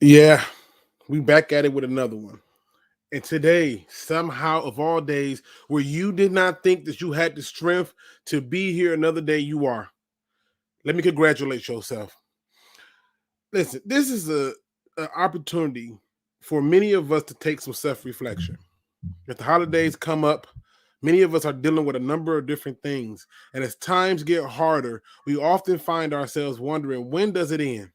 Yeah, we back at it with another one. And today, somehow of all days, where you did not think that you had the strength to be here another day, you are. Let me congratulate yourself. Listen, this is an opportunity for many of us to take some self-reflection. If the holidays come up, many of us are dealing with a number of different things. And as times get harder, we often find ourselves wondering, when does it end?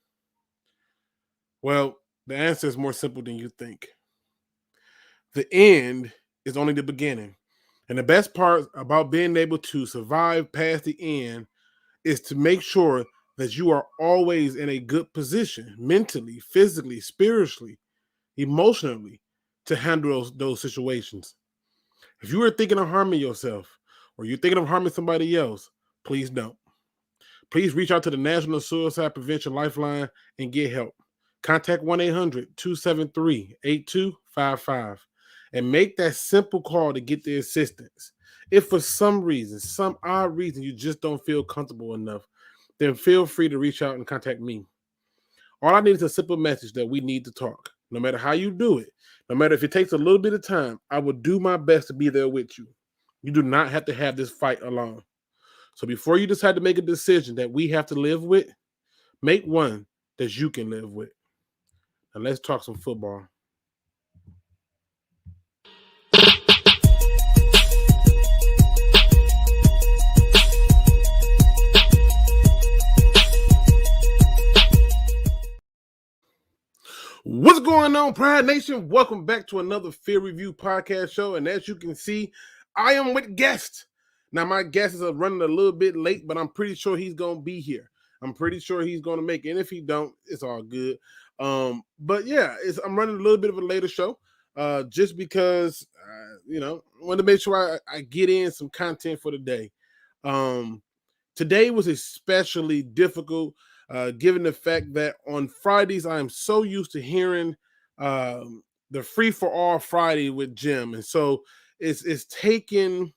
Well, the answer is more simple than you think. The end is only the beginning. And the best part about being able to survive past the end is to make sure that you are always in a good position mentally, physically, spiritually, emotionally to handle those situations. If you are thinking of harming yourself or you're thinking of harming somebody else, please don't. Please reach out to the National Suicide Prevention Lifeline and get help. Contact 1-800-273-8255 and make that simple call to get the assistance. If for some reason, some odd reason, you just don't feel comfortable enough, then feel free to reach out and contact me. All I need is a simple message that we need to talk. No matter how you do it, no matter if it takes a little bit of time, I will do my best to be there with you. You do not have to have this fight alone. So before you decide to make a decision that we have to live with, make one that you can live with. Now let's talk some football. What's going on, Pride Nation? Welcome back to another Field Review podcast show. And as you can see, I am with guest. Now, my guest is running a little bit late, but I'm pretty sure he's going to be here. I'm pretty sure he's going to make it. And if he don't, it's all good. But yeah, I'm running a little bit of a later show just because, I want to make sure I get in some content for the day. Today was especially difficult given the fact that on Fridays, I am so used to hearing the Free for All Friday with Jim. And so it's taken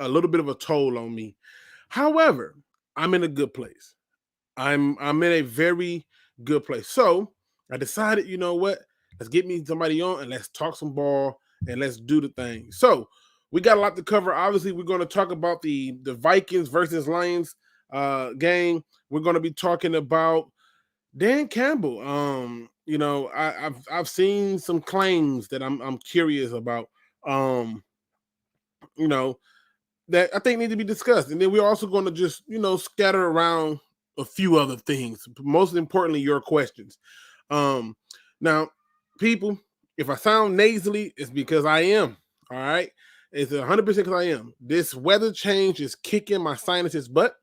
a little bit of a toll on me. However, I'm in a good place. I'm in a very good place. So I decided, you know what? Let's get me somebody on and let's talk some ball and let's do the thing. So we got a lot to cover. Obviously, we're going to talk about the Vikings versus Lions game. We're going to be talking about Dan Campbell. I've seen some claims that I'm curious about. That I think need to be discussed. And then we're also going to just, scatter around a few other things. Most importantly, your questions. Now, people, if I sound nasally, it's because I am. All right. It's 100% because I am. This weather change is kicking my sinuses butt,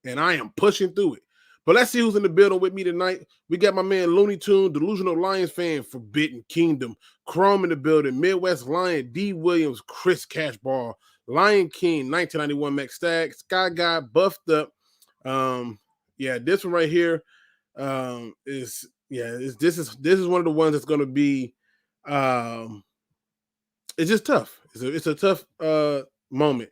and I am pushing through it. But let's see who's in the building with me tonight. We got my man Looney Tune, Delusional Lions fan, Forbidden Kingdom, Chrome in the building, Midwest Lion, D. Williams, Chris Cashball, Lion King, 1991 Max Stag, Sky Guy, Buffed Up. This one right here this is one of the ones that's going to be it's just tough. It's a tough moment,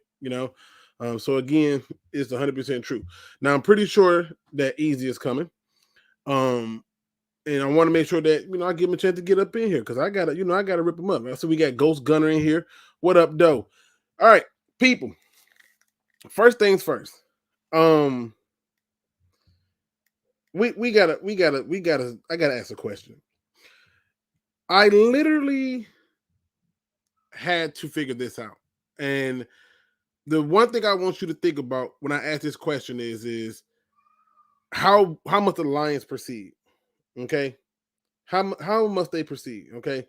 so again, it's 100% true. Now I'm pretty sure that Easy is coming. And I want to make sure that, I give him a chance to get up in here because I gotta rip him up. So we got Ghost Gunner in here. What up, though? All right, people. First things first. I gotta ask a question. I literally had to figure this out. And the one thing I want you to think about when I ask this question is how must the Lions proceed? Okay. How must they proceed? Okay.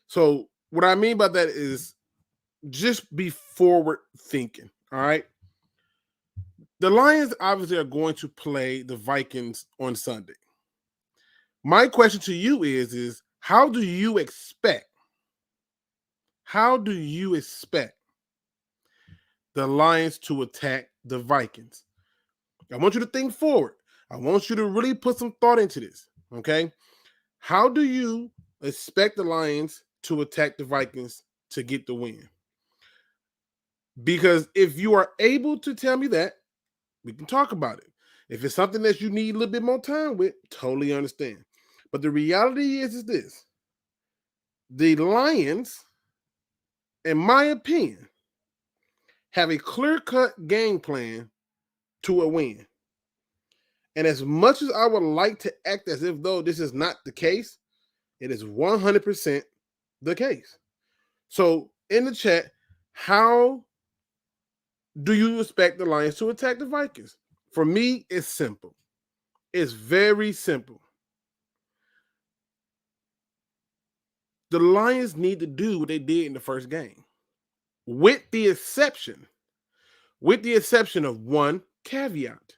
So what I mean by that is just be forward thinking. All right. The Lions obviously are going to play the Vikings on Sunday. My question to you is how do you expect the Lions to attack the Vikings? I want you to think forward. I want you to really put some thought into this, okay? How do you expect the Lions to attack the Vikings to get the win? Because if you are able to tell me that, we can talk about it. If it's something that you need a little bit more time with, totally understand. But the reality is this. The Lions, in my opinion, have a clear-cut game plan to a win. And as much as I would like to act as if though this is not the case, it is 100% the case. So in the chat, how do you expect the Lions to attack the Vikings? For me, it's simple. It's very simple. The Lions need to do what they did in the first game, with the exception of one caveat.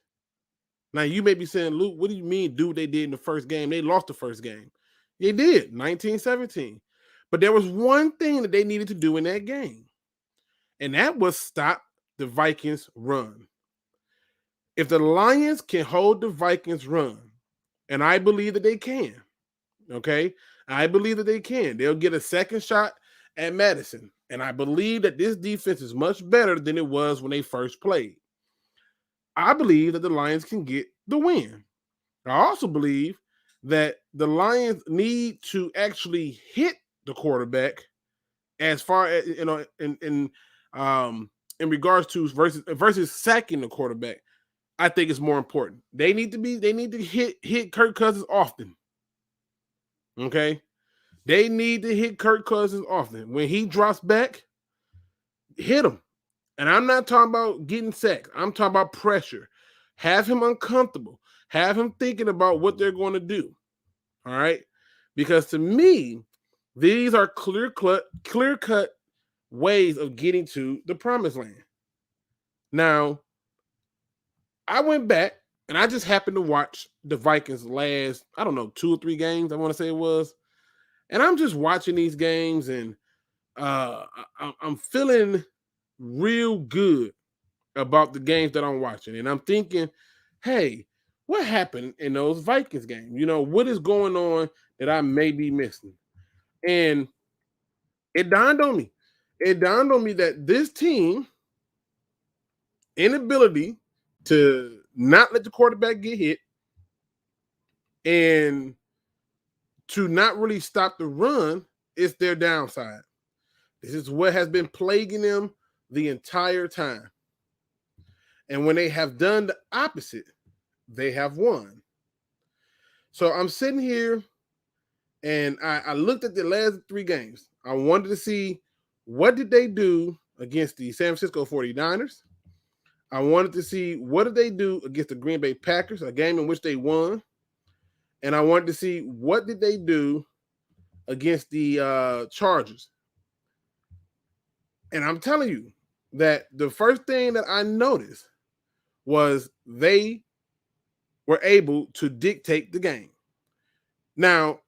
Now, you may be saying, Luke, what do you mean do what they did in the first game? They lost the first game. They did, 19-17. But there was one thing that they needed to do in that game, and that was stop the Vikings' run. If the Lions can hold the Vikings' run, and I believe that they can, okay? I believe that they can. They'll get a second shot at Madison, and I believe that this defense is much better than it was when they first played. I believe that the Lions can get the win. I also believe that the Lions need to actually hit the quarterback as far as, you know, in regards to versus sacking the quarterback. I think it's more important. They need to hit Kirk Cousins often. Okay? They need to hit Kirk Cousins often. When he drops back, hit him. And I'm not talking about getting sacked. I'm talking about pressure. Have him uncomfortable. Have him thinking about what they're going to do. All right? Because to me, these are clear-cut ways of getting to the promised land. Now, I went back, and I just happened to watch the Vikings last, 2 or 3 games, I want to say it was. And I'm just watching these games, and I'm feeling real good about the games that I'm watching. And I'm thinking, hey, what happened in those Vikings games? You know, what is going on that I may be missing? And it dawned on me. It dawned on me that this team inability to not let the quarterback get hit and to not really stop the run is their downside. This is what has been plaguing them the entire time. And when they have done the opposite, they have won. So I'm sitting here and I looked at the last 3 games. I wanted to see what did they do against the San Francisco 49ers. I wanted to see what did they do against the Green Bay Packers, a game in which they won. And I wanted to see what did they do against the Chargers. And I'm telling you that the first thing that I noticed was they were able to dictate the game. Now,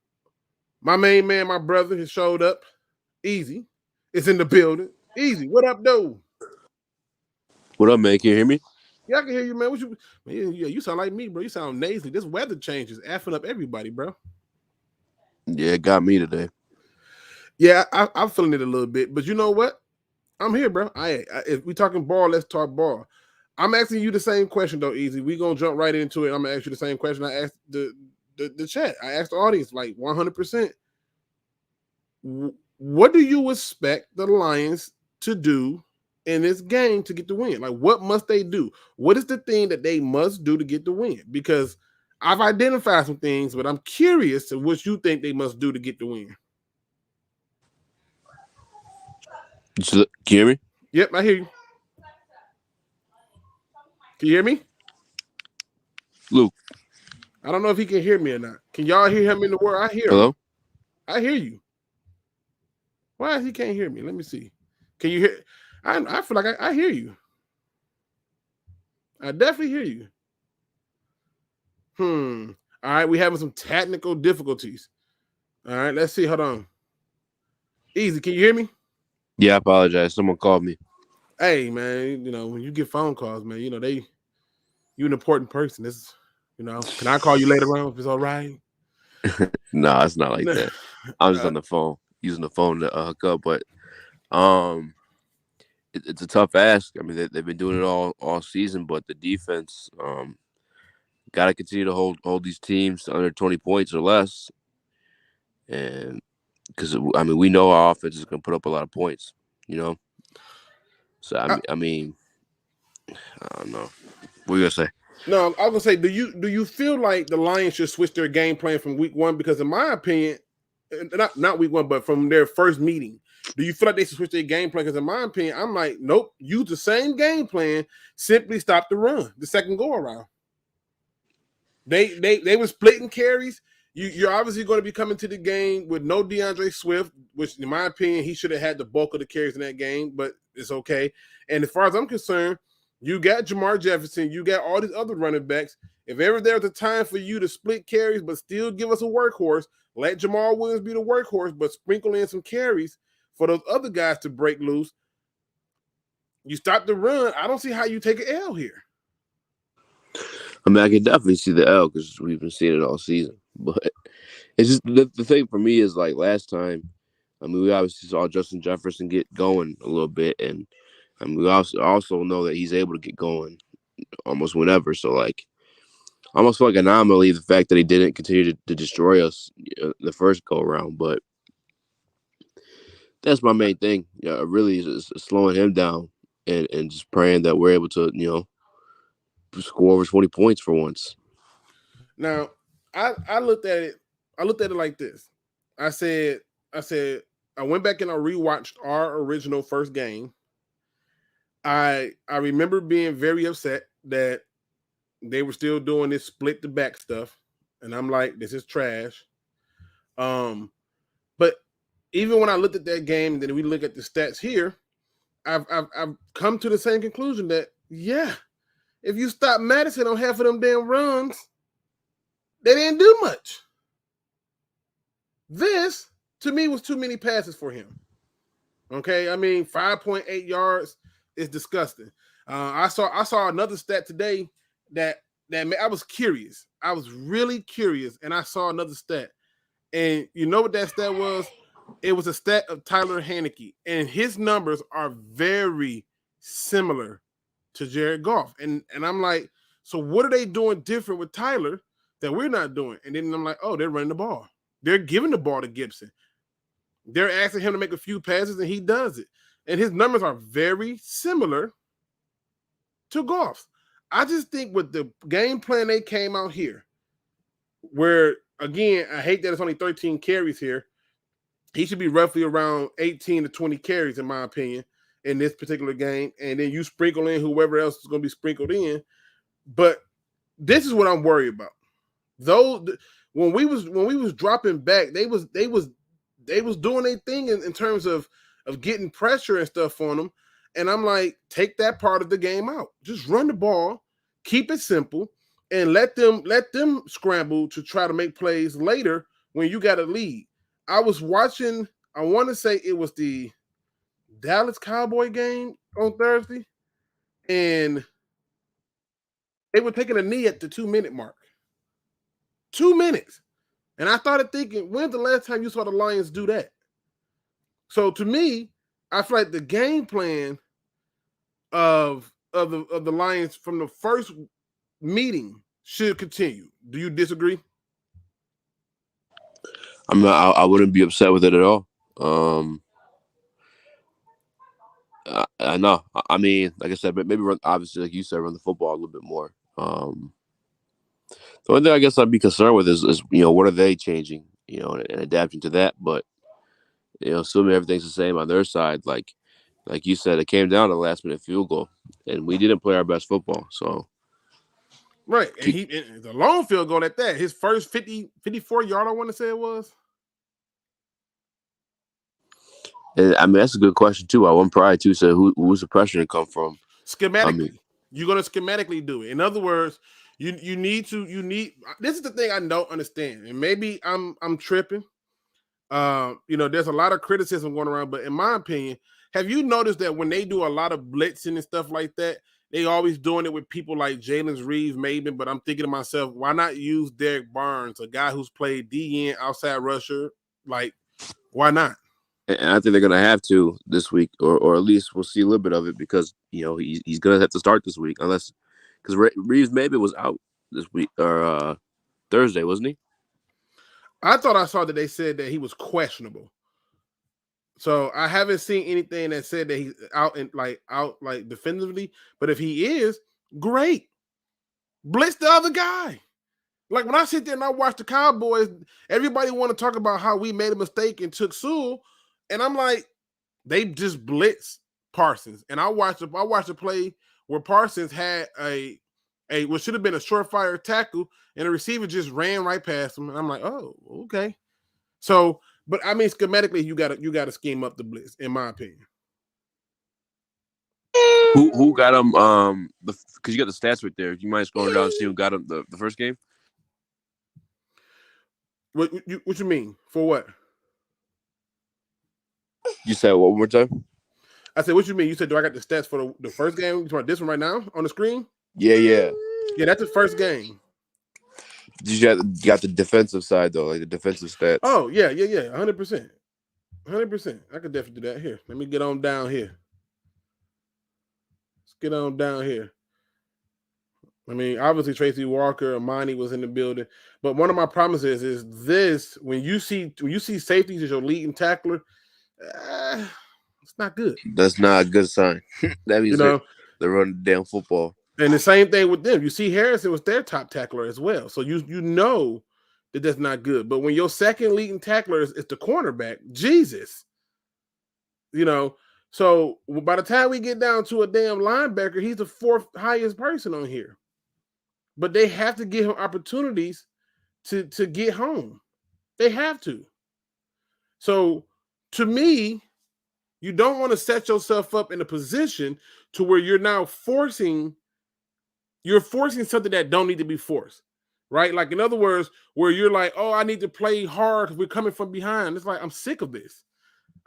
my main man, my brother, has showed up. Easy. It's in the building. Easy. What up, though? What up, man? Can you hear me? Yeah, I can hear you, man. You sound like me, bro. You sound nasally. This weather change is effing up everybody, bro. Yeah, it got me today. Yeah, I'm feeling it a little bit. But you know what? I'm here, bro. If we talking ball, let's talk ball. I'm asking you the same question, though, Easy. We're going to jump right into it. I'm going to ask you the same question I asked the chat. I asked the audience, like 100%. What do you expect the Lions to do in this game to get the win? Like, what must they do? What is the thing that they must do to get the win? Because I've identified some things, but I'm curious to what you think they must do to get the win. Can you hear me? Yep, I hear you. Can you hear me? Luke. I don't know if he can hear me or not. Can y'all hear him in the word? I hear Hello? him. I hear you. Why he can't hear me? Let me see. Can you hear? I feel like I hear you. I definitely hear you. All right, we're having some technical difficulties. All right, let's see. Hold on. Easy, can you hear me? Yeah, I apologize. Someone called me. Hey, man, you know, when you get phone calls, man, you know, you're an important person. This, you know, can I call you later on if it's all right? No, it's not like that. I'm just on the phone, using the phone to hook up, but it's a tough ask. I mean, they've been doing it all season, but the defense got to continue to hold these teams to under 20 points or less. and because we know our offense is going to put up a lot of points, So I mean, I don't know. What are you gonna say? No, I was gonna say, do you feel like the Lions should switch their game plan from week one? Because in my opinion, not week one, but from their first meeting, do you feel like they should switch their game plan? Because in my opinion, I'm like, nope, use the same game plan, simply stop the run the second go around. They were splitting carries. You're obviously going to be coming to the game with no DeAndre Swift, which in my opinion, he should have had the bulk of the carries in that game, but it's okay. And as far as I'm concerned, you got Jamar Jefferson, you got all these other running backs. If ever there's a time for you to split carries but still give us a workhorse, let Jamal Williams be the workhorse, but sprinkle in some carries for those other guys to break loose. You stop the run. I don't see how you take an L here. I mean, I can definitely see the L because we've been seeing it all season. But it's just the thing for me is like last time. I mean, we obviously saw Justin Jefferson get going a little bit, and we also know that he's able to get going almost whenever. So like, I almost feel like an anomaly the fact that he didn't continue to destroy us the first go around. But that's my main thing. Yeah, really is slowing him down and just praying that we're able to score over 20 points for once. Now, I looked at it. I looked at it like this. I said, I went back and I rewatched our original first game. I remember being very upset that they were still doing this split the back stuff, and I'm like, this is trash. But even when I looked at that game, and then we look at the stats here, I've come to the same conclusion that if you stop Madison on half of them damn runs, they didn't do much. This, to me, was too many passes for him. Okay, I mean, 5.8 yards is disgusting. I saw another stat today that I was curious. I was really curious, and I saw another stat. And you know what that stat was? It was a stat of Tyler Haneke, and his numbers are very similar to Jared Goff. And I'm like, so what are they doing different with Tyler that we're not doing? And then I'm like, oh, they're running the ball. They're giving the ball to Gibson. They're asking him to make a few passes, and he does it. And his numbers are very similar to Goff's. I just think with the game plan they came out here, where, again, I hate that it's only 13 carries here. He should be roughly around 18 to 20 carries, in my opinion, in this particular game. And then you sprinkle in whoever else is going to be sprinkled in. But this is what I'm worried about. Though when we was dropping back, they was doing their thing in terms of getting pressure and stuff on them. And I'm like, take that part of the game out. Just run the ball, keep it simple, and let them scramble to try to make plays later when you got a lead. I was watching, I want to say it was the Dallas Cowboy game on Thursday, and they were taking a knee at the 2-minute mark. 2 minutes. And I started thinking, when's the last time you saw the Lions do that? So to me, I feel like the game plan of the Lions from the first meeting should continue. Do you disagree? I wouldn't be upset with it at all. I know. I mean, like I said, maybe run, obviously, like you said, run the football a little bit more. The only thing I guess I'd be concerned with is what are they changing, and adapting to that. But assuming everything's the same on their side, like you said, it came down to the last minute field goal, and we didn't play our best football. So right, and the long field goal at that. His first 54 yard, I want to say it was. And, I mean, that's a good question too. I want probably too say who's the pressure to come from? Schematically, you're going to schematically do it. In other words, you need. This is the thing I don't understand, and maybe I'm tripping. There's a lot of criticism going around, but in my opinion, have you noticed that when they do a lot of blitzing and stuff like that, they always doing it with people like Jalen Reeves, maybe? But I'm thinking to myself, why not use Derek Barnes, a guy who's played DN outside rusher? Like, why not? And I think they're going to have to this week, or at least we'll see a little bit of it because, he's going to have to start this week because Reeves maybe was out this week or Thursday, wasn't he? I thought I saw that they said that he was questionable. So I haven't seen anything that said that he's out defensively. But if he is, great. Blitz the other guy. Like when I sit there and I watch the Cowboys, everybody want to talk about how we made a mistake and took Sewell, and I'm like, they just blitzed Parsons. And I watched a play where Parsons had a what should have been a surefire tackle, and the receiver just ran right past him. And I'm like, oh, okay. So, but I mean, schematically, you gotta scheme up the blitz, in my opinion. Who got him? Because you got the stats right there. You mind scrolling down and see who got him the first game? What you mean? For what? You said what, one more time? I said, what you mean? You said, do I got the stats for the first game? You talking about this one right now on the screen? Yeah. Yeah, that's the first game. You got the defensive side though, like the defensive stats. Oh yeah, 100%. I could definitely do that. Here, let me get on down here. Let's get on down here. I mean, obviously Tracy Walker, Amani was in the building, but one of my promises is this: when you see safeties as your leading tackler, it's not good. That's not a good sign. That means they're running damn football. And the same thing with them. You see Harrison was their top tackler as well, so you know that that's not good. But when your second leading tackler is the cornerback, Jesus, so by the time we get down to a damn linebacker, he's the fourth highest person on here. But they have to give him opportunities to get home. They have to. So to me, you don't want to set yourself up in a position to where you're now forcing something that don't need to be forced. Right? Like, in other words, where you're like, oh, I need to play hard because we're coming from behind. It's like, I'm sick of this.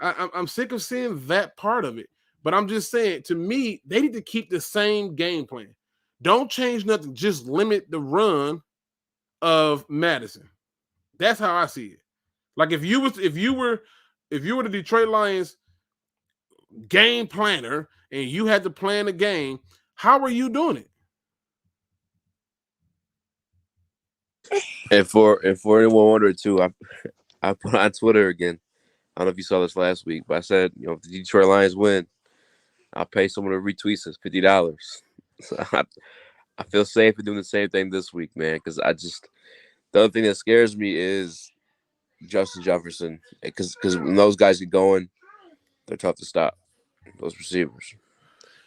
I'm sick of seeing that part of it. But I'm just saying, to me, they need to keep the same game plan. Don't change nothing. Just limit the run of Madison. That's how I see it. Like if you were the Detroit Lions game planner and you had to plan a game, how are you doing it? And for anyone wondering too, I put on Twitter again. I don't know if you saw this last week, but I said, if the Detroit Lions win, I'll pay someone to retweet us $50. So I feel safe in doing the same thing this week, man, because the other thing that scares me is Justin Jefferson, because when those guys get going, they're tough to stop. Those receivers.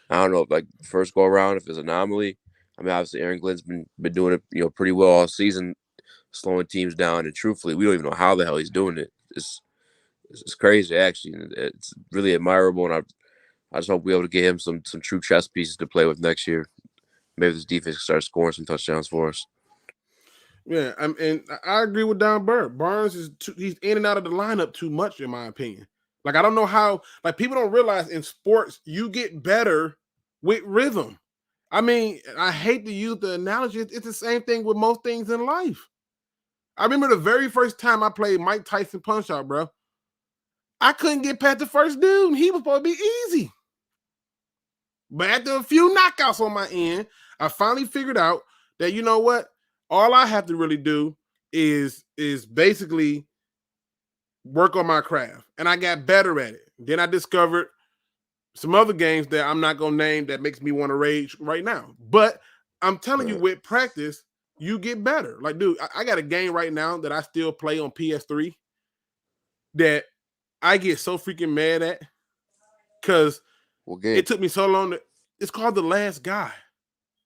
I don't know if like first go around, if it's an anomaly. I mean, obviously Aaron Glenn's been doing it, pretty well all season, slowing teams down. And truthfully, we don't even know how the hell he's doing it. It's crazy, actually. It's really admirable, and I just hope we're able to get him some true chess pieces to play with next year. Maybe this defense can start scoring some touchdowns for us. Yeah, and I agree with Don Bird. Barnes he's in and out of the lineup too much, in my opinion. Like, I don't know how. Like, people don't realize in sports you get better with rhythm. I mean, I hate to use the analogy. It's the same thing with most things in life. I remember the very first time I played Mike Tyson Punch-Out, bro. I couldn't get past the first dude. He was supposed to be easy. But after a few knockouts on my end, I finally figured out that, you know what? All I have to really do is basically work on my craft. And I got better at it. Then I discovered some other games that I'm not going to name that makes me want to rage right now. But I'm telling you, with practice, you get better. Like, dude, I got a game right now that I still play on PS3 that I get so freaking mad at because it took me so long. It's called The Last Guy.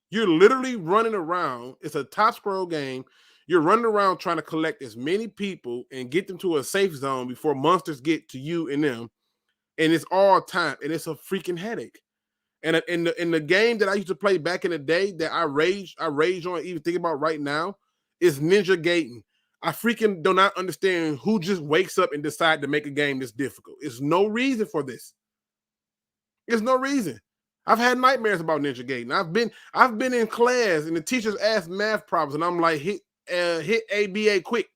You're literally running around. It's a top scroll game. You're running around trying to collect as many people and get them to a safe zone before monsters get to you and them. And it's all time. And it's a freaking headache. And in the game that I used to play back in the day that I rage on, even thinking about right now, is Ninja Gaiden. I freaking do not understand who just wakes up and decide to make a game this difficult. There's no reason for this. There's no reason. I've had nightmares about Ninja Gaiden. I've been in class and the teachers ask math problems and I'm like, hit ABA quick.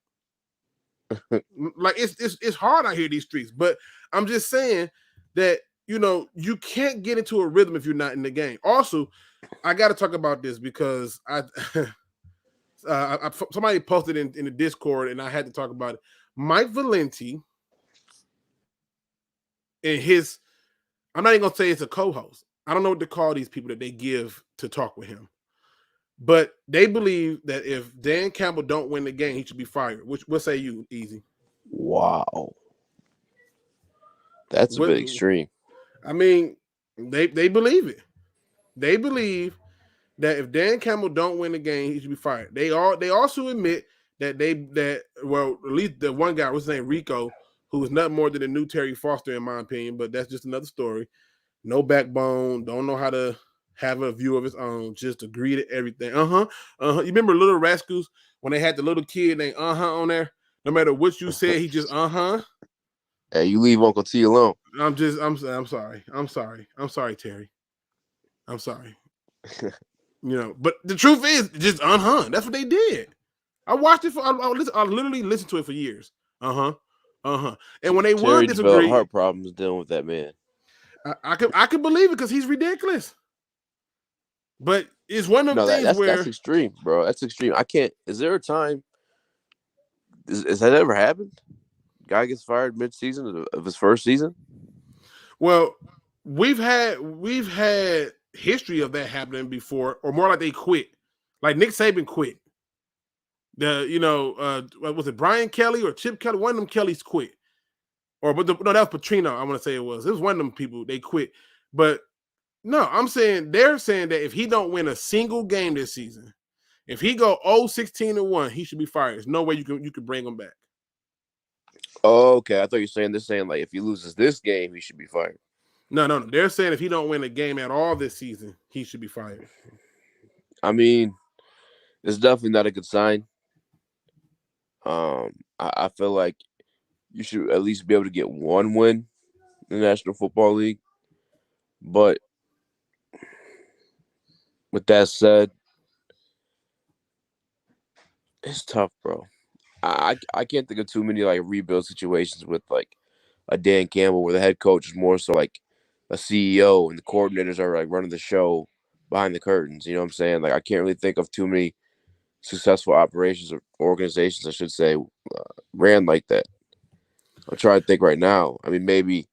Like it's hard out here these streets. But I'm just saying that you can't get into a rhythm if you're not in the game. Also, I got to talk about this because somebody posted in the Discord, and I had to talk about it. Mike Valenti and his, I'm not even gonna say it's a co-host. I don't know what to call these people that they give to talk with him, but they believe that if Dan Campbell don't win the game, he should be fired. What say you, Easy? Wow, that's a bit extreme. I mean, they believe it. They believe that if Dan Campbell don't win the game, he should be fired. They also admit that at least the one guy, what's his name, Rico, who is nothing more than a new Terry Foster, in my opinion, but that's just another story. No backbone, don't know how to have a view of his own, just agree to everything. You remember Little Rascals when they had the little kid named on there? No matter what you said, he just Hey, you leave Uncle T alone. I'm sorry. I'm sorry, Terry. I'm sorry. But the truth is, just that's what they did. I watched it I literally listened to it for years. And when they Terry won, disagree. Heart problems dealing with that man. I could believe it because he's ridiculous. But it's one of them things where that's extreme, bro. That's extreme. I can't. Is there a time? Has that ever happened? Guy gets fired mid-season of his first season. Well, we've had history of that happening before, or more like they quit. Like Nick Saban quit. Was it Brian Kelly or Chip Kelly? One of them Kellys quit. That was Petrino. I want to say it was. It was one of them people. They quit. But no, they're saying that if he don't win a single game this season, if he go 0-16-1, he should be fired. There's no way you can bring him back. Oh, okay. I thought you were saying like if he loses this game, he should be fired. No. They're saying if he don't win a game at all this season, he should be fired. I mean, it's definitely not a good sign. I feel like you should at least be able to get one win in the National Football League. But with that said, it's tough, bro. I can't think of too many like rebuild situations with like a Dan Campbell where the head coach is more so like a CEO and the coordinators are like running the show behind the curtains. You know what I'm saying? Like I can't really think of too many successful operations or organizations, I should say, ran like that. I'm trying to think right now. I mean, maybe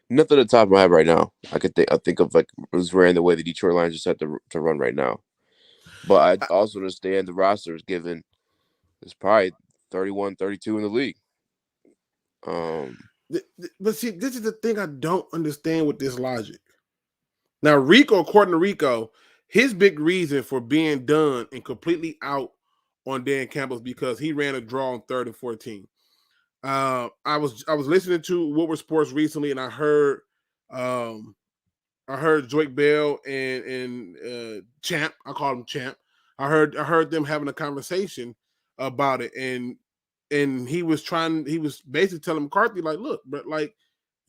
nothing at the top of my head right now. I think of like it was ran the way the Detroit Lions just had to run right now. But I also understand the roster is given. It's probably 31, 32 in the league. But see, this is the thing I don't understand with this logic. Now, Rico, according to Rico, his big reason for being done and completely out on Dan Campbell is because he ran a draw on 3rd and 14. I was listening to What Were Sports recently, and I heard Joyke Bell and Champ. I call him Champ. I heard them having a conversation about it, and he was basically telling McCarthy like, look, but like,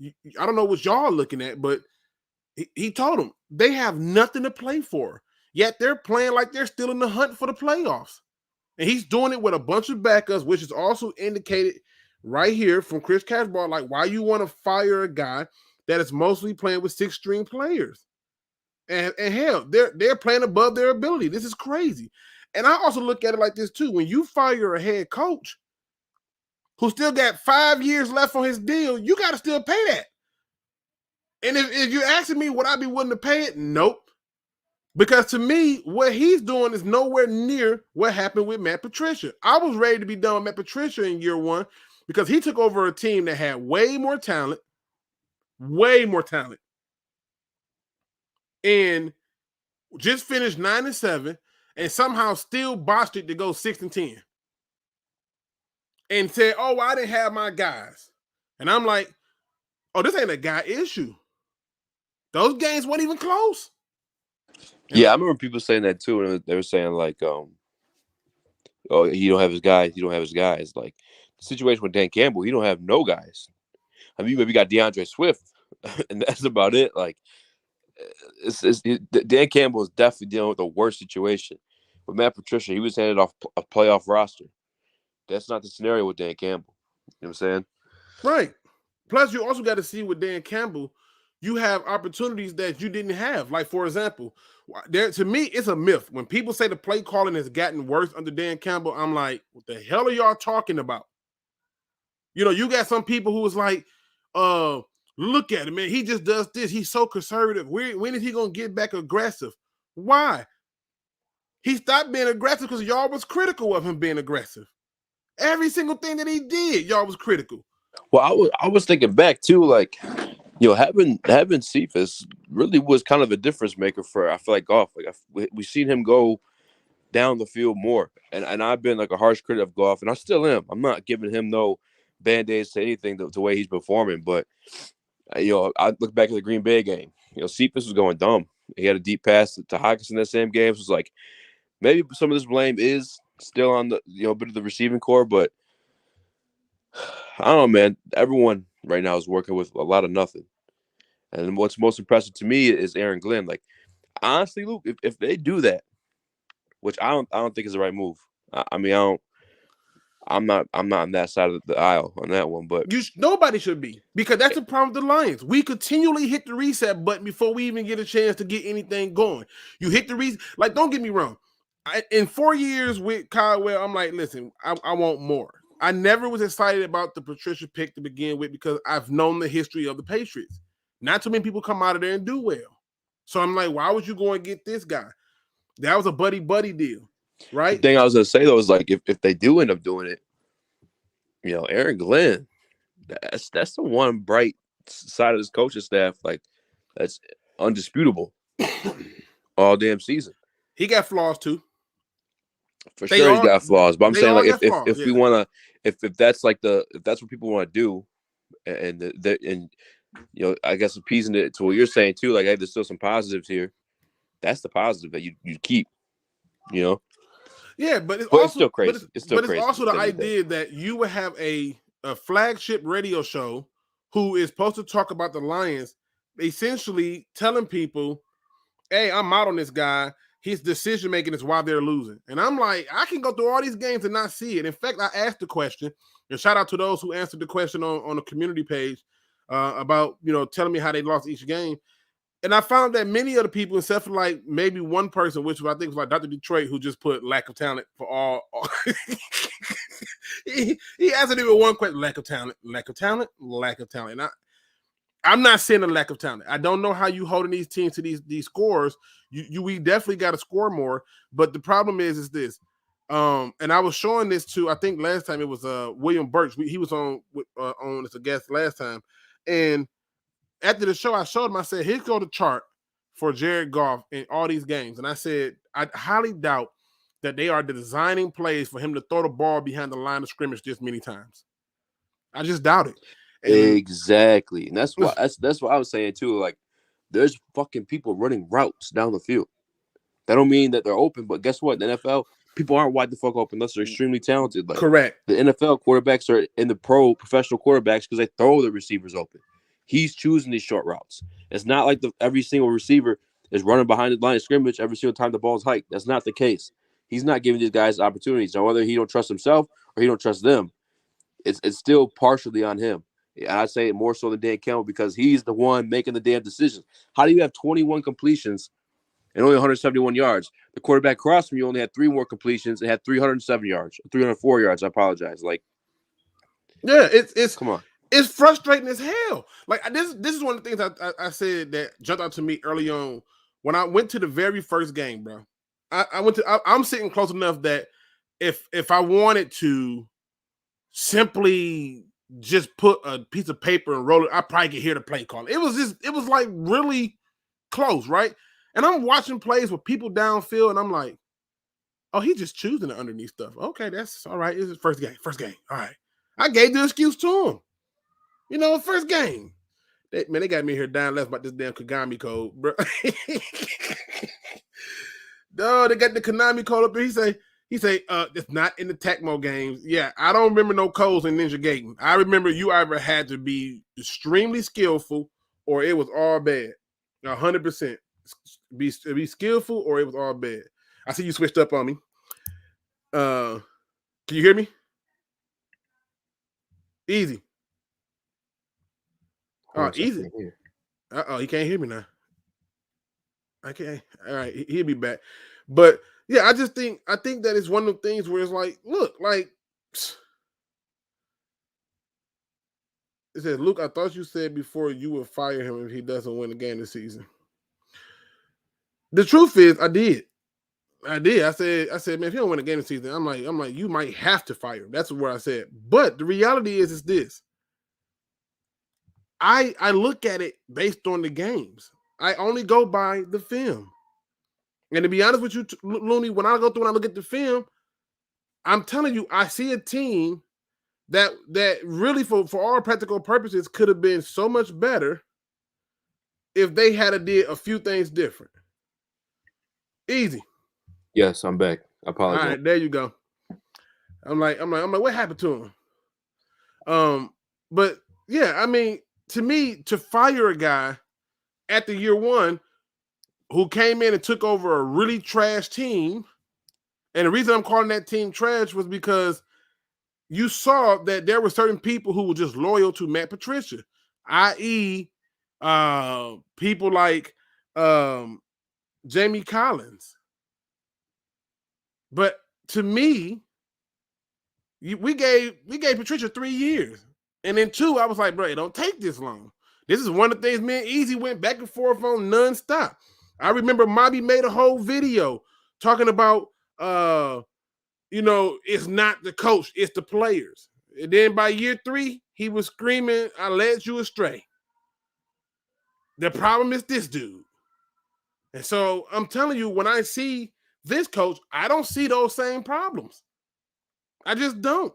I don't know what y'all looking at, but he told them they have nothing to play for, yet they're playing like they're still in the hunt for the playoffs, and he's doing it with a bunch of backups, which is also indicated right here from Chris Cashbar, like why you want to fire a guy that is mostly playing with 6-string players. And hell, they're playing above their ability. This is crazy. And I also look at it like this too. When you fire a head coach who still got 5 years left on his deal, you got to still pay that. And if you're asking me, would I be willing to pay it? Nope. Because to me, what he's doing is nowhere near what happened with Matt Patricia. I was ready to be done with Matt Patricia in year one because he took over a team that had way more talent, and just finished 9-7, and somehow still botched it to go 6-10, and said, "Oh, I didn't have my guys," and I'm like, "Oh, this ain't a guy issue. Those games weren't even close." Yeah, I remember people saying that too, and they were saying like, "Oh, he don't have his guys. He don't have his guys." Like the situation with Dan Campbell, he don't have no guys. I mean, maybe got DeAndre Swift, and that's about it. Like, Dan Campbell is definitely dealing with the worst situation. With Matt Patricia, he was handed off a playoff roster. That's not the scenario with Dan Campbell. You know what I'm saying? Right. Plus, you also got to see with Dan Campbell, you have opportunities that you didn't have. Like, for example, to me, it's a myth. When people say the play calling has gotten worse under Dan Campbell, I'm like, what the hell are y'all talking about? You know, you got some people who was like, look at him, man. He just does this. He's so conservative. When is he going to get back aggressive? Why? He stopped being aggressive because y'all was critical of him being aggressive. Every single thing that he did, y'all was critical. Well, I was thinking back too, like, having Cephas really was kind of a difference maker for, I feel like, Goff. Like, we've seen him go down the field more, and I've been like a harsh critic of Goff, and I still am. I'm not giving him no band-aids to anything the way he's performing, but I look back at the Green Bay game. Cephas was going dumb. He had a deep pass to Hockenson that same game. So it was like, maybe some of this blame is still on the bit of the receiving core, but I don't know, man. Everyone right now is working with a lot of nothing. And what's most impressive to me is Aaron Glenn. Like, honestly, Luke, if they do that, which I don't think is the right move. I'm not on that side of the aisle on that one, but nobody should be, because that's the problem with the Lions. We continually hit the reset button before we even get a chance to get anything going. You hit the reset, like, don't get me wrong. In 4 years with Caldwell, I'm like, listen, I want more. I never was excited about the Patricia pick to begin with because I've known the history of the Patriots. Not too many people come out of there and do well. So I'm like, why would you go and get this guy? That was a buddy deal, right? The thing I was going to say, though, is like, if they do end up doing it, Aaron Glenn, that's the one bright side of this coaching staff, like, that's undisputable all damn season. He got flaws too. For sure, he's got flaws, but I'm saying, like, if yeah. we want to, if that's like if that's what people want to do, and I guess appeasing it to what you're saying too, like, hey, there's still some positives here. That's the positive that you keep, Yeah, but it's still crazy. It's also the idea that you would have a flagship radio show who is supposed to talk about the Lions, essentially telling people, hey, I'm out on this guy. His decision making is why they're losing. And I'm like, I can go through all these games and not see it. In fact, I asked the question, and shout out to those who answered the question on the community page about, telling me how they lost each game. And I found that many of the people, except for like maybe one person, which I think was like Dr. Detroit, who just put lack of talent for all. he answered it with one question: lack of talent. And I'm not saying a lack of talent. I don't know how you holding these teams to these scores. We definitely got to score more. But the problem is this. And I was showing this to, I think last time it was William Birch. He was on as a guest last time, and after the show, I showed him, I said, here's go the chart for Jared Goff in all these games. And I said, I highly doubt that they are designing plays for him to throw the ball behind the line of scrimmage this many times. I just doubt it. And exactly. And that's what I was saying too. Like, there's fucking people running routes down the field. That don't mean that they're open, but guess what? The NFL, people aren't wide the fuck open unless they're extremely talented. Like, correct. The NFL quarterbacks are in the professional quarterbacks because they throw the receivers open. He's choosing these short routes. It's not like every single receiver is running behind the line of scrimmage every single time the ball's hiked. That's not the case. He's not giving these guys opportunities. Now, whether he don't trust himself or he don't trust them, it's still partially on him. And I'd say more so than Dan Campbell because he's the one making the damn decisions. How do you have 21 completions and only 171 yards? The quarterback across from you only had 3 more completions and had 307 yards, 304 yards. I apologize. Like, yeah, it's come on. It's frustrating as hell. Like, this is one of the things I said that jumped out to me early on when I went to the very first game, bro. I'm sitting close enough that if I wanted to simply just put a piece of paper and roll it, I probably could hear the play call. It was like really close, right? And I'm watching plays with people downfield, and I'm like, oh, he's just choosing the underneath stuff. Okay, that's all right. It's his first game. All right. I gave the excuse to him. First game. They got me here down left about this damn Kagami code, bro. No, they got the Konami code up there. He say, it's not in the Tecmo games. Yeah, I don't remember no codes in Ninja Gaiden. I remember you either had to be extremely skillful or it was all bad. 100%. Be skillful or it was all bad. I see you switched up on me. Can you hear me? Easy. Easy. He can't hear me now. I can't. All right, he'll be back. But yeah, I think that it's one of the things where it's like, look, like it says, Luke, I thought you said before you would fire him if he doesn't win a game this season. The truth is, I did. I said, man, if he don't win a game this season, I'm like, you might have to fire him. That's what I said. But the reality is this. I look at it based on the games. I only go by the film. And to be honest with you, Looney, when I go through and I look at the film, I'm telling you, I see a team that really, for all practical purposes, could have been so much better if they had did a few things different. Easy. Yes, I'm back. I apologize. All right, there you go. I'm like, what happened to him? But yeah, I mean, to me, to fire a guy after year one who came in and took over a really trash team, and the reason I'm calling that team trash was because you saw that there were certain people who were just loyal to Matt Patricia, i.e., people like Jamie Collins. But to me, we gave Patricia 3 years. And then 2, I was like, bro, it don't take this long. This is one of the things me and Easy went back and forth on nonstop. I remember Mobby made a whole video talking about, it's not the coach, it's the players. And then by year 3, he was screaming, I led you astray. The problem is this dude. And so I'm telling you, when I see this coach, I don't see those same problems. I just don't.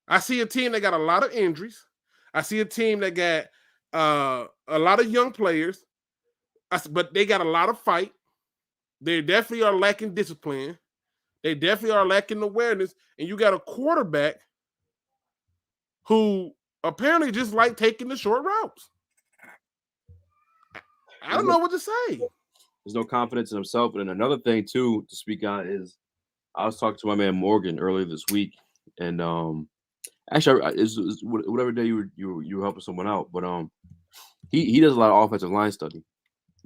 I see a team that got a lot of injuries. I see a team that got a lot of young players, but they got a lot of fight. They definitely are lacking discipline. They definitely are lacking awareness. And you got a quarterback who apparently just like taking the short routes. I don't know what to say. There's no confidence in himself. And another thing, too, to speak on is I was talking to my man Morgan earlier this week. And actually, it's whatever day you were helping someone out. But he does a lot of offensive line study.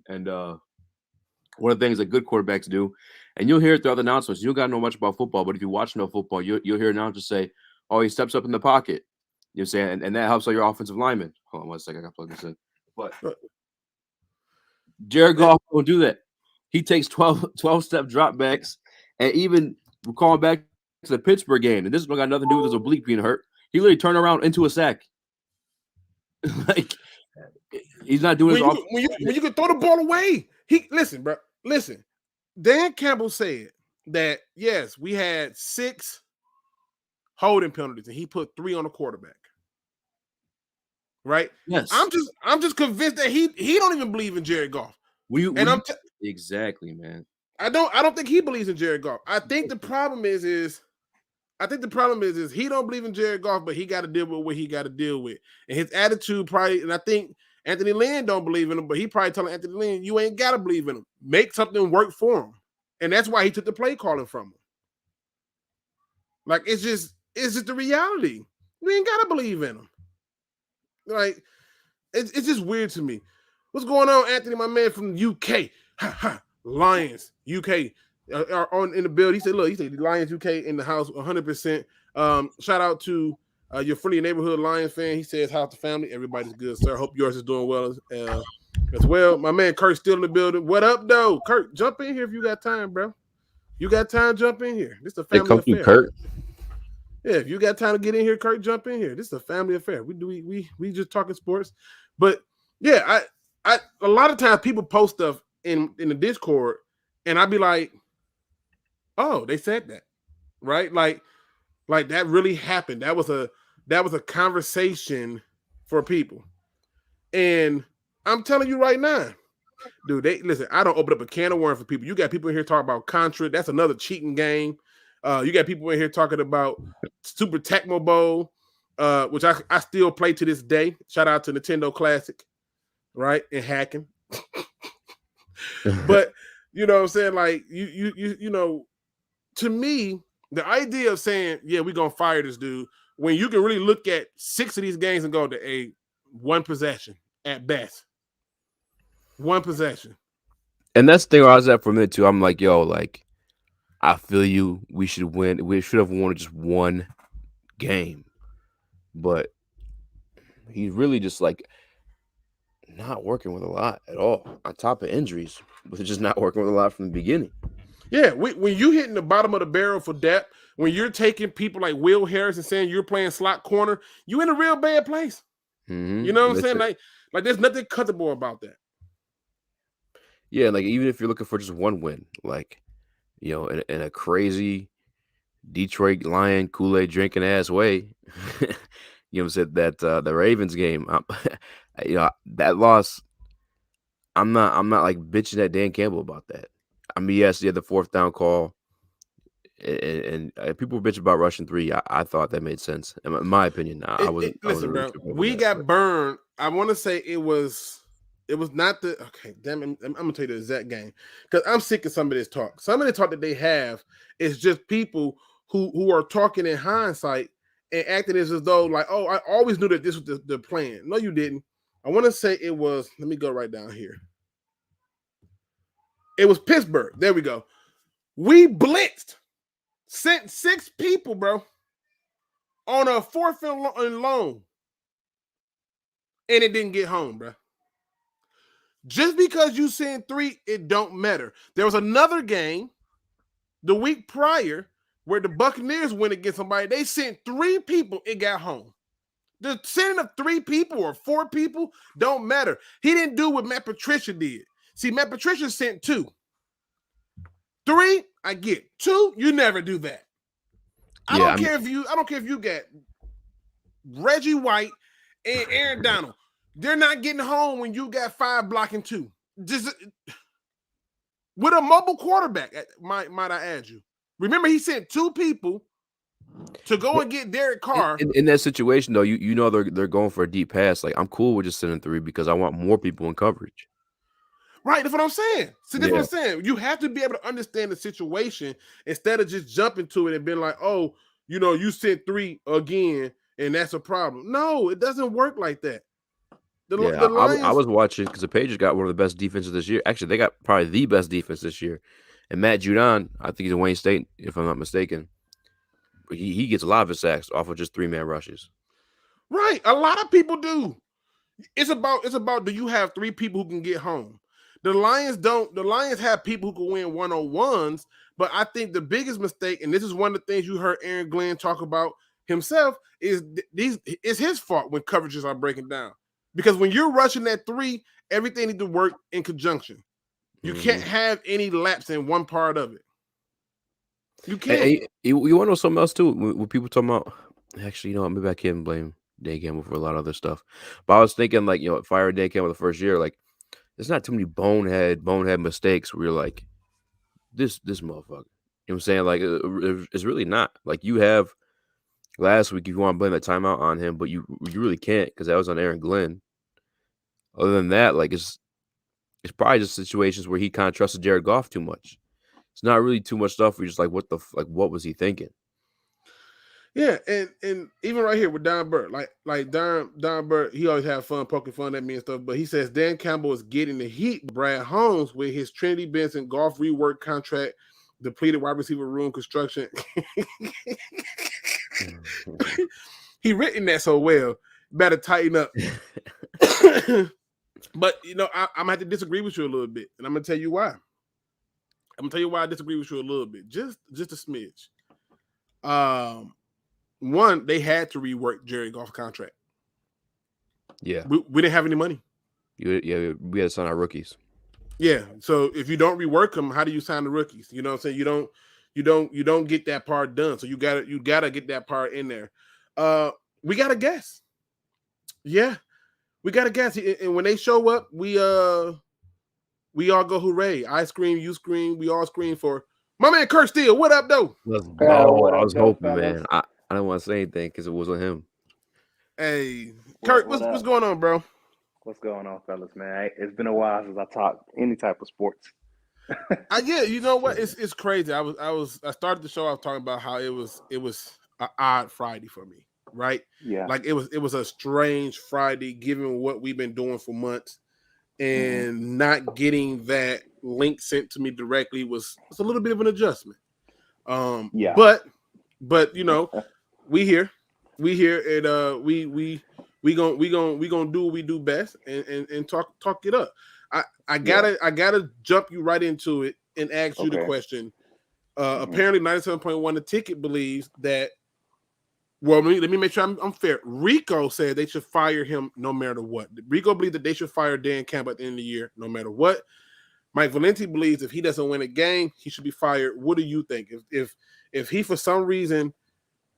And one of the things that good quarterbacks do, and you'll hear it throughout the announcements, you don't got to know much about football, but if you watch no football, you'll hear announcers say, oh, he steps up in the pocket. You know what I'm saying? And that helps out your offensive lineman. Hold on 1 second. I got to plug this in. But Jared Goff won't do that. He takes 12-step dropbacks, and even we're calling back to the Pittsburgh game, and this one got nothing to do with his oblique being hurt. He literally turned around into a sack. Like, he's not doing when you can throw the ball away. Listen, bro. Listen. Dan Campbell said that, yes, we had 6 holding penalties, and he put 3 on the quarterback. Right? Yes. I'm just convinced that he don't even believe in Jared Goff. Exactly, man. I don't think he believes in Jared Goff. I think the problem is he don't believe in Jared Goff, but he got to deal with what he got to deal with. And his attitude probably, and I think Anthony Lynn don't believe in him, but he probably telling Anthony Lynn, you ain't got to believe in him. Make something work for him. And that's why he took the play calling from him. Like, it's just the reality. We ain't got to believe in him. Like, it's just weird to me. What's going on, Anthony, my man from the UK? Lions, UK, are on in the build. He said, Lions, UK in the house, 100%. Shout out to your friendly neighborhood Lions fan. He says, how's the family? Everybody's good, sir. Hope yours is doing well as well. My man Curt Steele in the building. What up, though? Curt, jump in here if you got time, bro. You got time, jump in here. This is a family affair. Curt. Yeah, if you got time to get in here, Curt, jump in here. This is a family affair. We just talking sports. But yeah, I a lot of times people post stuff in the Discord, and I'd be like, oh, they said that, right? Like that really happened. That was a conversation for people. And I'm telling you right now, dude, listen, I don't open up a can of worms for people. You got people in here talking about Contra. That's another cheating game. You got people in here talking about Super Tecmo Bowl, which I still play to this day. Shout out to Nintendo Classic, right? And hacking. But you know what I'm saying? Like, you know, to me, the idea of saying, yeah, we're gonna fire this dude, when you can really look at 6 of these games and go to one possession at best. One possession. And that's the thing where I was at for a minute too. I'm like, yo, like, I feel you. We should win. We should have won just one game. But he's really just like not working with a lot at all. On top of injuries, but just not working with a lot from the beginning. Yeah, when you hitting the bottom of the barrel for depth, when you're taking people like Will Harris and saying you're playing slot corner, you in a real bad place. Mm-hmm. You know what I'm saying? Like there's nothing comfortable about that. Yeah, like even if you're looking for just one win, like, you know, in a crazy Detroit Lion Kool-Aid drinking ass way, you know, said that the Ravens game, you know, that loss. I'm not like bitching at Dan Campbell about that. I mean, yes, yeah, the fourth down call, and people were bitching about rushing 3. I thought that made sense, in my opinion. I wasn't. Listen, really bro, we got burned. I want to say it was not the okay. Damn it, I'm gonna tell you the exact game because I'm sick of some of this talk. Some of the talk that they have is just people who are talking in hindsight and acting as though like, oh, I always knew that this was the plan. No, you didn't. I want to say it was. Let me go right down here. It was Pittsburgh. There we go. We blitzed, sent 6 people, bro, on a 4th and long, and it didn't get home, bro. Just because you send 3, it don't matter. There was another game the week prior where the Buccaneers went against somebody. They sent 3 people, it got home. The sending of 3 people or 4 people don't matter. He didn't do what Matt Patricia did. See, Matt Patricia sent 2. 3, I get. 2, you never do that. I don't care if you got Reggie White and Aaron Donald. They're not getting home when you got 5 blocking 2. Just with a mobile quarterback, might I add you. Remember, he sent 2 people to go and get Derek Carr. In that situation, though, you know they're going for a deep pass. Like, I'm cool with just sending 3 because I want more people in coverage. Right, that's what I'm saying. See, that's what I'm saying. You have to be able to understand the situation instead of just jumping to it and being like, oh, you know, you sent 3 again, and that's a problem. No, it doesn't work like that. The Lions, I was watching because the Patriots got one of the best defenses this year. Actually, they got probably the best defense this year. And Matt Judon, I think he's in Wayne State, if I'm not mistaken. He gets a lot of his sacks off of just 3-man rushes. Right, a lot of people do. It's about do you have 3 people who can get home? The Lions don't. The Lions have people who can win 1-on-1s, but I think the biggest mistake, and this is one of the things you heard Aaron Glenn talk about himself, is it's his fault when coverages are breaking down. Because when you're rushing that 3, everything needs to work in conjunction. You can't have any lapse in one part of it. You can't. Hey, you want to know something else too? When people talking about, actually, you know, maybe I can't blame Dan Campbell for a lot of other stuff. But I was thinking, like, you know, firing Dan Campbell the first year, like, there's not too many bonehead mistakes where you're like, this motherfucker. You know what I'm saying? Like, it's really not. Like, you have last week, if you want to blame that timeout on him, but you really can't because that was on Aaron Glenn. Other than that, like, it's probably just situations where he kind of trusted Jared Goff too much. It's not really too much stuff where you're just like, what was he thinking? Yeah, and even right here with Don Burt, like Don Burt, he always have fun poking fun at me and stuff, but he says Dan Campbell is getting the heat. Brad Holmes with his Trinity Benson golf rework contract, depleted wide receiver room construction. He written that so well. Better tighten up. But you know, I'm gonna have to disagree with you a little bit, and I'm gonna tell you why. I'm gonna tell you why I disagree with you a little bit, just a smidge. One, they had to rework Jared Goff's contract. Yeah, we didn't have any money. We had to sign our rookies. Yeah, so if you don't rework them, how do you sign the rookies? You know what I'm saying? You don't get that part done. So you gotta get that part in there. We gotta guess. Yeah, we gotta guess. And when they show up, we all go hooray! I scream, you scream, we all scream for my man Curt Steele. What up, though? Let's go. I was hoping, man. I didn't want to say anything because it wasn't him. Hey, Curt, what's going on, bro? What's going on, fellas, man? It's been a while since I talked any type of sports. Yeah, you know what? It's crazy. I started the show. I was talking about how it was an odd Friday for me, right? Yeah, like it was a strange Friday given what we've been doing for months, and not getting that link sent to me directly was a little bit of an adjustment. Yeah. But you know, we here, and we gonna do what we do best and talk it up. I gotta jump you right into it and ask you the question. Apparently 97.1 the ticket believes that. Well, let me make sure I'm fair. Rico said they should fire him no matter what. Rico believes that they should fire Dan Campbell at the end of the year no matter what. Mike Valenti believes if he doesn't win a game, he should be fired. What do you think? If he for some reason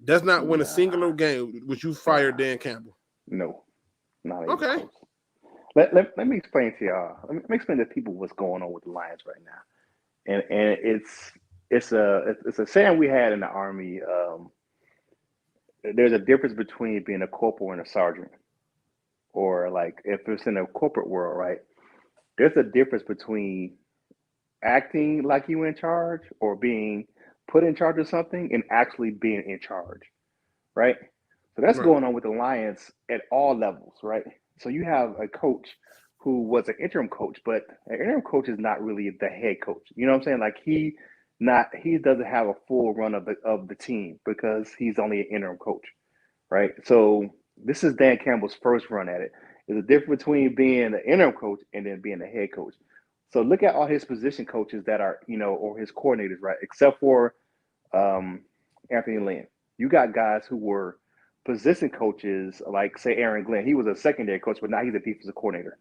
does not win a singular game, would you fire Dan Campbell? No, not even okay. Close. Let me explain to y'all. Let me explain to people what's going on with the Lions right now. And it's a saying we had in the Army. There's a difference between being a corporal and a sergeant, or like if it's in a corporate world, right? There's a difference between acting like you in charge or being put in charge of something and actually being in charge, right? So that's going on with the Lions at all levels, right? So you have a coach who was an interim coach, but an interim coach is not really the head coach. You know what I'm saying? Like he doesn't have a full run of the team because he's only an interim coach, right? So this is Dan Campbell's first run at it. There's a difference between being the interim coach and then being the head coach. So look at all his position coaches that are, or his coordinators, right? Except for Anthony Lynn. You got guys who were position coaches, like say Aaron Glenn. He was a secondary coach, but now he's a defensive coordinator.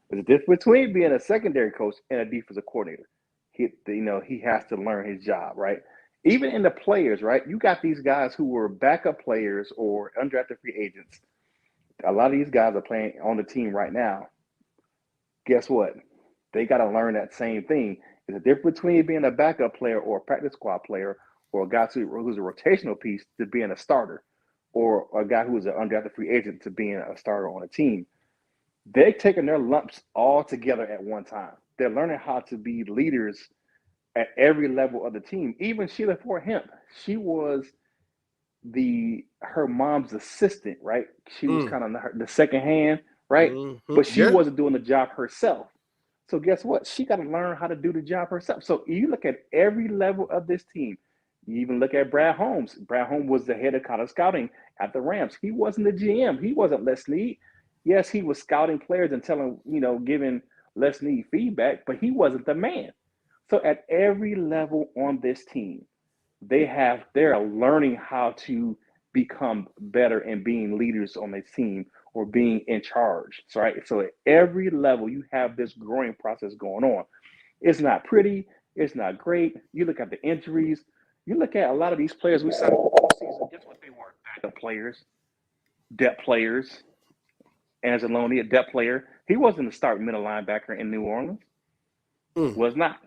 There's a difference between being a secondary coach and a defensive coordinator. He has to learn his job, right? Even in the players, right? You got these guys who were backup players or undrafted free agents. A lot of these guys are playing on the team right now. Guess what? They got to learn that same thing. There's a difference between being a backup player or a practice squad player or a guy who's a rotational piece to being a starter or a guy who's an undrafted free agent to being a starter on a team. They're taking their lumps all together at one time. They're learning how to be leaders at every level of the team. Even Sheila Ford Hemp, she was her mom's assistant, right? She was kind of the second hand, right? Mm-hmm. But she wasn't doing the job herself. So guess what? She got to learn how to do the job herself. So you look at every level of this team. You even look at Brad Holmes. Brad Holmes was the head of college scouting at the Rams. He wasn't the GM. He wasn't Les Snead. Yes, he was scouting players and giving Les Snead feedback, but he wasn't the man. So at every level on this team, they're learning how to become better and being leaders on this team or being in charge. So, right? So at every level, you have this growing process going on. It's not pretty. It's not great. You look at the injuries. You look at a lot of these players we signed all season. Guess what they were? Backup players, depth players. Anzalone, a depth player. He wasn't a starting middle linebacker in New Orleans. Was not.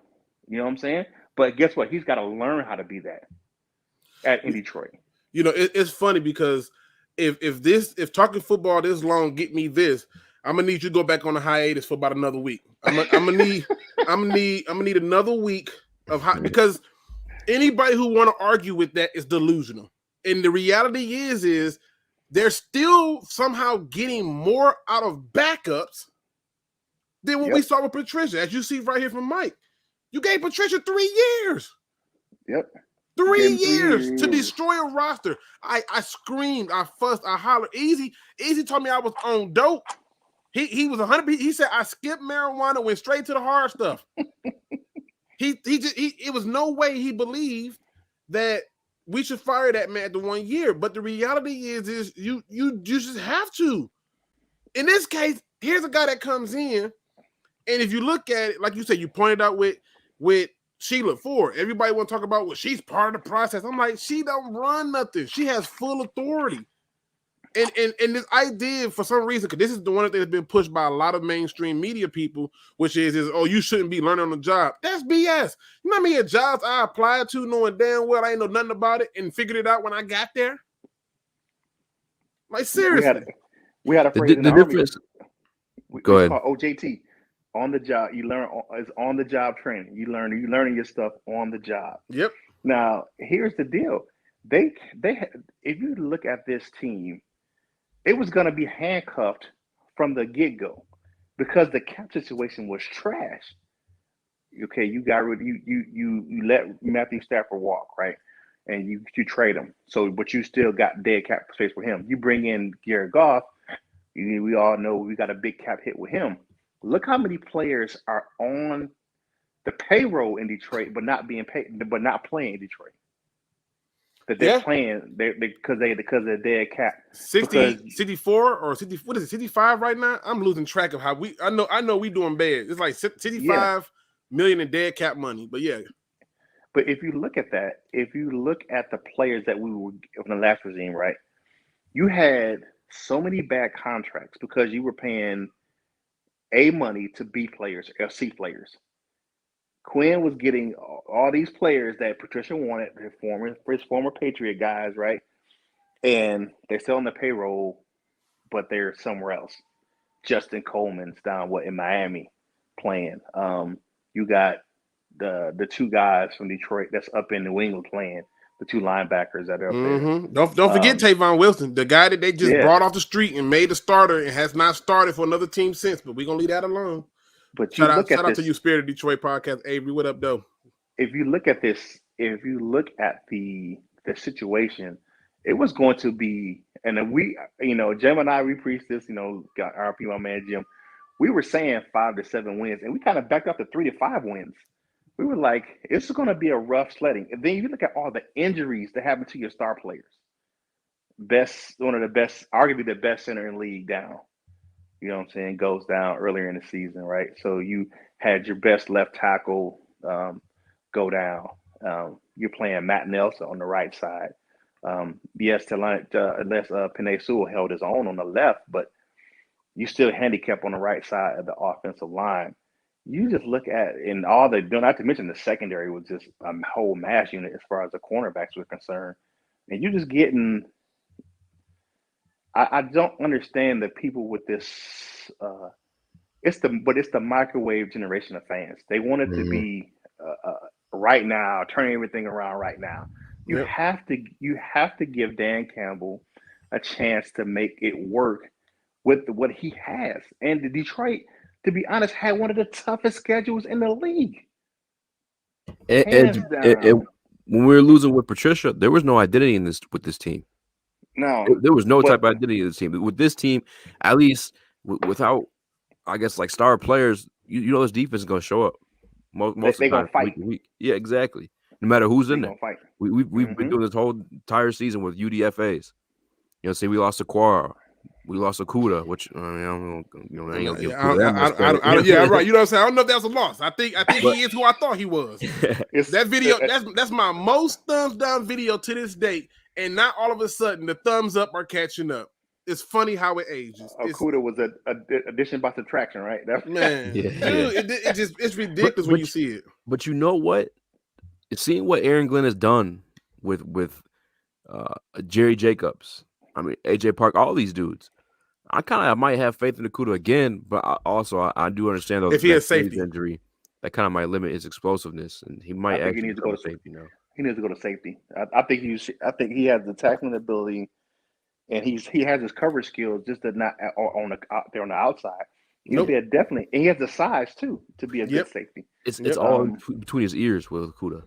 You know what I'm saying? But guess what? He's got to learn how to be that in Detroit. It's funny because if talking football this long get me this, I'm gonna need you to go back on a hiatus for about another week. I'm gonna need another week of because anybody who want to argue with that is delusional. And the reality is they're still somehow getting more out of backups than what we saw with Patricia. As you see right here from Mike, you gave Patricia 3 years. Yep. 3 years to destroy a roster. I screamed, I fussed, I hollered. Easy told me I was on dope. He was 100%. He said I skipped marijuana, went straight to the hard stuff. It was no way he believed that we should fire that man at the 1 year. But the reality is you just have to. In this case, here's a guy that comes in, and if you look at it, like you said, you pointed out with Sheila Ford. Everybody want to talk about, well, she's part of the process. I'm like, she don't run nothing. She has full authority. And this idea, for some reason, because this is the one thing that's been pushed by a lot of mainstream media people, which is oh, you shouldn't be learning on the job. That's BS. You know how many jobs I applied to knowing damn well I ain't know nothing about it and figured it out when I got there? Like, seriously. We had a phrase in the difference. Army. Go ahead. Called OJT. On the job. You learn is on the job training. You're learning your stuff on the job. Yep. Now, here's the deal. They if you look at this team, it was going to be handcuffed from the get-go because the cap situation was trash. Okay, you got rid you let Matthew Stafford walk, right? And you trade him. So, but you still got dead cap space for him. You bring in Jared Goff. We all know we got a big cap hit with him. Look how many players are on the payroll in Detroit, but not being paid, but not playing in Detroit. That they're playing because of the dead cap. 64 or 60, what is it, 65 right now? I'm losing track of how I know we doing bad. It's like 65 million in dead cap money, but yeah. But if you look at that, if you look at the players that we were in the last regime, right? You had so many bad contracts because you were paying A money to B players or C players. Quin was getting all these players that Patricia wanted, his former Patriot guys, right? And they're still on the payroll, but they're somewhere else. Justin Coleman's down in Miami playing. You got the two guys from Detroit that's up in New England playing. The two linebackers that are up there. Don't forget Tavon Wilson, the guy that they just brought off the street and made a starter and has not started for another team since. But we're gonna leave that alone. But shout out to you, Spirit of Detroit podcast, Avery. What up, though? If you look at this, if you look at the situation, it was going to be, and we, Jim and I, we preached this, got RP, my man Jim. We were saying 5 to 7 wins, and we kind of backed up to 3 to 5 wins. We were like, it's going to be a rough sledding. And then you look at all the injuries that happened to your star players. One of the best, arguably the best center in the league down. You know what I'm saying? Goes down earlier in the season, right? So you had your best left tackle go down. You're playing Matt Nelson on the right side. Yes, Penei Sewell held his own on the left, but you still handicapped on the right side of the offensive line. You just look at, and not to mention the secondary was just a whole mass unit as far as the cornerbacks were concerned. And you're just getting, I don't understand the people with this, it's the microwave generation of fans. They want it to be right now, turning everything around right now. You have to give Dan Campbell a chance to make it work with what he has. And the Detroit, to be honest, had one of the toughest schedules in the league. And when we were losing with Patricia, there was no identity with this team. No, there was no type of identity in this team. With this team, at least without, I guess, like star players, this defense is going to show up most of the time, fight. Week to week. Yeah, exactly. No matter who's in there. Fight. We've been doing this whole entire season with UDFAs. Say we lost to Quara. We lost Okuda, which I don't give right. You know what I'm saying? I don't know if that's a loss. I think he is who I thought he was. That video, that's my most thumbs down video to this date, and not all of a sudden the thumbs up are catching up. It's funny how it ages. Okuda was a addition by subtraction, right? Man, dude, it's ridiculous when you see it. But you know what? Seeing what Aaron Glenn has done with Jerry Jacobs, AJ Park, all these dudes. I might have faith in Okuda again, but I do understand if he has safety injury, that kind of might limit his explosiveness, and he might actually need to go to safety now. He needs to go to safety. I think he has the tackling ability, and he has his coverage skills, just that not out there on the outside. He'll be definitely, and he has the size too to be a good safety. It's all between his ears with Okuda.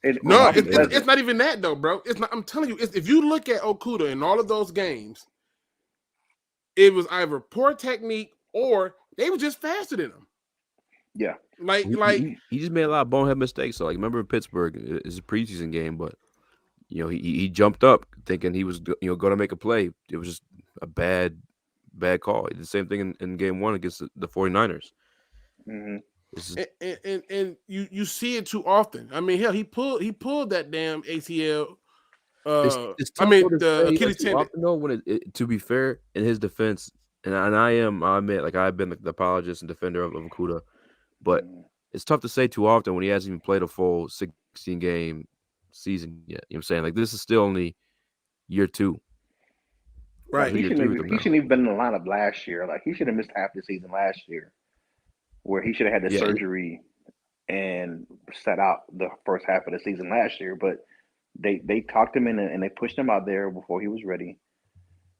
It's not even that though, bro. It's not. I'm telling you, if you look at Okuda in all of those games, it was either poor technique or they were just faster than him. Yeah, he just made a lot of bonehead mistakes. So remember in Pittsburgh, it's a preseason game, but he jumped up thinking he was going to make a play. It was just a bad call. He did the same thing in game 1 against the 49ers. Mm-hmm. And you see it too often. Hell, he pulled that damn ACL. It's tough the Achilles tendon. When to be fair, in his defense, and I admit, I've been the apologist and defender of Okuda, but it's tough to say too often when he hasn't even played a full 16-game season yet. You know what I'm saying? This is still only year 2. Right. He shouldn't even been in the lineup last year. He should have missed half the season last year, where he should have had the surgery and sat out the first half of the season last year. But they talked him in and they pushed him out there before he was ready.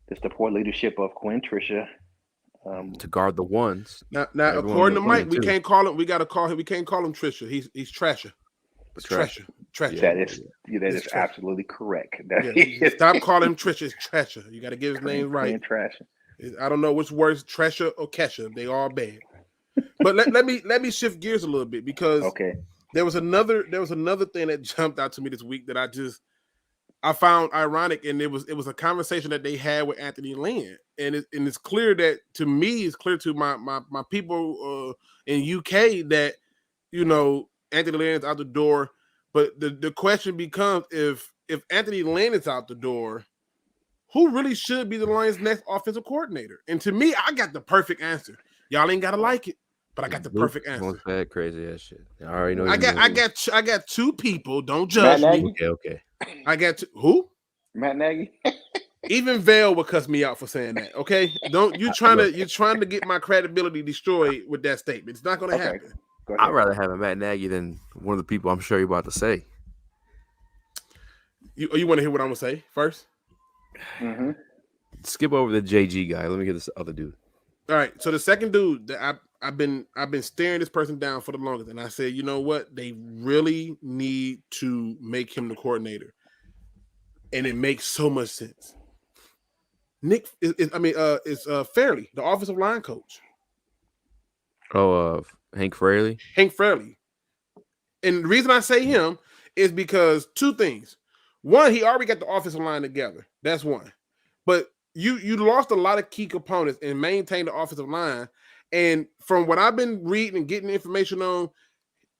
Just the poor leadership of Quin, Tricia, to guard the ones. Now Everyone according to was Mike, winning, we too. can't call him. We got to call him. We can't call him Trisha. He's Trasher. It's Trasher. Trasher. That is It's is absolutely correct. Yeah, stop calling him Trisha. It's Trasher. You got to get his name right. Trash. I don't know which words, Tresha or Kesha. They all bad. But let me shift gears a little bit, because there was another thing that jumped out to me this week that I found ironic, and it was a conversation that they had with Anthony Lynn, and it's clear that to me, it's clear to my people in UK that Anthony Lynn is out the door, but the question becomes, if Anthony Lynn is out the door, who really should be the Lions' next offensive coordinator? And to me, I got the perfect answer. Y'all ain't gotta like it, but I got the perfect answer. That crazy ass shit. I already know. I got two people. Don't judge me. Okay. I got who? Matt Nagy. Even Vale would cuss me out for saying that. Okay, don't you're trying to get my credibility destroyed with that statement. It's not going to happen. I'd rather have a Matt Nagy than one of the people I'm sure you're about to say. You want to hear what I'm gonna say first? Mm-hmm. Skip over the JG guy. Let me get this other dude. All right. So the second dude that I've been staring this person down for the longest, and I said, you know what? They really need to make him the coordinator, and it makes so much sense. Nick is Fairley, the offensive line coach. Oh, Hank Fraley. Hank Fraley. And the reason I say him is because two things. One, he already got the offensive line together. That's one. But you lost a lot of key components and maintained the offensive line. And from what I've been reading and getting information on,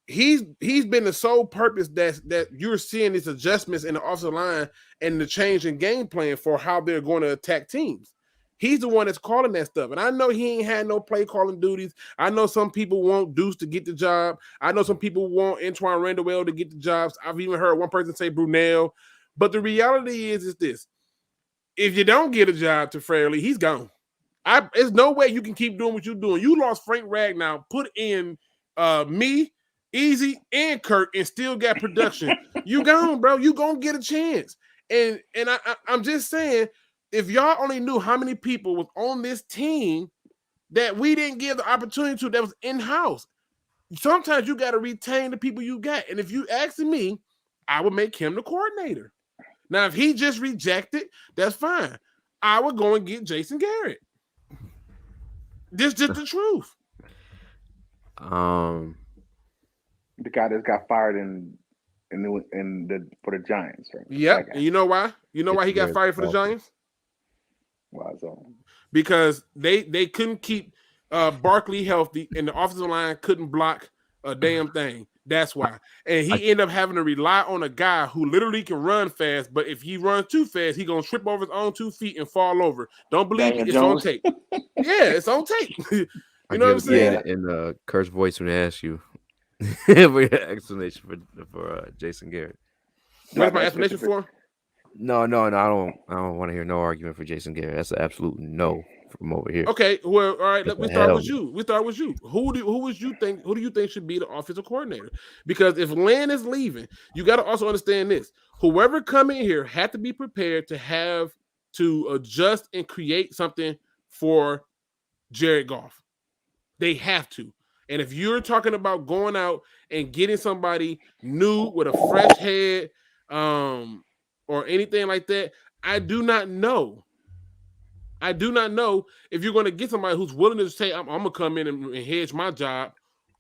he's been the sole purpose that you're seeing these adjustments in the offensive line and the change in game plan for how they're going to attack teams. He's the one that's calling that stuff. And I know he ain't had no play calling duties. I know some people want Deuce to get the job. I know some people want Antoine Randall to get the jobs. I've even heard one person say Brunel. But the reality is this. If you don't get a job to Fraley, he's gone. There's no way you can keep doing what you're doing. You lost Frank Ragnow, put in me, Easy, and Curt, and still got production. You gone, bro. You gonna get a chance. And I'm just saying, if y'all only knew how many people was on this team that we didn't give the opportunity to, that was in-house. Sometimes you got to retain the people you got. And if you asking me, I would make him the coordinator. Now, if he just rejected, that's fine. I would go and get Jason Garrett. This just the truth. The guy that got fired for the Giants, right? Yep. And you know why? You know why he got fired for the Giants? Why so? Because they couldn't keep Barkley healthy, and the offensive line couldn't block a damn thing. That's why. And he ended up having to rely on a guy who literally can run fast, but if he runs too fast, he's going to trip over his own 2 feet and fall over. Don't believe me? It's on tape. Yeah, it's on tape. You know what I'm saying? In Kurt's voice when they ask you for your explanation for Jason Garrett. What's my explanation for? No, I don't want to hear no argument for Jason Garrett. That's an absolute no from over here. Okay, well, all right. We start with you. Who do you think should be the offensive coordinator? Because if Lynn is leaving, you got to also understand this: whoever come in here had to be prepared to have to adjust and create something for Jared Goff. They have to. And if you're talking about going out and getting somebody new with a fresh head, or anything like that, I do not know if you're going to get somebody who's willing to say, I'm going to come in and hedge my job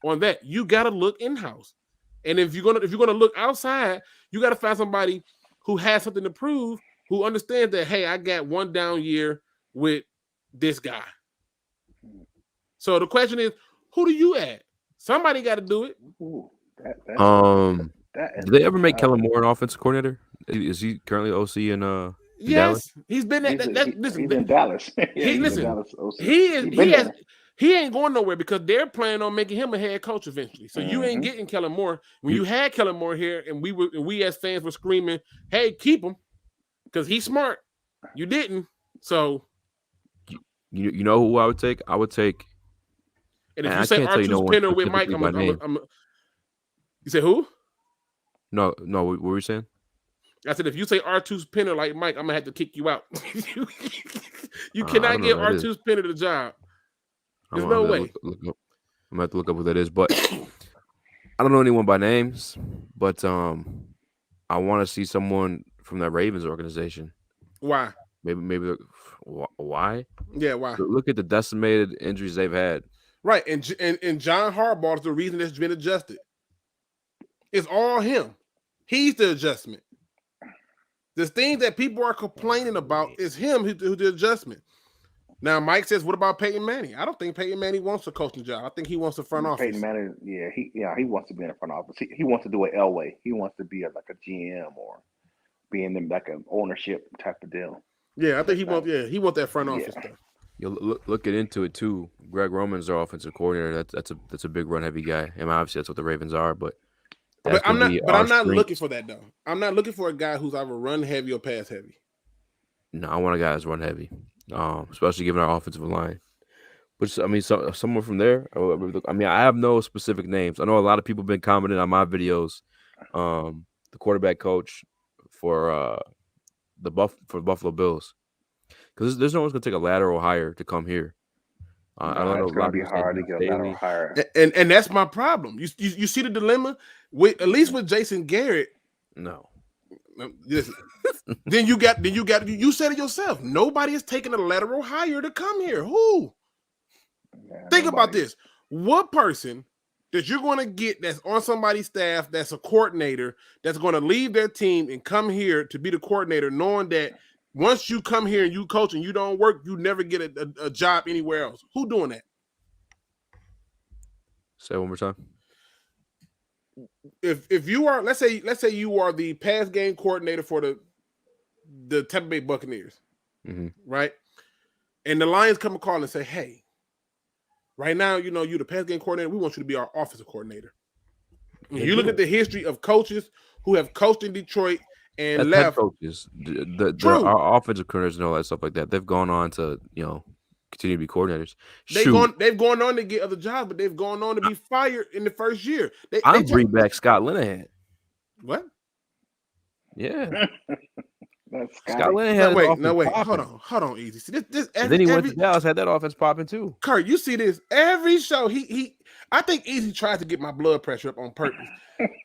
on that. You got to look in-house. And if you're going to look outside, you got to find somebody who has something to prove, who understands that, hey, I got one down year with this guy. So the question is, who do you add? Somebody got to do it. Ooh, did they ever make Kellen Moore an offensive coordinator? Is he currently OC in yes, Dallas? he's been at he's in Dallas. He ain't going nowhere because they're planning on making him a head coach eventually. So you ain't getting Kellen Moore. When you had Kellen Moore here, and we as fans were screaming, "Hey, keep him," because he's smart. You didn't. So you know who I would take? I would take. And if you say Artus Penner with Mike, I'm you say who? No. What were you saying? I said, if you say Artus Penner like Mike, I'm gonna have to kick you out. You cannot get Artus Penner the job. There's no way. I'm gonna have to look up who that is, but I don't know anyone by names. But I want to see someone from that Ravens organization. Why? Maybe why? Yeah, why? Look at the decimated injuries they've had. Right, and John Harbaugh is the reason that's been adjusted. It's all him. He's the adjustment. The thing that people are complaining about is him who the adjustment. Now, Mike says, what about Peyton Manning? I don't think Peyton Manning wants a coaching job. I think he wants a front office. Peyton Manning, he wants to be in the front office. He wants to do it Elway. He wants to be like a GM or be in like an ownership type of deal. Yeah, I think he wants that front office stuff. You look into it too. Greg Roman's our offensive coordinator. That's a big run heavy guy. And obviously that's what the Ravens are, but I'm not looking for that though. I'm not looking for a guy who's either run heavy or pass heavy. No, I want a guy that's run heavy, especially given our offensive line. But I mean, someone from there. I mean, I have no specific names. I know a lot of people have been commenting on my videos. The quarterback coach for the Buffalo Bills, because there's no one's gonna take a lateral hire to come here. I don't know. It's gonna be hard to get a lateral hire, and that's my problem. You see the dilemma with at least with Jason Garrett. No. Listen, then you said it yourself. Nobody is taking a lateral hire to come here. Who? Think about this. What person that you're going to get that's on somebody's staff that's a coordinator that's going to leave their team and come here to be the coordinator, knowing that once you come here and you coach and you don't work, you never get a job anywhere else? Who doing that? Say it one more time. If you are, let's say you are the pass game coordinator for the Tampa Bay Buccaneers, right? And the Lions come and call and say, "Hey, right now, you're the pass game coordinator. We want you to be our offensive coordinator." And you look at the history of coaches who have coached in Detroit and left. Coaches, our offensive coordinators and all that stuff like that. They've gone on to continue to be coordinators. They've gone on to get other jobs, but they've gone on to be fired in the first year. I'll bring back Scott Linehan. What? Yeah. Scott Linehan. No, wait. Hold on, easy. See, this then he went to Dallas, had that offense popping too. Kurt, you see this every show. I think Easy tries to get my blood pressure up on purpose.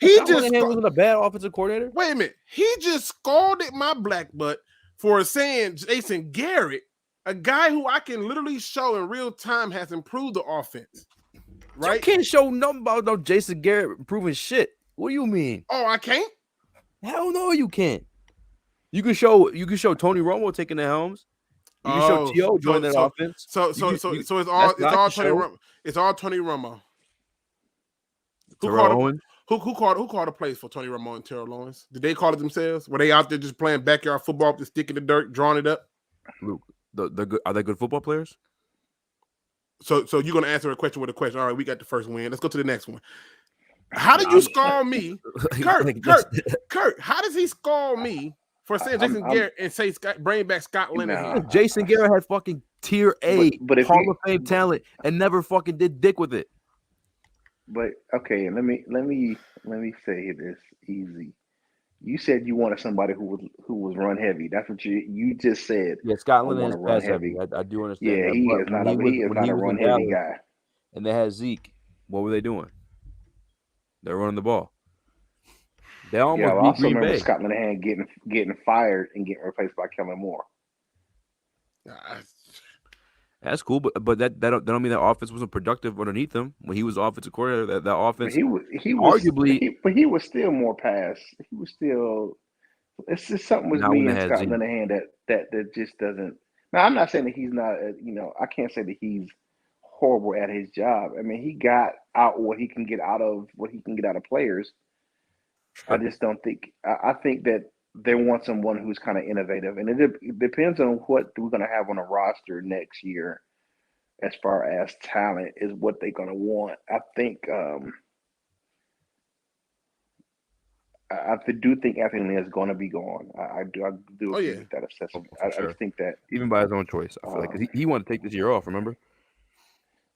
Linehan wasn't a bad offensive coordinator. Wait a minute. He just scalded my black butt for saying Jason Garrett, a guy who I can literally show in real time has improved the offense. Right? You can't show nothing about no Jason Garrett improving shit. What do you mean? Oh, I can't? Hell no, you can't. You can show Tony Romo taking the helms. You can show T.O. joining that offense. So it's all Tony Romo. It's all Tony Romo. Who called the plays for Tony Romo and Terrell Owens? Did they call it themselves? Were they out there just playing backyard football with the stick in the dirt, drawing it up? Luke, are they good football players? So you're gonna answer a question with a question. All right, we got the first win. Let's go to the next one. How did you scald me, Kurt? How does he scald me for saying Jason Garrett and say bring back Scott Linehan? Jason Garrett had fucking tier A, Hall of Fame talent, and never fucking did dick with it. But okay, let me say this easy. You said you wanted somebody who was run heavy. That's what you just said. Yeah, Scott Linehan is pass heavy. I do understand. Yeah, he is not a run heavy guy. And they had Zeke. What were they doing? They're running the ball. They almost I also Green remember Bay. Scott Linehan getting fired and getting replaced by Kellen Moore. That's cool, but that don't mean that offense wasn't productive underneath him when he was offensive coordinator. That offense, he was arguably, but he was still more pass. He was still. It's just something with me and Scott Linehan that just doesn't. Now I'm not saying that he's not. I can't say that he's horrible at his job. I mean, he got out what he can get out of players. I just don't think. I think that they want someone who's kind of innovative, and it depends on what we're going to have on a roster next year as far as talent is what they're going to want. I think I do think Anthony Lynn is going to be gone. I do agree with that assessment. I just think that even by his own choice, I feel like because he wanted to take this year off. Remember?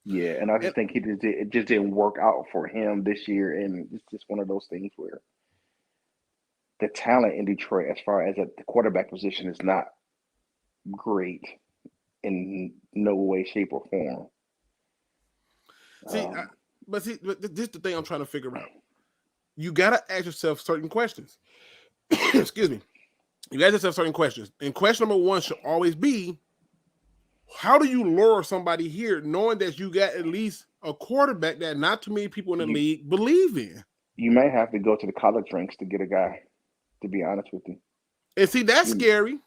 Yeah, and I just think it just didn't work out for him this year, and it's just one of those things where the talent in Detroit, as far as the quarterback position, is not great in no way, shape, or form. See, but this is the thing I'm trying to figure out. You gotta ask yourself certain questions. Excuse me. You gotta ask yourself certain questions. And question number one should always be, how do you lure somebody here knowing that you got at least a quarterback that not too many people in the league believe in? You may have to go to the college ranks to get a guy, to be honest with you. And see, that's scary.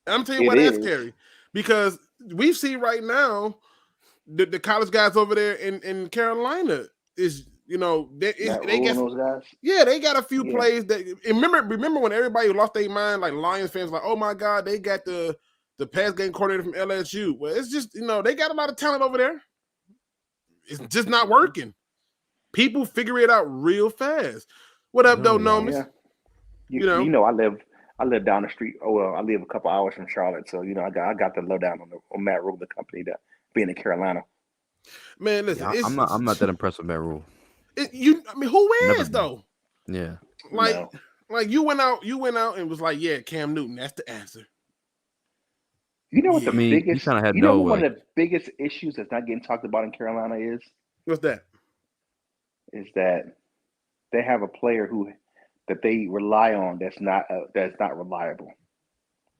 I'm telling you why that's scary. Because we see right now the college guys over there in Carolina is, they got those guys. Yeah, they got a few plays that remember when everybody lost their mind, like Lions fans, like, oh my God, they got the pass game coordinator from LSU. Well, it's just, they got a lot of talent over there. It's just not working. People figure it out real fast. What up, though, Nomis? Yeah. I live down the street. Oh well, I live a couple hours from Charlotte, so I got the lowdown on Matt Rule, the company that being in Carolina. Man, listen, I'm not that impressed with Matt Rule. Who is though? Yeah, like you went out and was like, yeah, Cam Newton, that's the answer. You know what the biggest? One of the biggest issues that's not getting talked about in Carolina is? What's that? Is that they have a player that they rely on that's not reliable.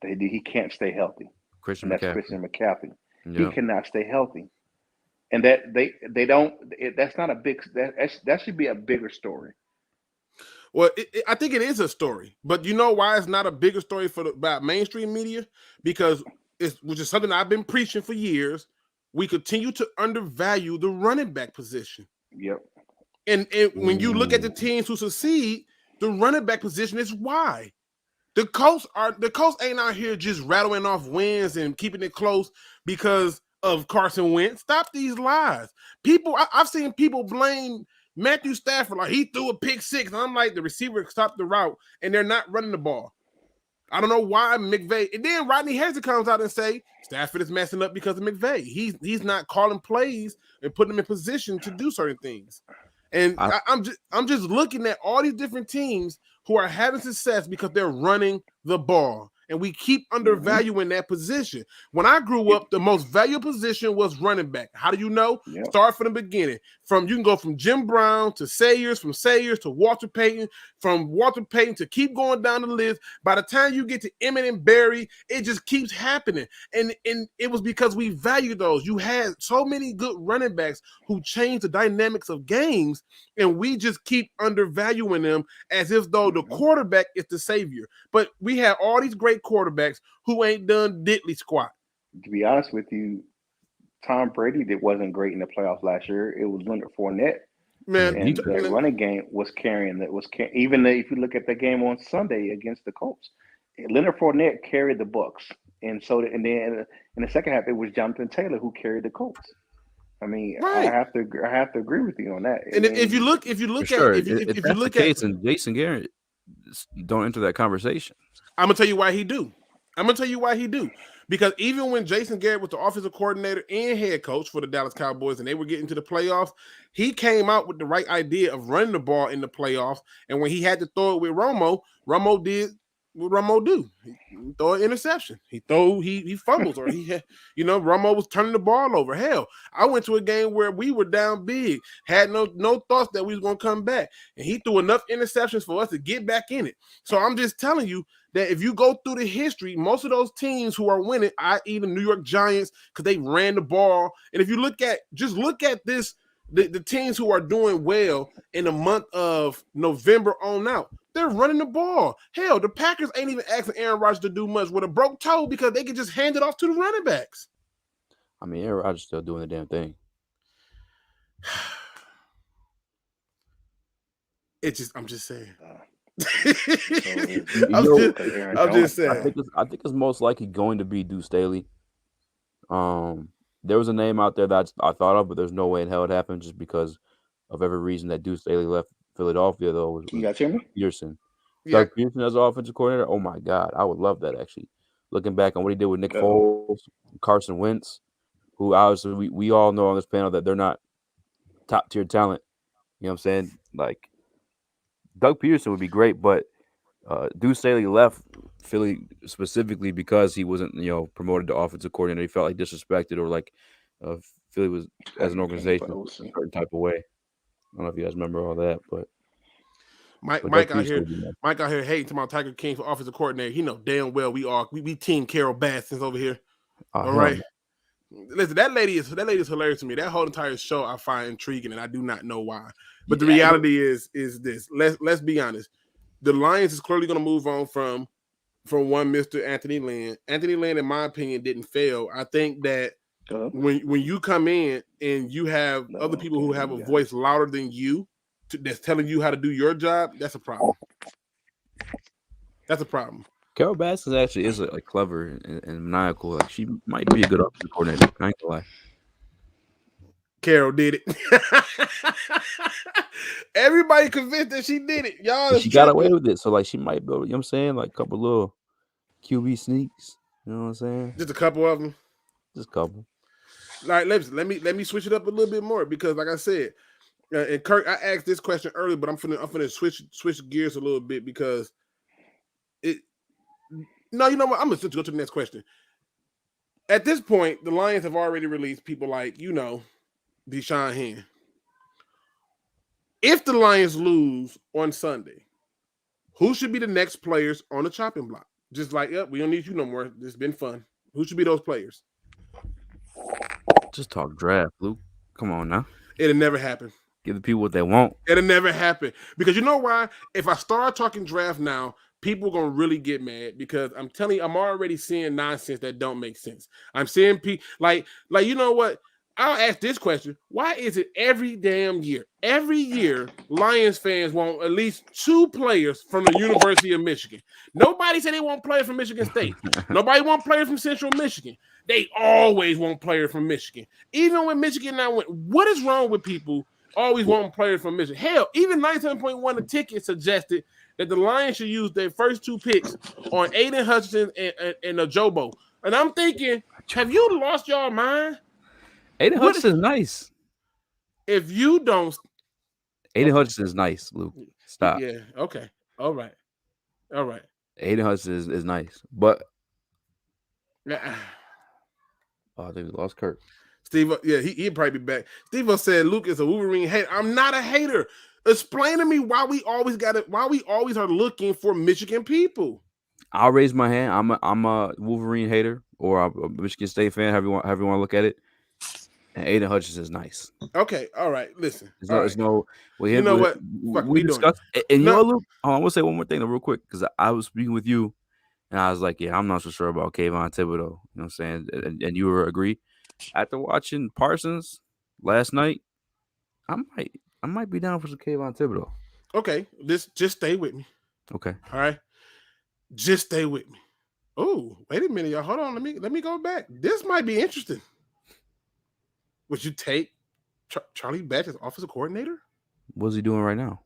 He can't stay healthy. Christian McCaffrey. Yeah. He cannot stay healthy, and that they don't. That's not a big. That should be a bigger story. Well, I think it is a story, but you know why it's not a bigger story by mainstream media? Because which is something I've been preaching for years. We continue to undervalue the running back position. Yep. And when you look at the teams who succeed, the running back position is why. The Colts ain't out here just rattling off wins and keeping it close because of Carson Wentz. Stop these lies. I've seen people blame Matthew Stafford like he threw a pick six, and I'm like, the receiver stopped the route and they're not running the ball. I don't know why McVay. And then Rodney Harrison comes out and say Stafford is messing up because of McVay. He's not calling plays and putting them in position to do certain things. And I'm just looking at all these different teams who are having success because they're running the ball. And we keep undervaluing that position. When I grew up, the most valuable position was running back. How do you know? Yep. Start from the beginning. You can go from Jim Brown to Sayers, from Sayers to Walter Payton, from Walter Payton to keep going down the list. By the time you get to Emmett and Barry, it just keeps happening. And it was because we value those. You had so many good running backs who changed the dynamics of games, and we just keep undervaluing them as if though the quarterback is the savior. But we have all these great quarterbacks who ain't done diddly squat. To be honest with you, Tom Brady wasn't great in the playoffs last year. It was Leonard Fournette. Man, and the running game was carrying that. Even if you look at the game on Sunday against the Colts, Leonard Fournette carried the Bucs, and then in the second half it was Jonathan Taylor who carried the Colts. I mean, right. I have to agree with you on that. And if you look at and Jason Garrett don't enter that conversation. I'm gonna tell you why he do. Because even when Jason Garrett was the offensive coordinator and head coach for the Dallas Cowboys and they were getting to the playoffs, he came out with the right idea of running the ball in the playoffs. And when he had to throw it with Romo did what Romo do. He throw an interception. He fumbles, or Romo was turning the ball over. Hell, I went to a game where we were down big, had no thoughts that we was gonna come back, and he threw enough interceptions for us to get back in it. So I'm just telling you that if you go through the history, most of those teams who are winning, i.e. the New York Giants, because they ran the ball, and if you look at this, the teams who are doing well in the month of November on out, they're running the ball. Hell, the Packers ain't even asking Aaron Rodgers to do much with a broke toe because they can just hand it off to the running backs. I mean, Aaron Rodgers still doing the damn thing. I'm just saying. I'm just saying. I think it's most likely going to be Deuce Staley. There was a name out there that I thought of, but there's no way in hell it happened just because of every reason that Deuce Staley left Philadelphia, though. You got Timmy? Pearson. Yeah. Doug Pearson as offensive coordinator. Oh my God, I would love that actually. Looking back on what he did with Nick Foles, Carson Wentz, who obviously we all know on this panel that they're not top tier talent. You know what I'm saying? Like Doug Pearson would be great, but Deuce Staley left Philly specifically because he wasn't, promoted to offensive coordinator. He felt like disrespected or like Philly was as an organization a certain type of way. I don't know if you guys remember all that, but Mike out here hating to my Tiger King for offensive coordinator. He know damn well we team Carol Bassins over here. All right. Listen, that lady is hilarious to me. That whole entire show I find intriguing, and I do not know why. But the reality is this. Let's be honest. The Lions is clearly going to move on from one Mr. Anthony Lynn. Anthony Lynn, in my opinion, didn't fail. I think that when you come in and you have other people who have a voice louder than you that's telling you how to do your job, that's a problem. That's a problem. Carol Baskins actually is like clever and maniacal. Like she might be a good offensive coordinator. I ain't gonna lie. Carol did it. Everybody convinced that she did it. Y'all, she got away with it. So like she might be, you know what I'm saying? Like a couple little QB sneaks. You know what I'm saying? Just a couple of them. Just a couple. Like let me switch it up a little bit more because, like I said, and Kurt, I asked this question earlier, but I'm finna switch gears a little bit because it. No, you know what? I'm gonna go to the next question. At this point, the Lions have already released people like Deshaun Hen. If the Lions lose on Sunday, who should be the next players on the chopping block? Just like, we don't need you no more. It's been fun. Who should be those players? Just talk draft, Luke. Come on now. It'll never happen. Give the people what they want. It'll never happen. Because you know why? If I start talking draft now, people are going to really get mad because I'm telling you, I'm already seeing nonsense that don't make sense. I'm seeing people like you know what? I'll ask this question. Why is it every damn year, Lions fans want at least 2 players from the University of Michigan? Nobody said they want players from Michigan State. Nobody want players from Central Michigan. They always want players from Michigan. Even when Michigan now went, what is wrong with people always wanting players from Michigan? Hell, even 97.1 the ticket suggested that the Lions should use their first 2 picks on Aiden Hutchinson and Jobo. And I'm thinking, have you lost your mind? Aiden Hutchinson is nice. If you don't, Aiden Hutchinson is nice, Luke. Stop. Yeah. Okay. All right. Aiden Hutchinson is nice, but I think we lost Kurt. Steve, he'd probably be back. Steve said Luke is a Wolverine hater. I'm not a hater. Explain to me why we always are looking for Michigan people. I'll raise my hand. I'm a Wolverine hater or a Michigan State fan, however you want to look at it. And Aiden Hutchinson is nice. Okay, all right. Listen, there's no. Well, you know what? We discussed, and you know, Luke. I'm gonna say one more thing, real quick, because I was speaking with you, and I was like, "Yeah, I'm not so sure about Kayvon Thibodeau." You know what I'm saying? And you were agree. After watching Parsons last night, I might be down for some Kayvon Thibodeau. Okay, just stay with me. Okay, all right, just stay with me. Oh, wait a minute, y'all. Hold on. Let me go back. This might be interesting. Would you take Charlie Batch as offensive coordinator? What's he doing right now?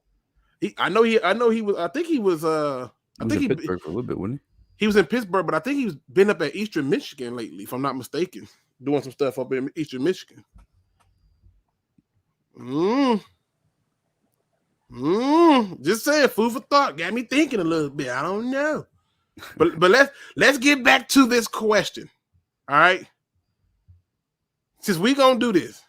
I know he was. I think he was. I think he was in Pittsburgh for a little bit, wasn't he? He was in Pittsburgh, but I think he's been up at Eastern Michigan lately, if I'm not mistaken, doing some stuff up in Eastern Michigan. Just saying, food for thought. Got me thinking a little bit. I don't know, but let's get back to this question. All right. Since we gonna do this,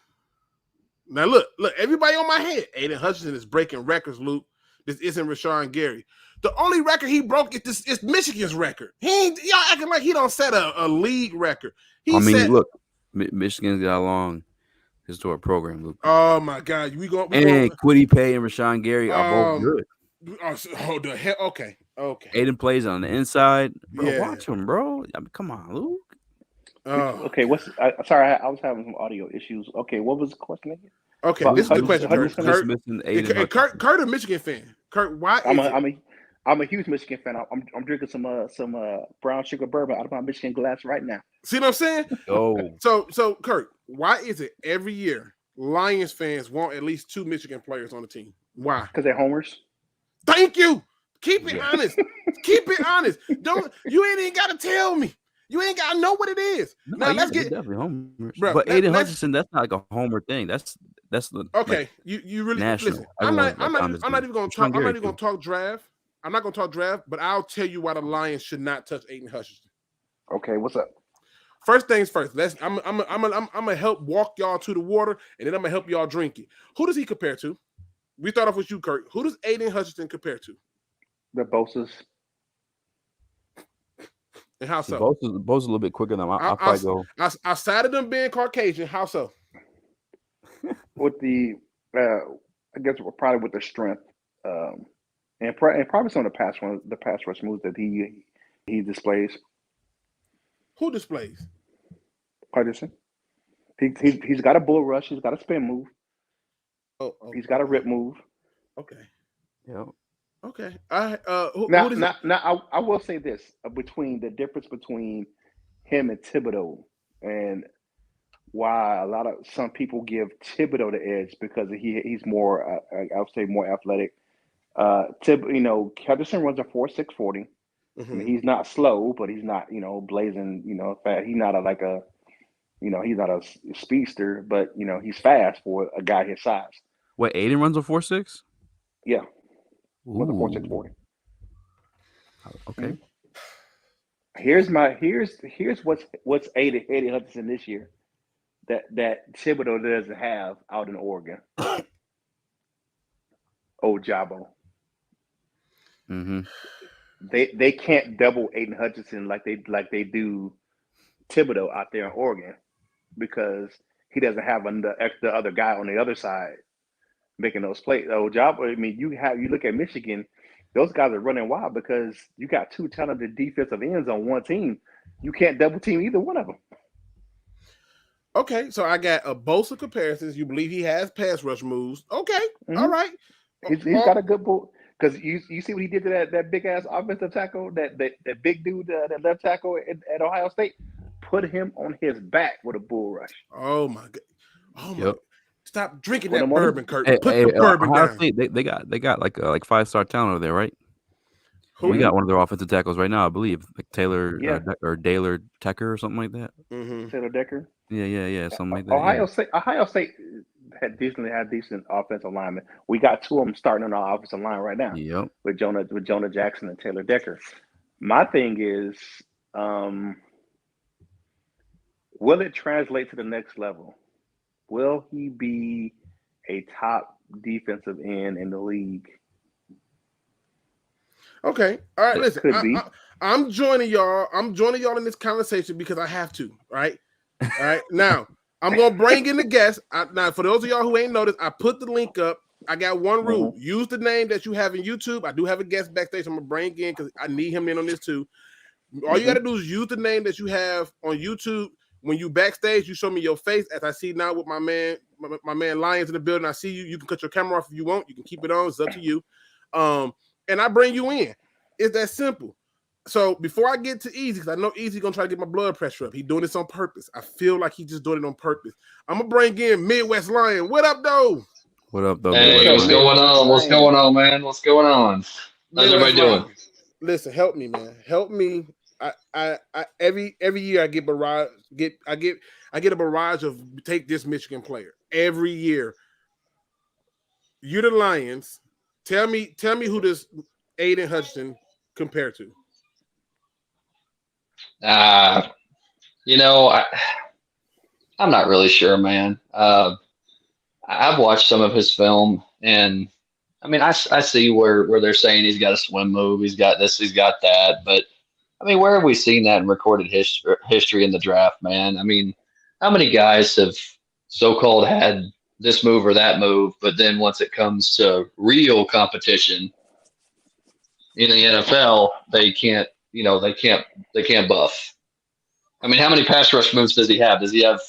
now look, everybody on my head. Aiden Hutchinson is breaking records, Luke. This isn't Rashawn Gary. The only record he broke is Michigan's record. Y'all acting like he don't set a league record. Look, Michigan's got a long historic program, Luke. Oh my God, Quiddy Pay and Rashawn Gary are both good. The hell, okay. Aiden plays on the inside. Bro, watch him, bro. I mean, come on, Luke. Okay, sorry, I was having some audio issues. Okay, what was the question again? Okay, this is the question. Kurt, a Michigan fan. Kurt, why? I'm a huge Michigan fan. I'm drinking some brown sugar bourbon out of my Michigan glass right now. See what I'm saying? Oh, so Kurt, why is it every year Lions fans want at least 2 Michigan players on the team? Why? Because they're homers. Thank you. Keep it honest. Keep it honest. You ain't even got to tell me. You ain't gotta know what it is. No, now let's get definitely homers. Bro, but Aiden Hutchinson, that's not like a homer thing. That's the okay. Like, you really national. Listen. I'm not even gonna talk. I'm not even gonna talk draft. I'm not gonna talk draft. But I'll tell you why the Lions should not touch Aiden Hutchinson. Okay, what's up? First things first. I'm gonna help walk y'all to the water, and then I'm gonna help y'all drink it. Who does he compare to? We start off with you, Curt. Who does Aiden Hutchinson compare to? The Bosa's. And how so? Bo's a little bit quicker than I'll probably go. Outside of them being Caucasian, how so? With the, I guess probably with the strength, and probably some of the pass rush moves that he displays. Who displays? Hutchinson. He's got a bull rush. He's got a spin move. Oh, he's got a rip move. Okay. Yeah. Okay. Now, I will say this between the difference between him and Thibodeau, and why some people give Thibodeau the edge because he's more, I would say, more athletic. Hutchinson runs a 4.6 40. I mean, he's not slow, but he's not, blazing, fast. He's not he's not a speedster, but he's fast for a guy his size. Wait, Aiden runs a 4.6? Yeah. With a 4.6 40. Okay. Here's what's Eddie Hutchinson this year that Thibodeau doesn't have out in Oregon. Old Jabo. Mm-hmm. They can't double Aiden Hutchinson like they do Thibodeau out there in Oregon because he doesn't have the other guy on the other side making those plays. Old Jabo. I mean, you look at Michigan. Those guys are running wild because you got two talented defensive ends on one team. You can't double team either one of them. Okay, so I got a Bosa comparisons. You believe he has pass rush moves? Okay, all right. He's got a good ball because you see what he did to that big ass offensive tackle, that big dude, that left tackle at Ohio State. Put him on his back with a bull rush. Oh my god! Oh my! Yep. Stop drinking that bourbon, Curt. Put the bourbon down. They got like 5-star talent over there, right? Who? We got one of their offensive tackles right now, I believe, like Taylor or Daylor Tecker or something like that. Mm-hmm. Taylor Decker. Yeah, something like that. Ohio State had decent offensive linemen. We got two of them starting on our offensive line right now. Yep. With Jonah Jackson and Taylor Decker. My thing is, will it translate to the next level? Will he be a top defensive end in the league? Okay. All right. Listen, I'm joining y'all. I'm joining y'all in this conversation because I have to. Right. All right. Now I'm gonna bring in the guest. Now, for those of y'all who ain't noticed, I put the link up. I got one rule: use the name that you have in YouTube. I do have a guest backstage. I'm gonna bring in because I need him in on this too. All you got to do is use the name that you have on YouTube. When you backstage, you show me your face. As I see now with my man Lions in the building, I see you. You can cut your camera off if you want. You can keep it on. It's up to you. And I bring you in. It's that simple. So before I get to Easy, because I know Easy gonna try to get my blood pressure up. He's doing this on purpose. I feel like he's just doing it on purpose. I'm gonna bring in Midwest Lion. What up, though? What up, though? Hey, what's going on? What's going on, man? What's going on? How's everybody doing? Listen, help me, man. Help me. I every year I get a barrage of take this Michigan player every year. You're the Lions. Tell me who this Aiden Hutchinson compared to. I'm not really sure, man. I've watched some of his film, and I mean, I see where they're saying he's got a swim move, he's got this, he's got that, but I mean, where have we seen that in recorded history in the draft, man? I mean, how many guys have so-called had this move or that move, but then once it comes to real competition in the NFL, they can't buff. I mean, how many pass rush moves does he have? Does he have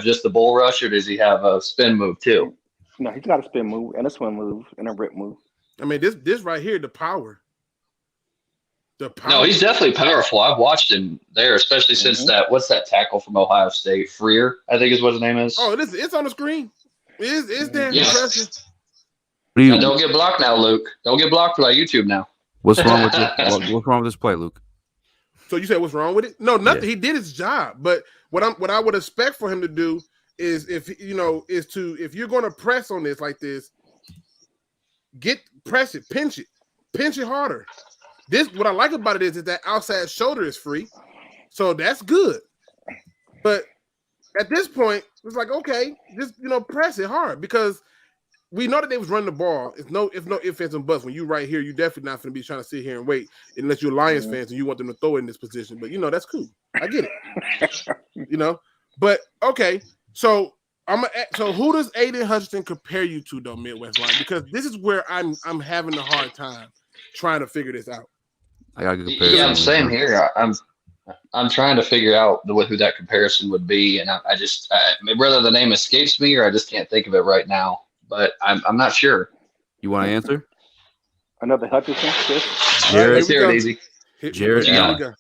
just the bull rush, or does he have a spin move too? No, he's got a spin move and a swim move and a rip move. I mean, this right here, the power. No, he's definitely powerful. I've watched him there, especially since what's that tackle from Ohio State? Freer, I think is what his name is. Oh, it's on the screen. It's damn impressive. Don't get blocked now, Luke. Don't get blocked by YouTube now. What's wrong with this? What's wrong with this play, Luke? So you said what's wrong with it? No, nothing. Yeah. He did his job, but what I would expect for him to do is if you're going to press on this like this, press it, pinch it harder. This what I like about it is that outside shoulder is free, so that's good. But at this point, it's like, okay, just press it hard because we know that they was running the ball. It's no ifs, ands, and buts. When you right here, you definitely not going to be trying to sit here and wait unless you're Lions fans and you want them to throw it in this position. But that's cool. I get it. But okay, so who does Aiden Hutchinson compare you to though, Midwest Line? Because this is where I'm having a hard time trying to figure this out. I gotta compare. Yeah, same here. I'm trying to figure out who that comparison would be, and I just whether the name escapes me or I just can't think of it right now. But I'm not sure. You want to answer? Another Hutchinson? Jared, let's hear it, Easy. Jared Allen.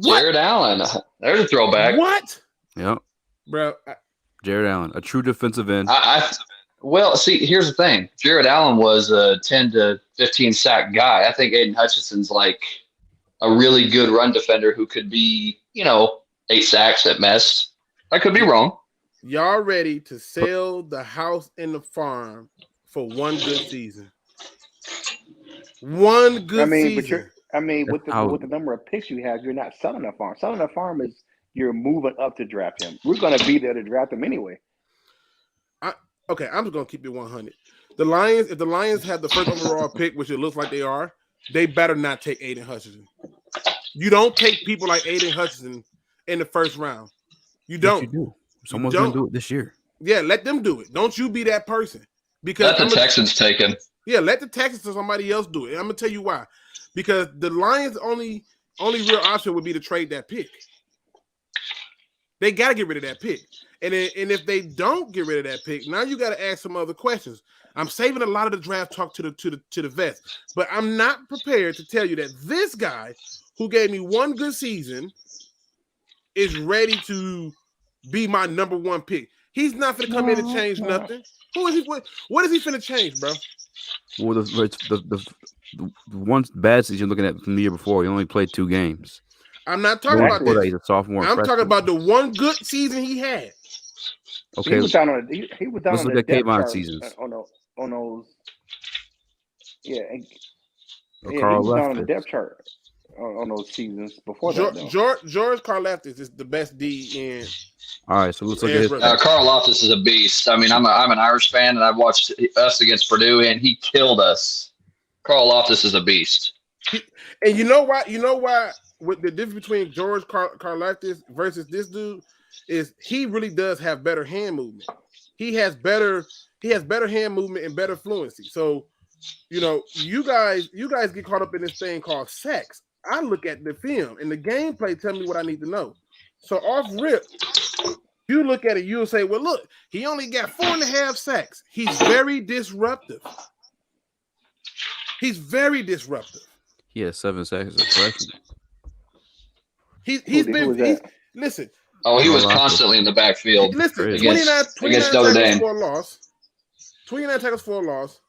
Jared Allen. There's a throwback. What? Yep. Bro. Jared Allen, a true defensive end. Well, see, here's the thing. Jared Allen was a 10 to 15 sack guy. I think Aiden Hutchinson's like a really good run defender who could be, 8 sacks at best. I could be wrong. Y'all ready to sell the house and the farm for one good season? One good season. With the number of picks you have, you're not selling a farm. Selling a farm is you're moving up to draft him. We're going to be there to draft him anyway. Okay, I'm just going to keep it 100. The Lions, if the Lions have the first overall pick, which it looks like they are, they better not take Aiden Hutchinson. You don't take people like Aiden Hutchinson in the first round. You don't. You do. Someone's going to do it this year. Yeah, let them do it. Don't you be that person. Because let the Texans take him. Yeah, let the Texans or somebody else do it. And I'm going to tell you why. Because the Lions' only real option would be to trade that pick. They got to get rid of that pick. And if they don't get rid of that pick, now you got to ask some other questions. I'm saving a lot of the draft talk to the vets, but I'm not prepared to tell you that this guy who gave me one good season is ready to be my number one pick. He's not going to come in and change nothing. Who is he? What is he finna change, bro? Well, the one bad season you're looking at from the year before, he only played 2 games. I'm not talking about that. He's a sophomore. I'm talking about the one good season he had. Okay, he was down on the depth chart seasons. On those. Yeah, he Carl was down on the depth chart on those seasons before that. George Karlaftis is the best D in. All right, so let's look at it. Carl Loftus is a beast. I mean, I'm an Irish fan, and I watched us against Purdue, and he killed us. Carl Loftus is a beast. And you know why? What the difference between George Karlaftis versus this dude is he really does have better hand movement. He has better hand movement and better fluency. So, you guys get caught up in this thing called sex. I look at the film and the gameplay tell me what I need to know. So off rip, you look at it, you'll say, well, look, he only got 4.5 sacks. He's very disruptive. He has 7 sacks as a freshman. Listen. Oh, he was constantly in the backfield. Listen, against 29 Notre Dame. for a loss. 29 tackles for a loss.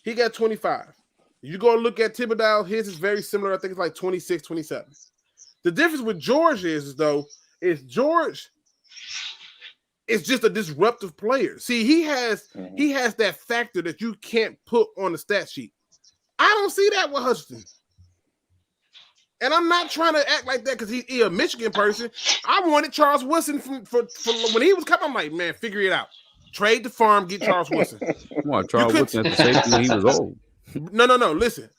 He got 25. You go look at Thibodeau, his is very similar. I think it's like 26, 27. The difference with George is George is just a disruptive player. See, he has that factor that you can't put on the stat sheet. I don't see that with Hutchinson. And I'm not trying to act like that because he's a Michigan person. I wanted Charles Woodson for when he was coming. I'm like, man, figure it out. Trade the farm, get Charles Woodson. Come on, Charles Woodson at the safety when he was old. No. Listen.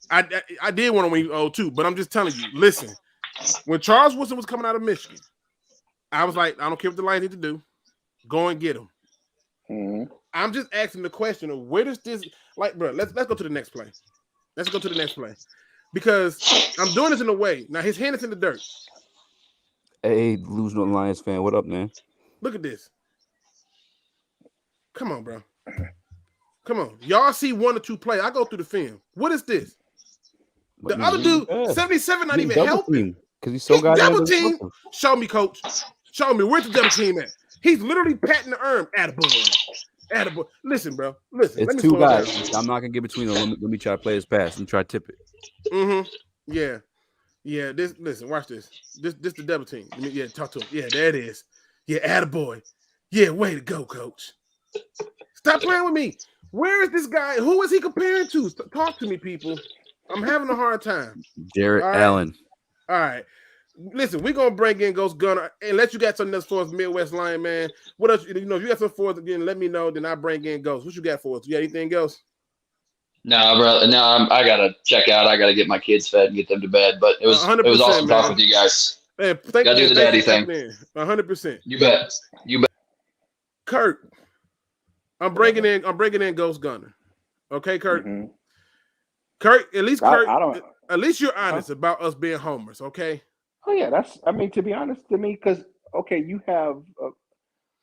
I did want him when he was old too, but I'm just telling you. Listen, when Charles Woodson was coming out of Michigan, I was like, I don't care what the Lions need to do, go and get him. Mm-hmm. I'm just asking the question of where does this bro? Let's go to the next play. Let's go to the next play. Because I'm doing this in a way. Now, his hand is in the dirt. Hey, losing on Lions fan. What up, man? Look at this. Come on, bro. Come on. Y'all see 1 or 2 play. I go through the film. What is this? The other dude, 77, not even helping. Because he's so goddamn double team. Show me, coach. Show me. Where's the double team at? He's literally patting the arm. Attaboy. Listen, bro. Listen. It's 2 guys. I'm not going to get between them. Let me try to play his pass. Let me try to tip it. Mm-hmm. Yeah. Listen, watch this. This the double team. Talk to him. Yeah, there it is. Yeah, attaboy. Yeah, way to go, coach. Stop playing with me. Where is this guy? Who is he comparing to? Talk to me, people. I'm having a hard time. Jared Allen. All right. listen, we're gonna bring in Ghost Gunner unless you got something else for us, Midwest Lion man. What else? If you got something for us again, let me know. Then I bring in Ghost. What you got for us? You got anything else? No, bro. No, I gotta check out. I gotta get my kids fed and get them to bed. But it was awesome talking with you guys. Man, gotta do the daddy thing. 100%. You bet. Curt, I'm bringing in Ghost Gunner. Okay, Curt. Mm-hmm. Curt, at least Curt, I don't. At least you're honest about us being homers, okay? Oh yeah, to be honest to me, because you have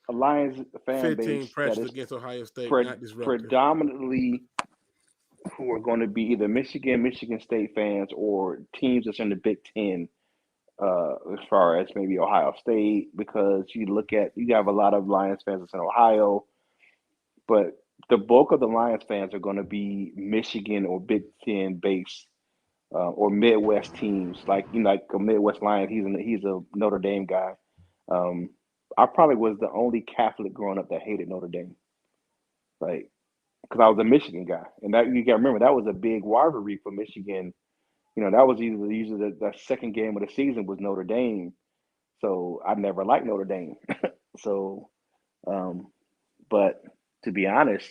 a Lions fan 15 base pressures that is against Ohio State, not disruptive. predominantly who are going to be either Michigan State fans or teams that's in the Big Ten, as far as maybe Ohio State, because you have a lot of Lions fans that's in Ohio, but the bulk of the Lions fans are going to be Michigan or Big Ten based, or Midwest teams, like a Midwest Lion. He's a Notre Dame guy. I probably was the only Catholic growing up that hated Notre Dame, like, because I was a Michigan guy, and that you got to remember that was a big rivalry for Michigan. That was usually the second game of the season was Notre Dame, so I never liked Notre Dame. So, but to be honest,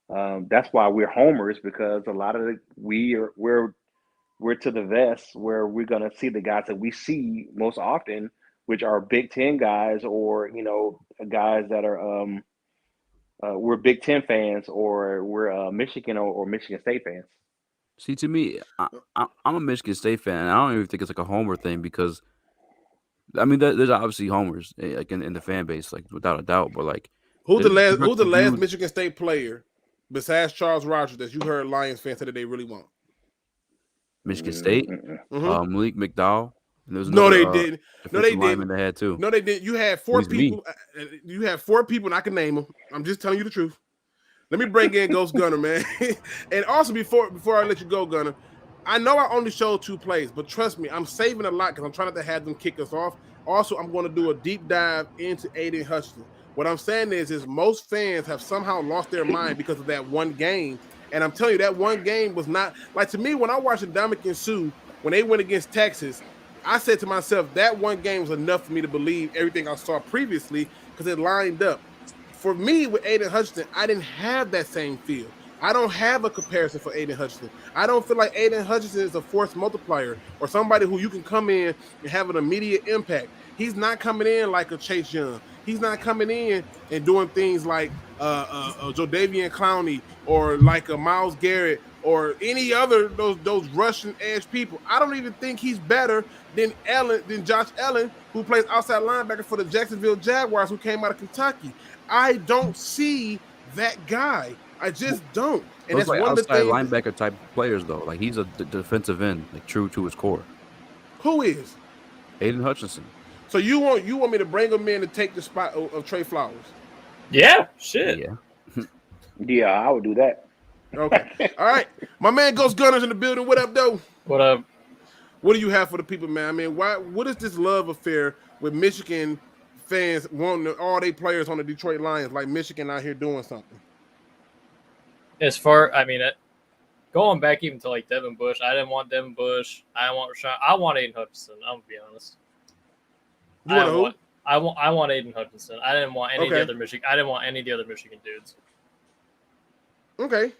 that's why we're homers, because a lot of we're to the vest where we're gonna see the guys that we see most often, which are Big Ten guys, or guys that are we're Big Ten fans, or we're Michigan or Michigan State fans. See, to me, I'm a Michigan State fan, and I don't even think it's like a homer thing, because I mean, there's obviously homers like in the fan base, like without a doubt. But like, who's the last Michigan State player besides Charles Rogers that you heard Lions fans say that they really want? Michigan State, Malik McDowell. No, they didn't. No, they didn't. They had two. No, they didn't. You had four people. You had four people, and I can name them. I'm just telling you the truth. Let me bring in Ghost Gunner, man. And also, before I let you go, Gunner, I know I only showed 2 plays, but trust me, I'm saving a lot because I'm trying not to have them kick us off. Also, I'm going to do a deep dive into Aiden Hutchinson. What I'm saying is most fans have somehow lost their mind because of that one game. And I'm telling you, that one game was not like, to me, when I watched Ndamukong Suh when they went against Texas, I said to myself, that one game was enough for me to believe everything I saw previously because it lined up. For me, with Aiden Hutchinson, I didn't have that same feel. I don't have a comparison for Aiden Hutchinson. I don't feel like Aiden Hutchinson is a force multiplier or somebody who you can come in and have an immediate impact. He's not coming in like a Chase Young. He's not coming in and doing things like Jodavian Clowney or like a Myles Garrett or any other those Russian edge people. I don't even think he's better than Josh Allen, who plays outside linebacker for the Jacksonville Jaguars, who came out of Kentucky. I don't see that guy. I just don't. And that's like one outside linebacker type players, though. Like, he's a defensive end, like true to his core. Who is? Aiden Hutchinson. So you want me to bring him in to take the spot of Trey Flowers? Yeah, shit. Yeah. Yeah, I would do that. Okay. All right. My man Ghost Gunner's in the building. What up, though? What up? What do you have for the people, man? I mean, what is this love affair with Michigan fans wanting all their players on the Detroit Lions, like Michigan out here doing something? Going back even to like Devin Bush, I didn't want Devin Bush. I didn't want Rashawn. I want Aiden Hutchinson. I'm gonna be honest. You want who? I want Aiden Hutchinson. I didn't want any of the other Michigan. I didn't want any of the other Michigan dudes. Okay.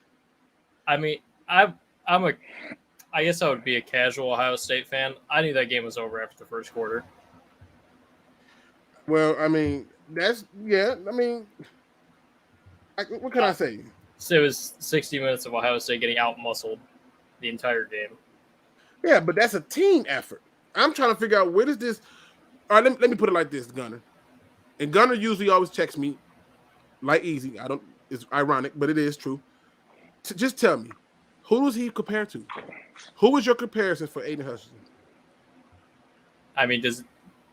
I mean, I guess I would be a casual Ohio State fan. I knew that game was over after the first quarter. Well, I mean, what can I say? So it was 60 minutes of Ohio State getting out-muscled the entire game. Yeah, but that's a team effort. I'm trying to figure out where does this. All right, let me put it like this, Gunner. And Gunner usually always checks me like easy. It's ironic, but it is true. Just tell me, who does he compare to? Who is your comparison for Aiden Hutchinson? I mean, is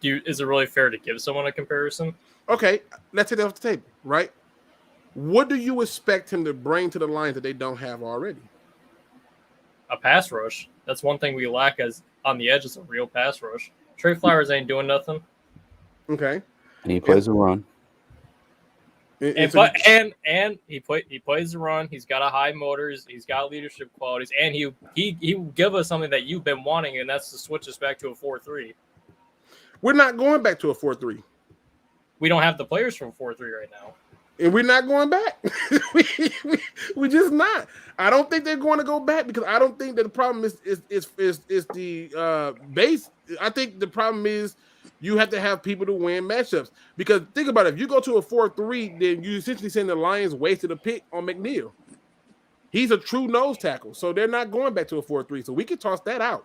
it really fair to give someone a comparison? Okay, let's take that off the table, right? What do you expect him to bring to the Lions that they don't have already? A pass rush. That's one thing we lack as on the edge is a real pass rush. Trey Flowers ain't doing nothing. Okay. And he plays a run. And he plays the run. He's got a high motors. He's got leadership qualities, and he will give us something that you've been wanting, and that's to switch us back to a 4-3. We're not going back to a 4-3. We don't have the players from 4-3 right now. And we're not going back. we just not. I don't think they're going to go back because I don't think that the problem is the base. I think the problem is you have to have people to win matchups. Because think about it. If you go to a 4-3, then you essentially saying the Lions wasted a pick on McNeil. He's a true nose tackle. So they're not going back to a 4-3. So we can toss that out.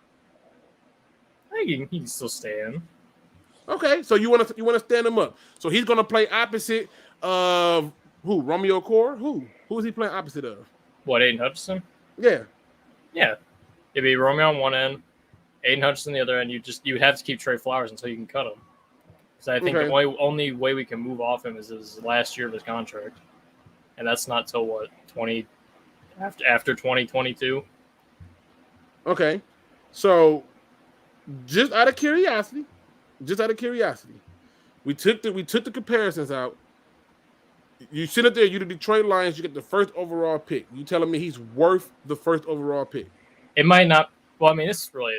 I think he can still stay in. Okay. So you want to stand him up. So he's going to play opposite of who? Romeo Core? Who is he playing opposite of? What, Aiden Hutchinson? Yeah. Yeah. It'd be Romeo on one end, Aiden Hutchinson on the other end. You have to keep Trey Flowers until you can cut him. Because I think the only way we can move off him is his last year of his contract. And that's not till what, after 2022? Okay. So just out of curiosity, we took the comparisons out. You sit up there, you're the Detroit Lions, you get the first overall pick. You telling me he's worth the first overall pick? It might not. Well, I mean, this is really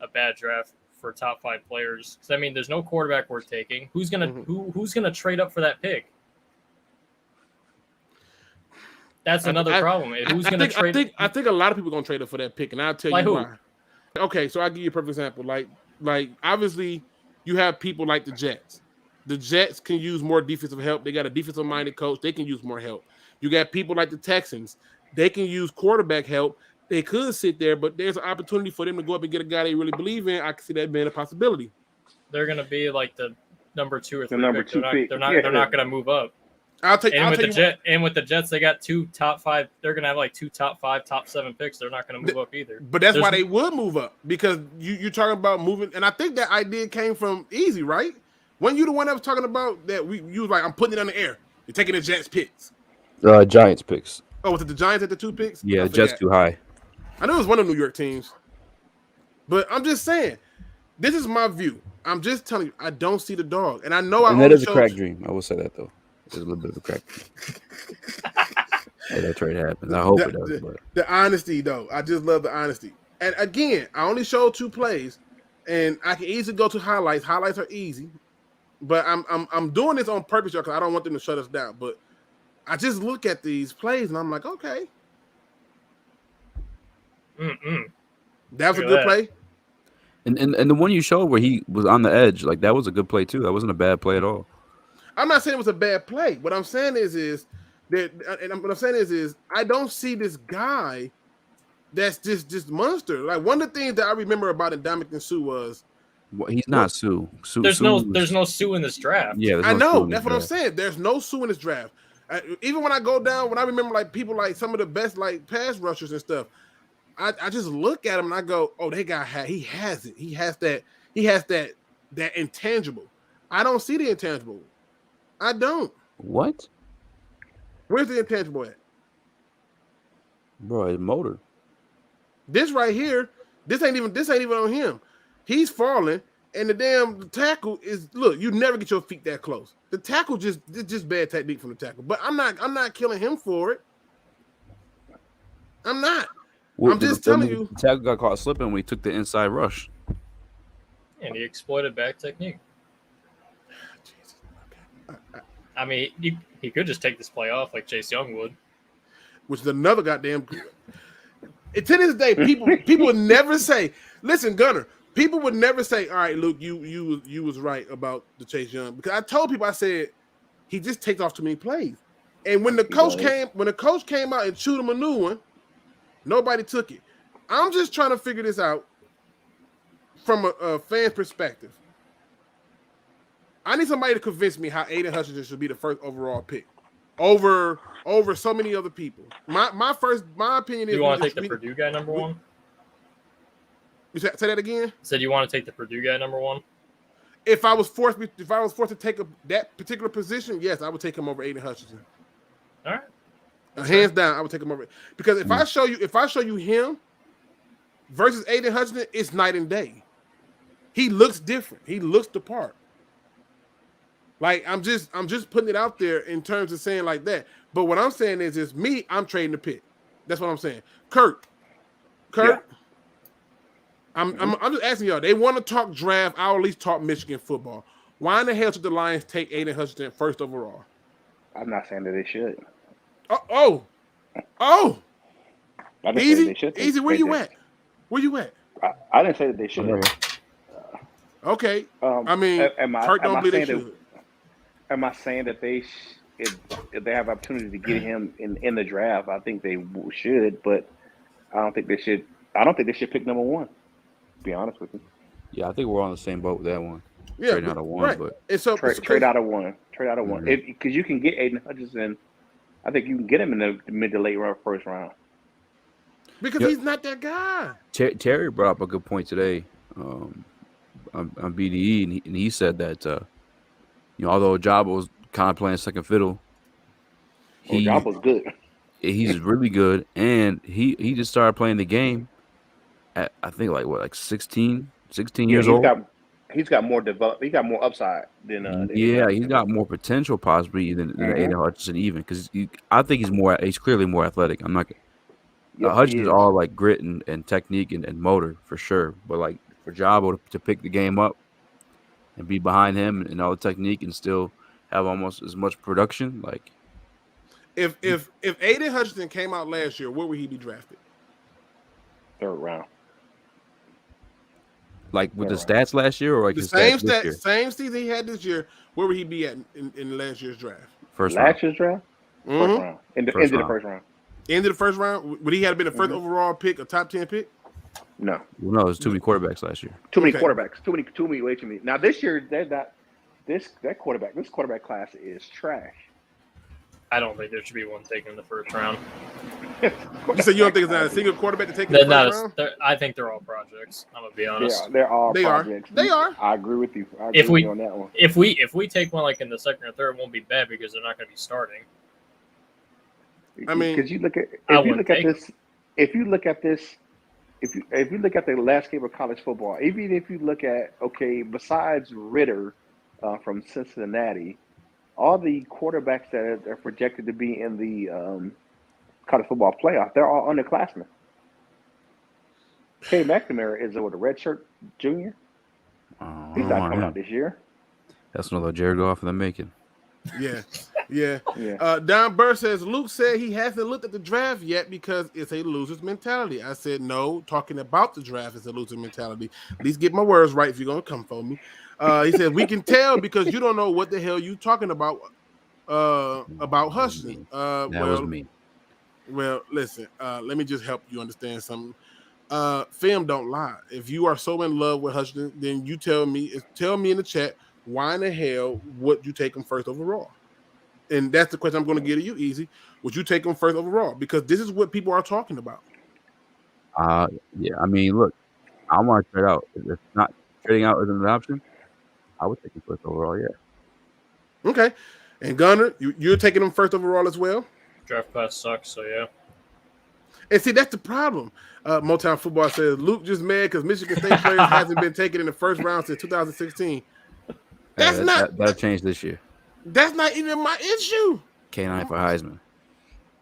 a bad draft for top 5 players. Because I mean, there's no quarterback worth taking. Who's gonna trade up for that pick? That's another problem. Who's gonna trade? I think a lot of people are gonna trade up for that pick, and I'll tell you why. Okay, so I'll give you a perfect example. Like obviously, you have people like the Jets. The Jets can use more defensive help. They got a defensive-minded coach. They can use more help. You got people like the Texans. They can use quarterback help. They could sit there, but there's an opportunity for them to go up and get a guy they really believe in. I can see that being a possibility. They're going to be like the number 2 or 3 number pick. 2 pick. They're not going to move up. With the Jets, they got 2 top 5. They're going to have like 2 top 5, top 7 picks. They're not going to move up either. But that's why they would move up, because you're talking about moving. And I think that idea came from Easy, right? When you the one that was talking about that, you was like, I'm putting it on the air. You're taking the Jets picks. Giants picks. Oh, was it the Giants at the 2 picks? Yeah, Jets too high. I know it was one of the New York teams. But I'm just saying, this is my view. I'm just telling you, I don't see the dog. And I know that is a crack dream. I will say that, though. It's a little bit of a crack dream. Hey, that trade happens. I hope it does. The honesty, though. I just love the honesty. And again, I only showed 2 plays. And I can easily go to highlights. Highlights are easy. But I'm doing this on purpose, because I don't want them to shut us down. But I just look at these plays and I'm like, okay, that was a good play. And the one you showed where he was on the edge, like that was a good play too. That wasn't a bad play at all. I'm not saying it was a bad play. What I'm saying is that, and what I'm saying is I don't see this guy that's just monster. Like one of the things that I remember about Ndamukong Suh was. Well, he's not Sue. There's no Sue in this draft. Yeah, I know. That's what I'm saying. There's no Sue in this draft. Even when I go down, when I remember like people like some of the best like pass rushers and stuff, I just look at him and I go, oh, he has it. He has that intangible. I don't see the intangible. I don't. What? Where's the intangible at? Bro, his motor. This right here, this ain't even on him. He's falling, and the damn tackle is you never get your feet that close. The tackle it's just bad technique from the tackle. But I'm not killing him for it. I'm not. Well, I'm just telling you. The tackle got caught slipping when he took the inside rush. And he exploited back technique. I mean, he could just take this play off like Chase Young would. Which is another goddamn. To this day, people would never say, listen, Gunner, people would never say, all right, Luke, you was right about the Chase Young. Because I told people, I said, he just takes off too many plays. And when the coach came out and chewed him a new one, nobody took it. I'm just trying to figure this out from a fan perspective. I need somebody to convince me how Aiden Hutchinson should be the first overall pick over so many other people. My opinion is. You want to take the Purdue guy number 1? You say that again? Said you want to take the Purdue guy number 1? If I was forced to take that particular position, yes, I would take him over Aiden Hutchinson. All right. Hands down, I would take him over. Because if I show you him versus Aiden Hutchinson, it's night and day. He looks different. He looks the part. Like I'm just putting it out there in terms of saying like that. But what I'm saying is me, I'm trading the pick. That's what I'm saying. Curt. Yeah. I'm just asking y'all. They want to talk draft. I'll at least talk Michigan football. Why in the hell should the Lions take Aiden Hutchinson first overall? I'm not saying that they should. Oh. I didn't say they should. Easy. Where you at? I didn't say that they should. Okay. I mean, Kurt don't believe they should. Am I saying that if they have opportunity to get him in the draft, I think they should, but I don't think they should. I don't think they should pick number one. To be honest with you. Yeah, I think we're on the same boat with that one. Yeah, trading out of one, right. But and so trade out of one. Because you can get Aiden Hutchinson. I think you can get him in the mid to late first round. Because he's not that guy. Terry brought up a good point today on BDE, and he said that although Jabba was kind of playing second fiddle, Jabba's good. He's really good, and he just started playing the game at I think like 16 years old. He's got more developed. He got more upside than. He's got more potential possibly than Aiden Hutchinson even because I think he's clearly more athletic. I'm not. Hutchinson's all like grit and technique and motor for sure, but like for Jabba to pick the game up and be behind him and all the technique and still have almost as much production, like. If Aiden Hutchinson came out last year, where would he be drafted? Third round. Like with the stats last year, or like the same season he had this year, where would he be at in last year's draft? First round. First round. End of the first round. End of the first round? Would he have been the first overall pick, a top 10 pick? No. Well, no, there's too many quarterbacks last year. Too many quarterbacks. Too many. Now this year, this quarterback class is trash. I don't think there should be one taken in the first round. You said you don't think it's not a single quarterback to take in the first round? I think they're all projects. I'm gonna be honest. Yeah, they're all projects. They are. I agree with you. I agree with you on that one. If we take one like in the second or third, it won't be bad because they're not going to be starting. I mean, because if you look at the landscape of college football, even if you look at besides Ritter from Cincinnati, all the quarterbacks that are projected to be in the college football playoff, they're all underclassmen. K. McNamara is a redshirt junior. He's not coming out this year. That's another Jared Goff they're making. Yeah. Don Burr says Luke said he hasn't looked at the draft yet because it's a loser's mentality. I said no. Talking about the draft is a loser mentality. At least get my words right if you're gonna come for me. He said we can tell because you don't know what the hell you talking about Hutchinson. That was me. Well, listen. Let me just help you understand something. Film don't lie. If you are so in love with Hutchinson, then you tell me in the chat why in the hell would you take him first overall? And that's the question I'm going to give to you, Easy. Would you take him first overall? Because this is what people are talking about. Yeah. I mean, look, I want to trade out. If not trading out isn't an option, I would take him first overall. Yeah. Okay. And Gunner, you're taking him first overall as well? Draft class sucks, so yeah. And see, that's the problem. Motown Football says Luke just mad because Michigan State players hasn't been taken in the first round since 2016. That'll change this year. That's not even my issue. K9 for Heisman.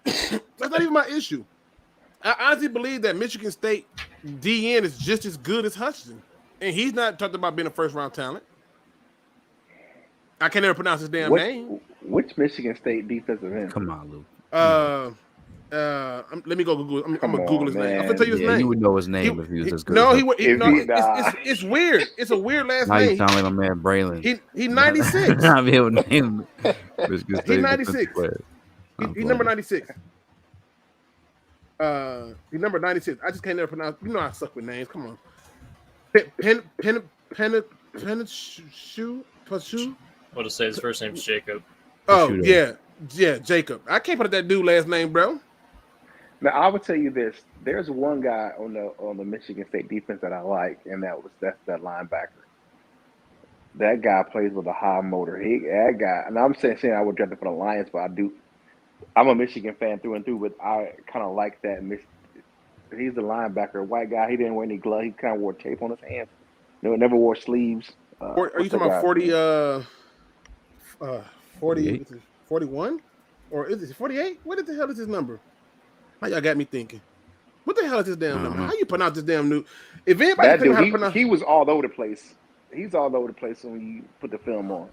That's not even my issue. I honestly believe that Michigan State DN is just as good as Hutchinson. And he's not talked about being a first-round talent. I can't ever pronounce his damn name. Which Michigan State defensive end? Come on, Luke. Let me go Google. I'm gonna Google his name. I'm gonna tell you his name. You would know his name if he was as good. No, it's weird. It's a weird last name. Now you sound like my man Braylon. He's 96. I'll be able to name him. He's 96. He's number 96. He's number 96. I just can't never pronounce. You know I suck with names. Come on. Pashu. What to say? His first name's Jacob. Oh yeah, Jacob. I can't put that dude last name, bro. Now I would tell you this: there's one guy on the Michigan State defense that I like, and that's that linebacker. That guy plays with a high motor. That guy, and I'm saying I would draft him for the Lions, but I'm a Michigan fan through and through, but I kind of like that. He's the linebacker, white guy. He didn't wear any gloves. He kind of wore tape on his hands. Never wore sleeves. Are you talking about 40, 41? Or is it 48? What the hell is his number? How y'all got me thinking? What the hell is this damn number? Uh-huh. How you pronounce this damn new? If anybody That can how to dude, pronounce, he was all over the place. He's all over the place when you put the film on.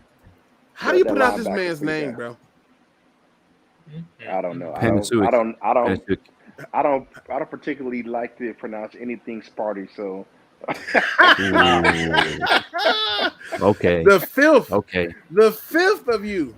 how do you that pronounce this linebacker man's for you name, guys. bro? I don't know. Penasuik. I don't particularly like to pronounce anything Sparty. So Okay. The filth. Okay. The filth of you.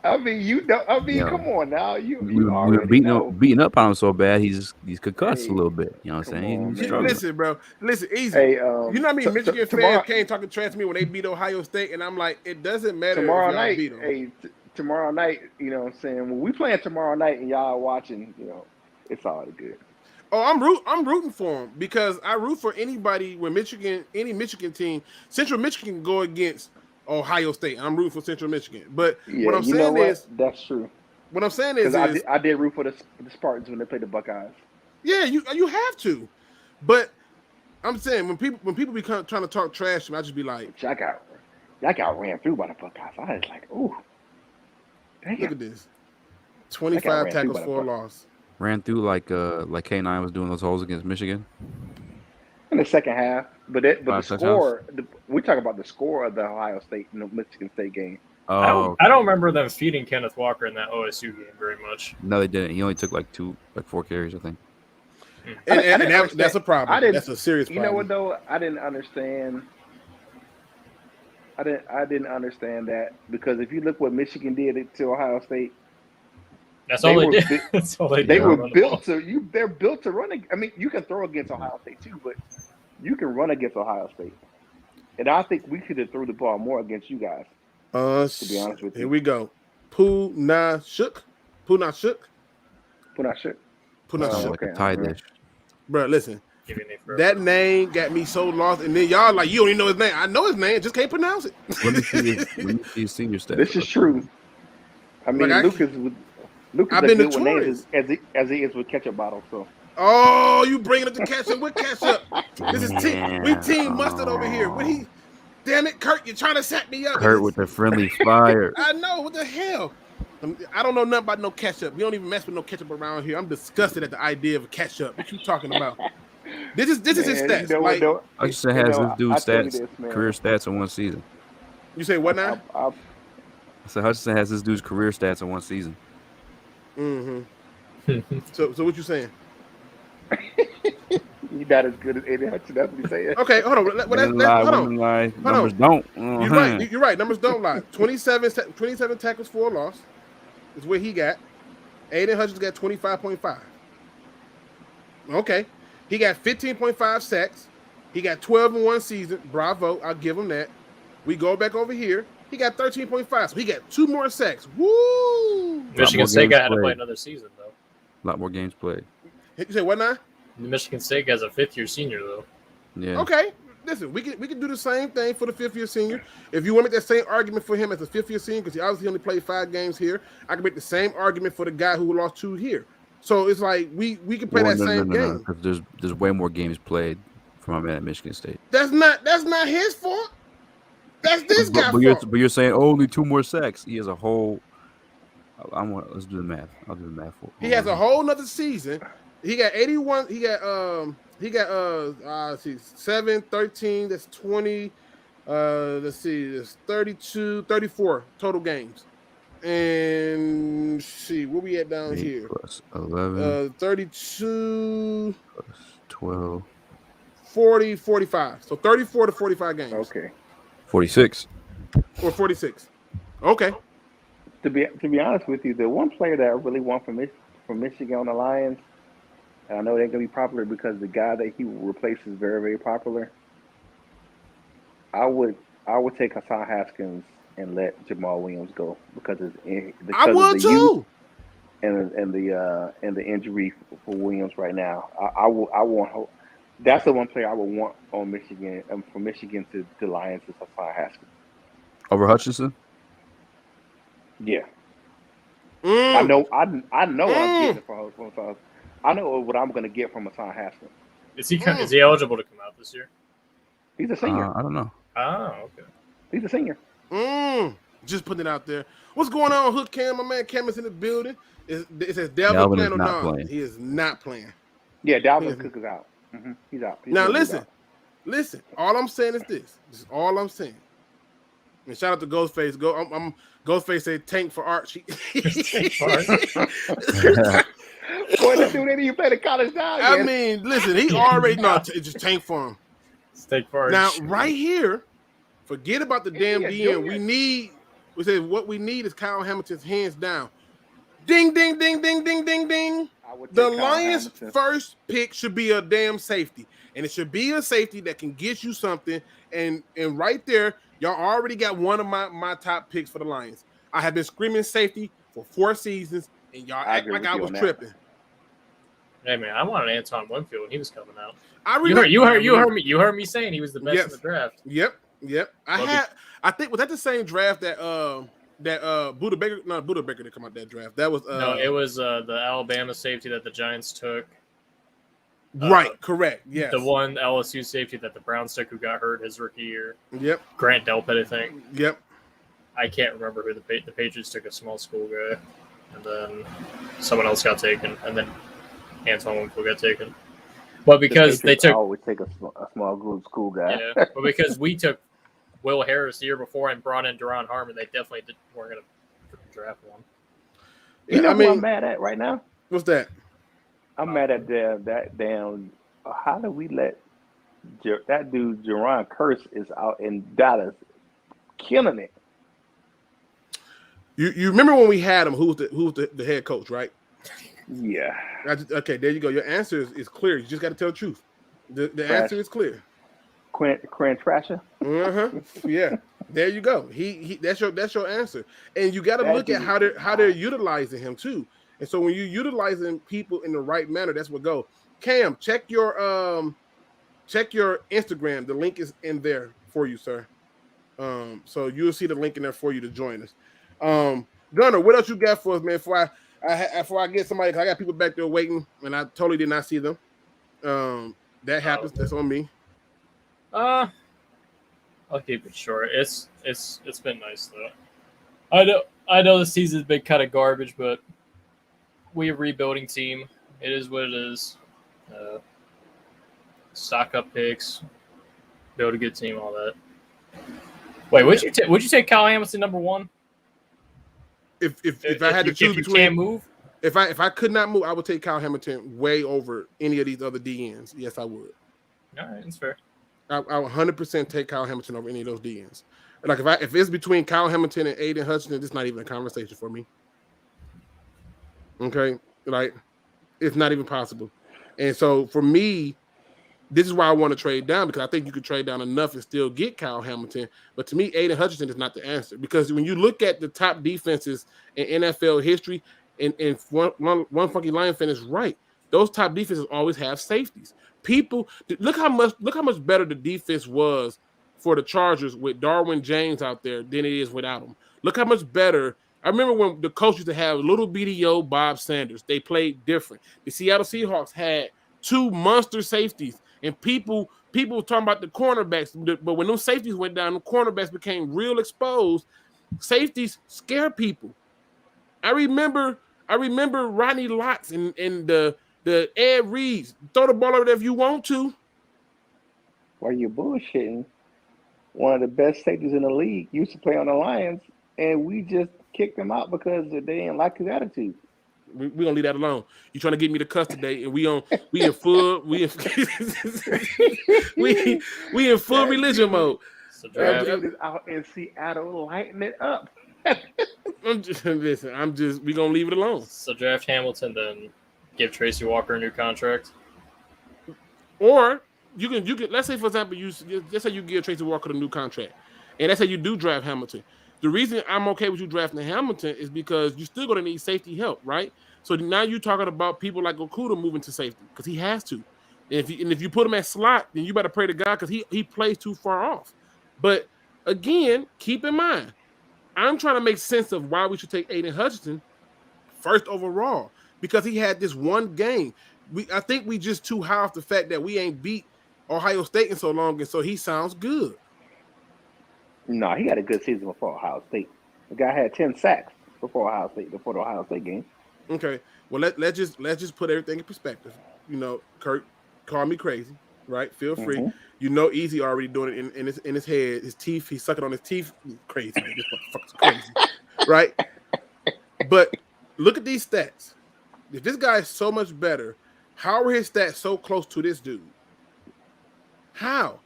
I mean, you know. I mean, Yeah. come on now. You We were already know. beating up on him so bad he's concussed Hey, a little bit. You know what I'm come saying? on, He's man. struggling. Listen, bro. Listen, easy. Hey, You know what I mean? Michigan tomorrow, fans came talking trash to me when they beat Ohio State, and I'm like, it doesn't matter tomorrow if y'all night. beat them. Hey, tomorrow night. You know what I'm saying? When we playing tomorrow night and y'all watching, you know, it's all good. Oh, I'm rooting for them because I root for anybody when any Michigan team, Central Michigan go against Ohio State. I'm rooting for Central Michigan. But Yeah, what I'm you know saying what? is, That's true. what I'm saying is, Because I did root for the Spartans when they played the Buckeyes. yeah, you have to. But I'm saying when people be trying to talk trash to me, I just be like, Y'all got ran through by the Buckeyes. I was like, ooh, damn. look at this, ran 25 through tackles by the for a Buckeyes. loss. Ran through like K9 was doing those holes against Michigan. In the second half, but the Five score, we talk about the score of the Ohio State and the Michigan State game. Oh, I don't remember them feeding Kenneth Walker in that OSU game very much. no, they didn't. He only took like 4 carries, I think. And that's a problem. That's a serious You problem. know what though? I didn't understand. I didn't understand that because if you look what Michigan did to Ohio State, That's all they did. That's all they did. they were run the built ball. to they're built to run. I mean, you can throw against Ohio State too, but you can run against Ohio State. And I think we could have threw the ball more against you guys. To be honest with you, here we go. Punashuk. Punashuk. Sounds like a tie dish. Bro, listen. Give me the That name got me so lost, and then y'all like, you don't even know his name. I know his name, just can't pronounce it. Let me see his senior stats. This is true. I mean, Like, Lucas I've is been good with notorious. names as he is with ketchup bottles. So Oh, you bringing up the ketchup with ketchup. This is team mustard over here. Damn it, Kurt, you're trying to set me up. Kurt with the friendly fire. I know, what the hell? I don't know nothing about no ketchup. We don't even mess with no ketchup around here. I'm disgusted at the idea of ketchup. What you talking about? This is his stats. You know what, though? Hutchinson has this dude's I tell you stats, this, man. career stats in one season. You say what now? I said Hutchinson has this dude's career stats in one season. Mm-hmm. So what you saying? You're not as good as Eddie Hudson. That's what he's saying. Okay, hold on. Hold on. Numbers don't. You're right. You're right. Numbers don't lie. 27 tackles for a loss is what he got. Aiden Hutchins got 25.5. Okay. He got 15.5 sacks. He got 12 in one season. Bravo. I'll give him that. We go back over here. He got 13.5. So he got 2 more sacks. Woo! Michigan State guy had to play another season, though. A lot more games played. You say what now? The Michigan State guy's a fifth-year senior, though. Yeah. Okay. Listen, we can do the same thing for the fifth-year senior. If you want to make that same argument for him as a fifth-year senior, because he obviously only played 5 games here, I can make the same argument for the guy who lost 2 here. So it's like we can play that same game. Because there's way more games played from my man at Michigan State. That's not his fault. That's this guy's fault. But you're saying only 2 more sacks. He has a whole. Let's do the math. I'll do the math for him. He has a whole nother season. He got 81. He got let's see, 7, 13. That's 20. Let's see, there's 32, 34 total games. And let's see, where we at down 8 here? plus 11. 32 plus 12. 40, 45. So 34 to 45 games. Okay. 46. Or 46. Okay. To be honest with you, the one player that I really want from Michigan on the Lions, and I know they're gonna be popular because the guy that he will replace is very, very popular. I would take Hassan Haskins and let Jamal Williams go because I would too. And the injury for Williams right now. I want. That's the one player I would want on Michigan from Michigan to the Lions is Hassan Haskins Over Hutchinson? Yeah. I know. I'm getting it from Hassan. I know what I'm going to get from Hassan Haskins. Is he eligible to come out this year? He's a senior. I don't know. Oh, okay. He's a senior. Just putting it out there. What's going on, Hook Cam? My man Cam is in the building. It says Delvin playing or not? He is not playing. Yeah, Dalvin Cook is out. Mm-hmm. He's out. Now listen. All I'm saying is this. This is all I'm saying. And shout out to Ghostface. Ghostface said tank for Archie. Tank for Archie. Boy, the dude ain't even played the college down yet. I mean, listen, he already it's just tank for him. Tank for Now, Archie. right here, forget about the damn DM. We said what we need is Kyle Hamilton's hands down. Ding, ding, ding, ding, ding, ding, ding. The Lions' first pick should be a damn safety. And it should be a safety that can get you something. And right there, y'all already got one of my top picks for the Lions. I have been screaming safety for 4 seasons, and y'all act like I was tripping. Hey man, I wanted Antoine Winfield when he was coming out. You heard me saying he was the best in the draft. Yep. I think was that the same draft that Buda Baker didn't come out that draft. That was no, it was the Alabama safety that the Giants took. Right, correct. Yes. The one LSU safety that the Browns took who got hurt his rookie year. Yep. Grant Delpit, I think. Yep. I can't remember who the Patriots took, a small school guy, and then someone else got taken, and then Antoine Winfield got taken. But because they took always take a small group school guy. Yeah, but because we took Will Harris the year before and brought in Duron Harmon, they definitely weren't going to draft one. You know what I'm mad at right now? What's that? I'm mad at that damn. How did we let that dude Jerron Curse is out in Dallas, killing it? You remember when we had him? Who was the head coach, right? Yeah. Okay, there you go. Your answer is clear. You just got to tell the truth. The answer is clear. Quin Trasher. Yeah. There you go. He that's your answer. And you got to look at how they're utilizing him too. And so when you're utilizing people in the right manner, that's what go. Cam, check your Instagram. The link is in there for you, sir. So you'll see the link in there for you to join us. Gunnar, what else you got for us, man? Before I get somebody, I got people back there waiting, and I totally did not see them. That happens. That's on me. I'll keep it short. It's been nice though. I know the season's been kind of garbage, but we're a rebuilding team. It is what it is. Stock up picks, build a good team, all that. Wait, would you take Kyle Hamilton number 1? If I had to choose between, can't move. If I could not move, I would take Kyle Hamilton way over any of these other DNs. Yes, I would. All right, that's fair. I would 100% take Kyle Hamilton over any of those DNs. Like if it's between Kyle Hamilton and Aiden Hutchinson, it's not even a conversation for me. Okay, like it's not even possible. And so for me, this is why I want to trade down, because I think you could trade down enough and still get Kyle Hamilton. But to me, Aiden Hutchinson is not the answer, because when you look at the top defenses in NFL history, and one funky Lion fan is right, those top defenses always have safeties. People look how much better the defense was for the Chargers with Darwin James out there than it is without him. Look how much better. I remember when the coach used to have little BDO Bob Sanders. They played different. The Seattle Seahawks had 2 monster safeties, and people were talking about the cornerbacks. But when those safeties went down, the cornerbacks became real exposed. Safeties scare people. I remember Rodney Lotz and the Ed Reeds. Throw the ball over there if you want to. Why you bullshitting? One of the best safeties in the league used to play on the Lions, and we just kicked him out because they didn't like his attitude. We're gonna leave that alone. You trying to get me to cuss today, and we in full religion mode. So is out in Seattle lighting it up. we gonna leave it alone. So draft Hamilton, then give Tracy Walker a new contract. Or you can let's say, for example, let's say you give Tracy Walker a new contract, and let's say you do draft Hamilton. The reason I'm okay with you drafting Hamilton is because you're still going to need safety help, right? So now you're talking about people like Okuda moving to safety because he has to. And if you put him at slot, then you better pray to God because he plays too far off. But again, keep in mind, I'm trying to make sense of why we should take Aiden Hutchinson first overall, because he had this one game. I think we just too high off the fact that we ain't beat Ohio State in so long, and so he sounds good. No, he had a good season before Ohio State. The guy had 10 sacks before the Ohio State game. Okay, well let's just put everything in perspective. Kurt, call me crazy, right? Feel free. Mm-hmm. You know, Easy already doing it in his head, his teeth. He's sucking on his teeth. Crazy, man. This motherfucker's crazy, right? But look at these stats. If this guy is so much better, how are his stats so close to this dude? How?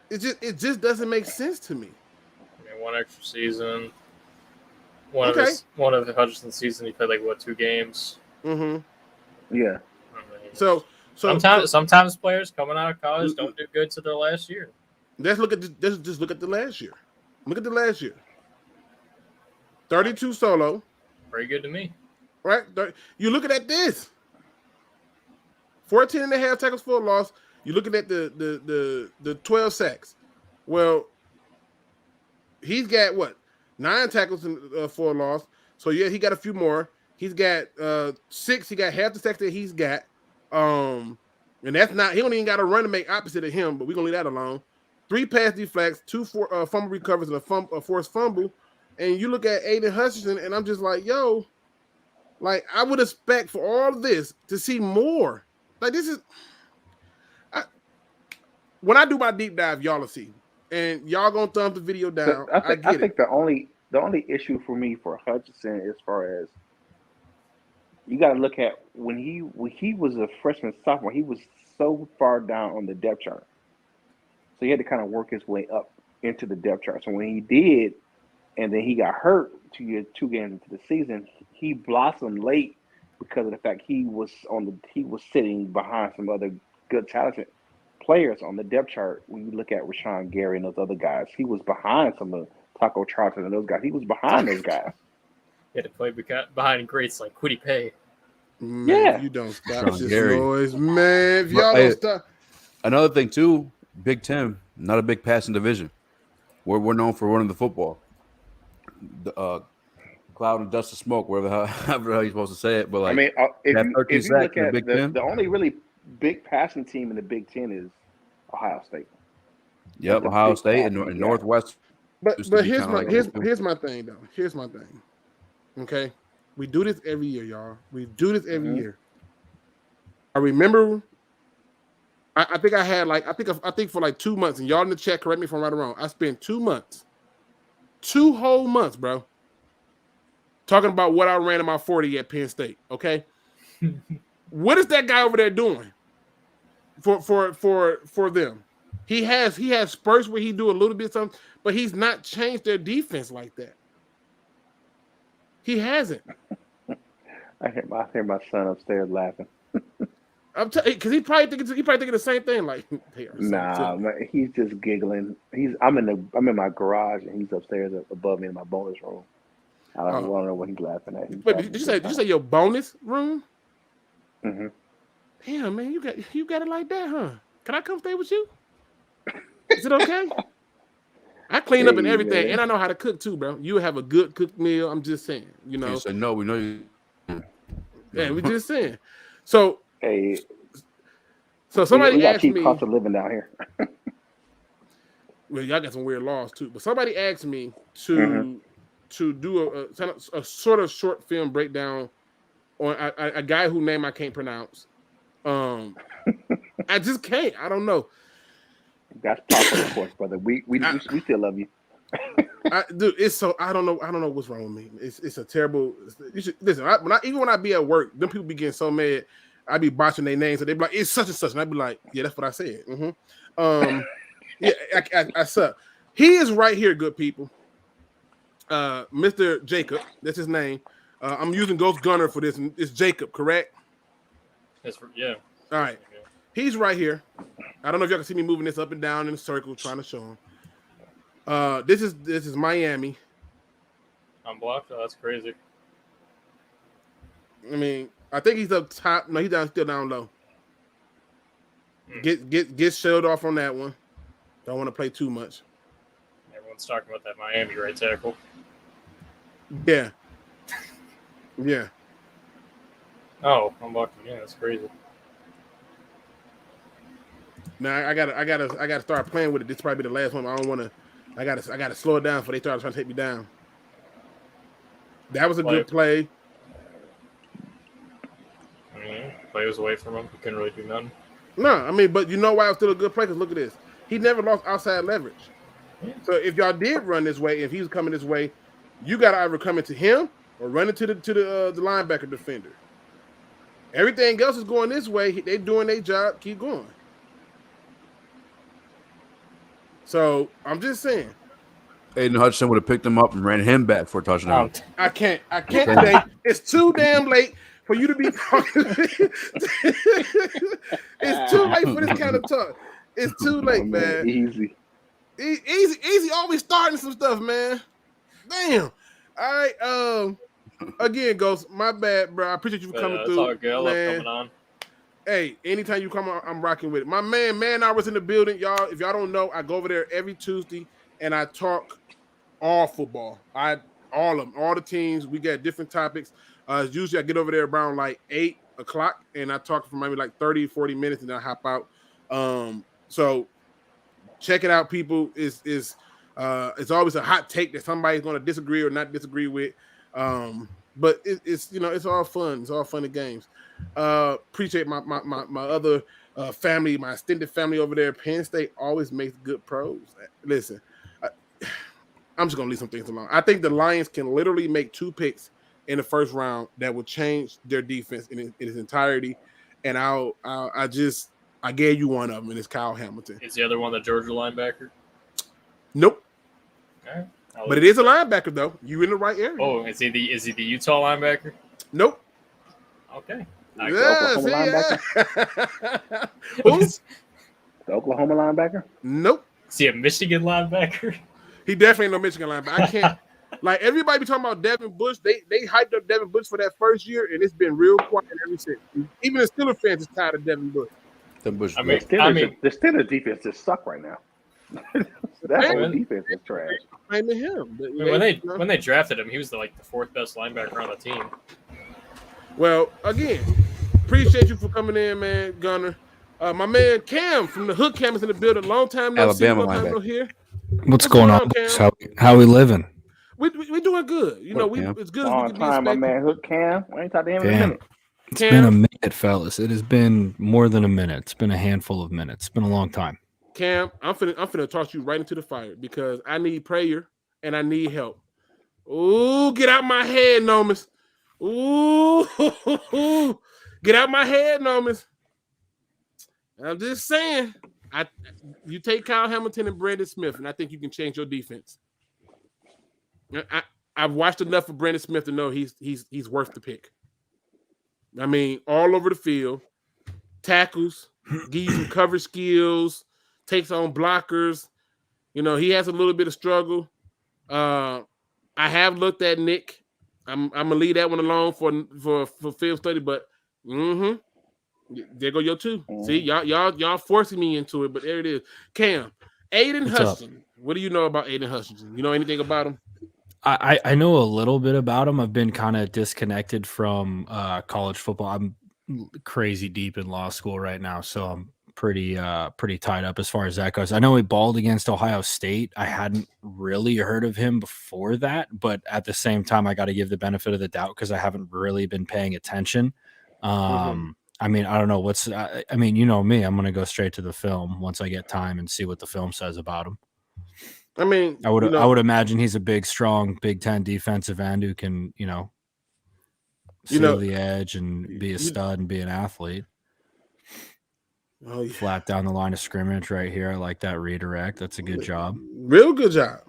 It just doesn't make sense to me. I mean, one extra season. One of Hutchinson's season, he played like 2 games. Mm-hmm. Yeah. I mean, So sometimes players coming out of college don't do good to their last year. Let's look at just look at the last year. Look at the last year. 32 solo. Very good to me. Right? You're looking at this. 14 and a half tackles for a loss. You're looking at the 12 sacks. Well, he's got what? 9 tackles for a loss. So yeah, he got a few more. He's got 6. He got half the sacks that he's got. And that's not. He don't even got a run to make opposite of him. But we're gonna leave that alone. 3 pass deflects, 2 fumble recovers, and a forced fumble. And you look at Aiden Hutchinson, and I'm just like, yo, like I would expect for all of this to see more. Like this is. When I do my deep dive, y'all will see, and y'all gonna thumb the video down. I think the only issue for me for Hutchinson, as far as you got to look at when he was a freshman sophomore, he was so far down on the depth chart, so he had to kind of work his way up into the depth chart. So when he did, and then he got hurt 2 games into the season, he blossomed late because of the fact he was sitting behind some other good talented players on the depth chart. When you look at Rashawn Gary and those other guys, he was behind some of Taco Charlton and those guys. He was behind those guys. He had to play behind greats like Quiddy Pay. Man, Yeah. you don't stop Rashawn this Gary. noise, man. If y'all don't stop. Another thing too, Big Ten, not a big passing division. We're known for running the football. The cloud and dust of smoke, however you're supposed to say it. But like, I mean, if you look at Big Ten, the only really big passing team in the Big Ten is Ohio State. yep, Ohio State and Northwest. But here's my thing though. Here's my thing. Okay, we do this every year, y'all. We do this every year. I remember. I think I had I think for like 2 months, and y'all in the chat, correct me if I'm right or wrong. I spent 2 months, 2 whole months, bro, talking about what I ran in my 40 at Penn State. Okay, what is that guy over there doing for them? He has spurts where he do a little bit something, but he's not changed their defense like that. He hasn't. I hear my son upstairs laughing. Because he probably thinking the same thing. Like, nah, man, he's just giggling. I'm in my garage and he's upstairs above me in my bonus room. I don't know what he's laughing at. Wait, did you say your bonus room? Mm-hmm. Damn, man, you got it like that, huh? Can I come stay with you? Is it okay? I clean up and everything, and I know how to cook too, bro. You have a good cooked meal. I'm just saying, you know. You said no, we know you. Yeah, we just saying. So, hey, so somebody we got asked cheap me. cost of living down here. Well, y'all got some weird laws too. But somebody asked me to do a sort of short film breakdown on a guy whose name I can't pronounce. I just can't. I don't know. That's proper, of course, brother. We still love you. Dude, it's so I don't know what's wrong with me. It's a terrible. You should listen. Even when I be at work, them people be getting so mad. I be botching their names, so they be like, "It's such and such," and I be like, "Yeah, that's what I said." Yeah, I suck. He is right here, good people. Mr. Jacob, that's his name. I'm using Ghost Gunner for this. It's Jacob, correct? Yeah. All right. He's right here. I don't know if y'all can see me moving this up and down in a circle, trying to show him. This is Miami. I'm blocked. Oh, that's crazy. I mean, I think he's up top. No, he's still down low. Get shelled off on that one. Don't want to play too much. Everyone's talking about that Miami right tackle. Yeah. Yeah. Oh, I'm blocked again. That's crazy. Now I gotta start playing with it. This will probably be the last one. I don't want to. I gotta slow it down before they start trying to take me down. That was a good play. Mm-hmm. play was away from him. He couldn't really do nothing. No, I mean, but you know why it was still a good play? Because look at this. He never lost outside leverage. Yeah. So if y'all did run this way, if he was coming this way, you got to either come into him or run into the linebacker defender. Everything else is going this way. They doing their job. Keep going. So I'm just saying. Aiden Hutchinson would have picked him up and ran him back for a touchdown. I can't today. It's too damn late for you to be talking. It's too late for this kind of talk. It's too late, man. Easy. Easy. Always starting some stuff, man. Damn. All right. Again, Ghost. My bad, bro. I appreciate you coming through. All good. I love coming on. Hey, anytime you come on, I'm rocking with it. My man, I was in the building, y'all. If y'all don't know, I go over there every Tuesday and I talk all football. All of them, all the teams. We got different topics. Usually I get over there around like 8 o'clock and I talk for maybe like 30, 40 minutes and then I hop out. So check it out, people. It's always a hot take that somebody's going to disagree or not disagree with. But it's all fun. It's all fun and games. Appreciate my other family, my extended family over there. Penn State always makes good pros. Listen, I'm just gonna leave some things alone. I think the Lions can literally make 2 picks in the first round that will change their defense in its entirety. And I gave you one of them, and it's Kyle Hamilton. Is the other one the Georgia linebacker? Nope. All right. But it is a linebacker though. You in the right area. Oh, is he the Utah linebacker? Nope. Okay. The Oklahoma linebacker? Nope. Is he a Michigan linebacker? He definitely ain't no Michigan linebacker. I can't. Like everybody be talking about Devin Bush. They hyped up Devin Bush for that first year, and it's been real quiet ever since. Even the Steelers fans is tired of Devin Bush. The Steelers defense just suck right now. That whole defense is trash. Blaming him. When they drafted him, he was the 4th best linebacker on the team. Well, again, appreciate you for coming in, man, Gunner. My man Cam from the Hood Cam is in the building. Long time no see, Alabama long time no linebacker. hear. What's going on? How we living? We doing good. You know, it's good as we can be time, my expected. man Hook Cam. I ain't talked to him in a minute. It's been a minute, fellas. It has been more than a minute. It's been a handful of minutes. It's been a long time. Cam, I'm finna toss you right into the fire because I need prayer and I need help. Ooh, get out my head, Nomis. Ooh, get out my head, Nomis. I'm just saying. You take Kyle Hamilton and Brandon Smith, and I think you can change your defense. I've watched enough of Brandon Smith to know he's worth the pick. I mean, all over the field, tackles, give you some coverage skills, takes on blockers. You know, he has a little bit of struggle. I have looked at Nick. I'm gonna leave that one alone for film study, but there go your 2. See, y'all forcing me into it, but there it is. Cam, Aiden Hutchinson. What do you know about Aiden Hutchinson? You know anything about him? I know a little bit about him. I've been kind of disconnected from college football. I'm crazy deep in law school right now, so I'm pretty tied up as far as that goes. I know he balled against Ohio State. I hadn't really heard of him before that, but at the same time, I got to give the benefit of the doubt because I haven't really been paying attention. I mean, I don't know I mean, you know me, I'm going to go straight to the film once I get time and see what the film says about him. I mean, I would imagine he's a big, strong Big Ten defensive end who can, seal the edge and be a stud and be an athlete. Oh, yeah. Flat down the line of scrimmage right here. I like that redirect. That's a good job. Real good job.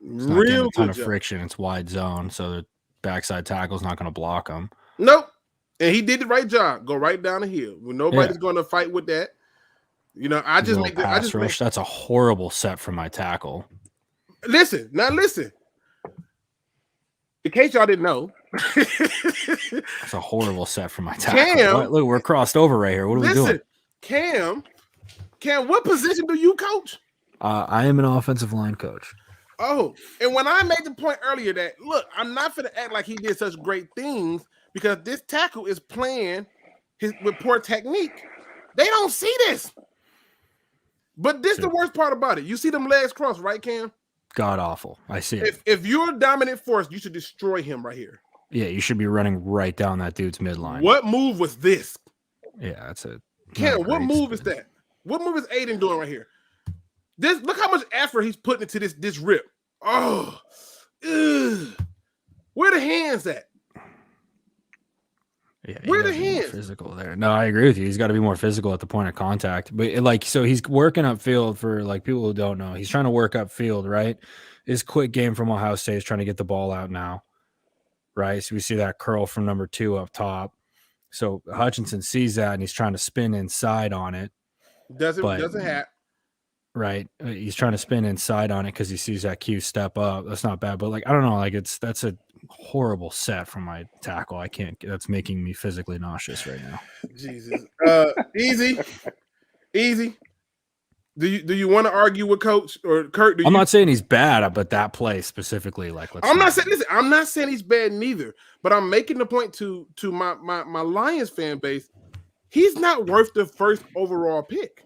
It's not getting a ton of friction. It's wide zone, so the backside tackle's not going to block him. Nope. And he did the right job. Go right down the hill. Well, nobody's going to fight with that. You know, I just make pass rush. That's a horrible set from my tackle. Listen. In case y'all didn't know, that's a horrible set from my tackle. Look, we're crossed over right here. What are we doing? Cam, what position do you coach? I am an offensive line coach. Oh, and when I made the point earlier that, look, I'm not going to act like he did such great things because this tackle is playing with poor technique. They don't see this. But this is the worst part about it. You see them legs crossed, right, Cam? God awful. I see it. If you're a dominant force, you should destroy him right here. Yeah, you should be running right down that dude's midline. What move was this? Yeah, that's it. Ken, what move is that? What move is Aiden doing right here? Look how much effort he's putting into this rip. Oh, ugh. Where the hands at? Yeah, where the hands? Physical there. No, I agree with you. He's got to be more physical at the point of contact. But so he's working upfield for people who don't know. He's trying to work upfield, right? His quick game from Ohio State is trying to get the ball out now, right? So we see that curl from number 2 up top. So Hutchinson sees that and he's trying to spin inside on it. Doesn't happen. Right. He's trying to spin inside on it because he sees that Q step up. That's not bad. But I don't know. That's a horrible set from my tackle. I can't. That's making me physically nauseous right now. Jesus. Easy. Do you want to argue with Coach or Curt? I'm not saying he's bad, but that play specifically, I'm not saying he's bad neither. But I'm making the point to my Lions fan base. He's not worth the first overall pick.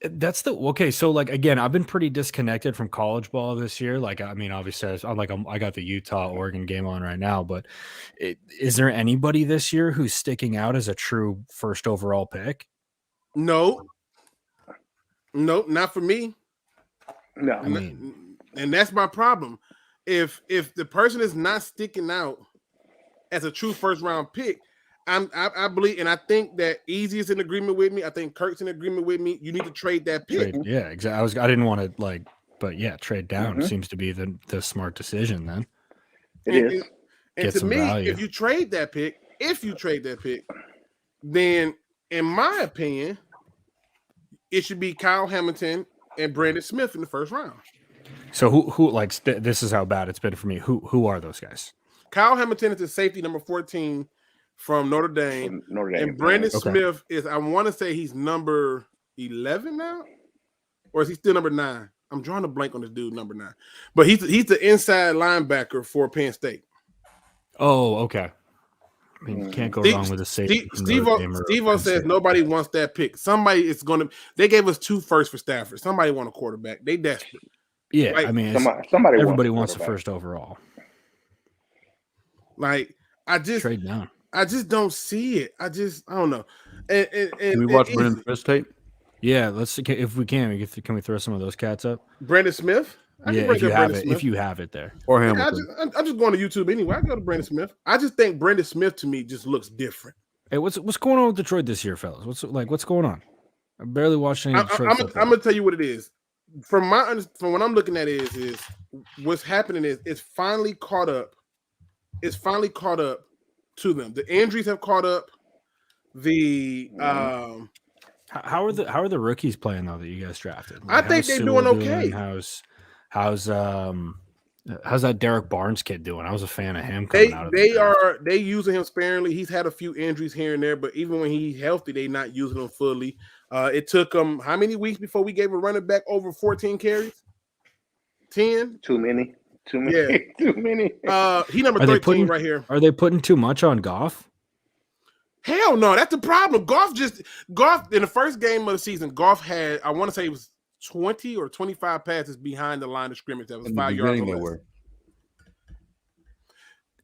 That's okay. So again, I've been pretty disconnected from college ball this year. Obviously, I got the Utah-Oregon game on right now. But is there anybody this year who's sticking out as a true first overall pick? No, not for me. No, and that's my problem. If the person is not sticking out as a true first round pick, I believe, and I think that Easy is in agreement with me. I think Curt's in agreement with me. You need to trade that pick. Yeah, exactly. I didn't want to but yeah, trade down seems to be the smart decision. Then it is. And to me, value. if you trade that pick, then in my opinion, it should be Kyle Hamilton and Brandon Smith in the first round. So who this is how bad it's been for me. Who are those guys? Kyle Hamilton is the safety number 14 from Notre Dame. And Brandon Smith is, I want to say he's number 11 now, or is he still number 9? I'm drawing a blank on this dude, number 9. But he's the inside linebacker for Penn State. Oh, okay. I mean, you can't go wrong with a safety. Steve-O says nobody wants that pick. Somebody is going to. They gave us 2 firsts for Stafford. Somebody want a quarterback. They desperate. Yeah, somebody everybody wants the first overall. Trade down. I just don't see it. I don't know. And can we watch Brandon Smith's tape? Yeah, let's see if we can. Can we throw some of those cats up? Brandon Smith? If you have it there. Or Hamilton. I'm just going to YouTube anyway. I go to Brandon Smith. I just think Brandon Smith to me just looks different. Hey, what's going on with Detroit this year, fellas? What's going on? I barely watched any Detroit football. I'm gonna tell you what it is. From what I'm looking at is what's happening is it's finally caught up. It's finally caught up to them. The injuries have caught up. How are the rookies playing though that you guys drafted? I think they're doing okay. How's that Derek Barnes kid doing? I was a fan of him. They using him sparingly. He's had a few injuries here and there, but even when he's healthy, they're not using him fully. It took him how many weeks before we gave a running back over 14 carries? 10? Too many. Yeah. Too many. He number 13 right here. Are they putting too much on Goff? Hell no, that's the problem. Goff in the first game of the season, Goff had, I want to say it was 20 or 25 passes behind the line of scrimmage that was 5 yards or less.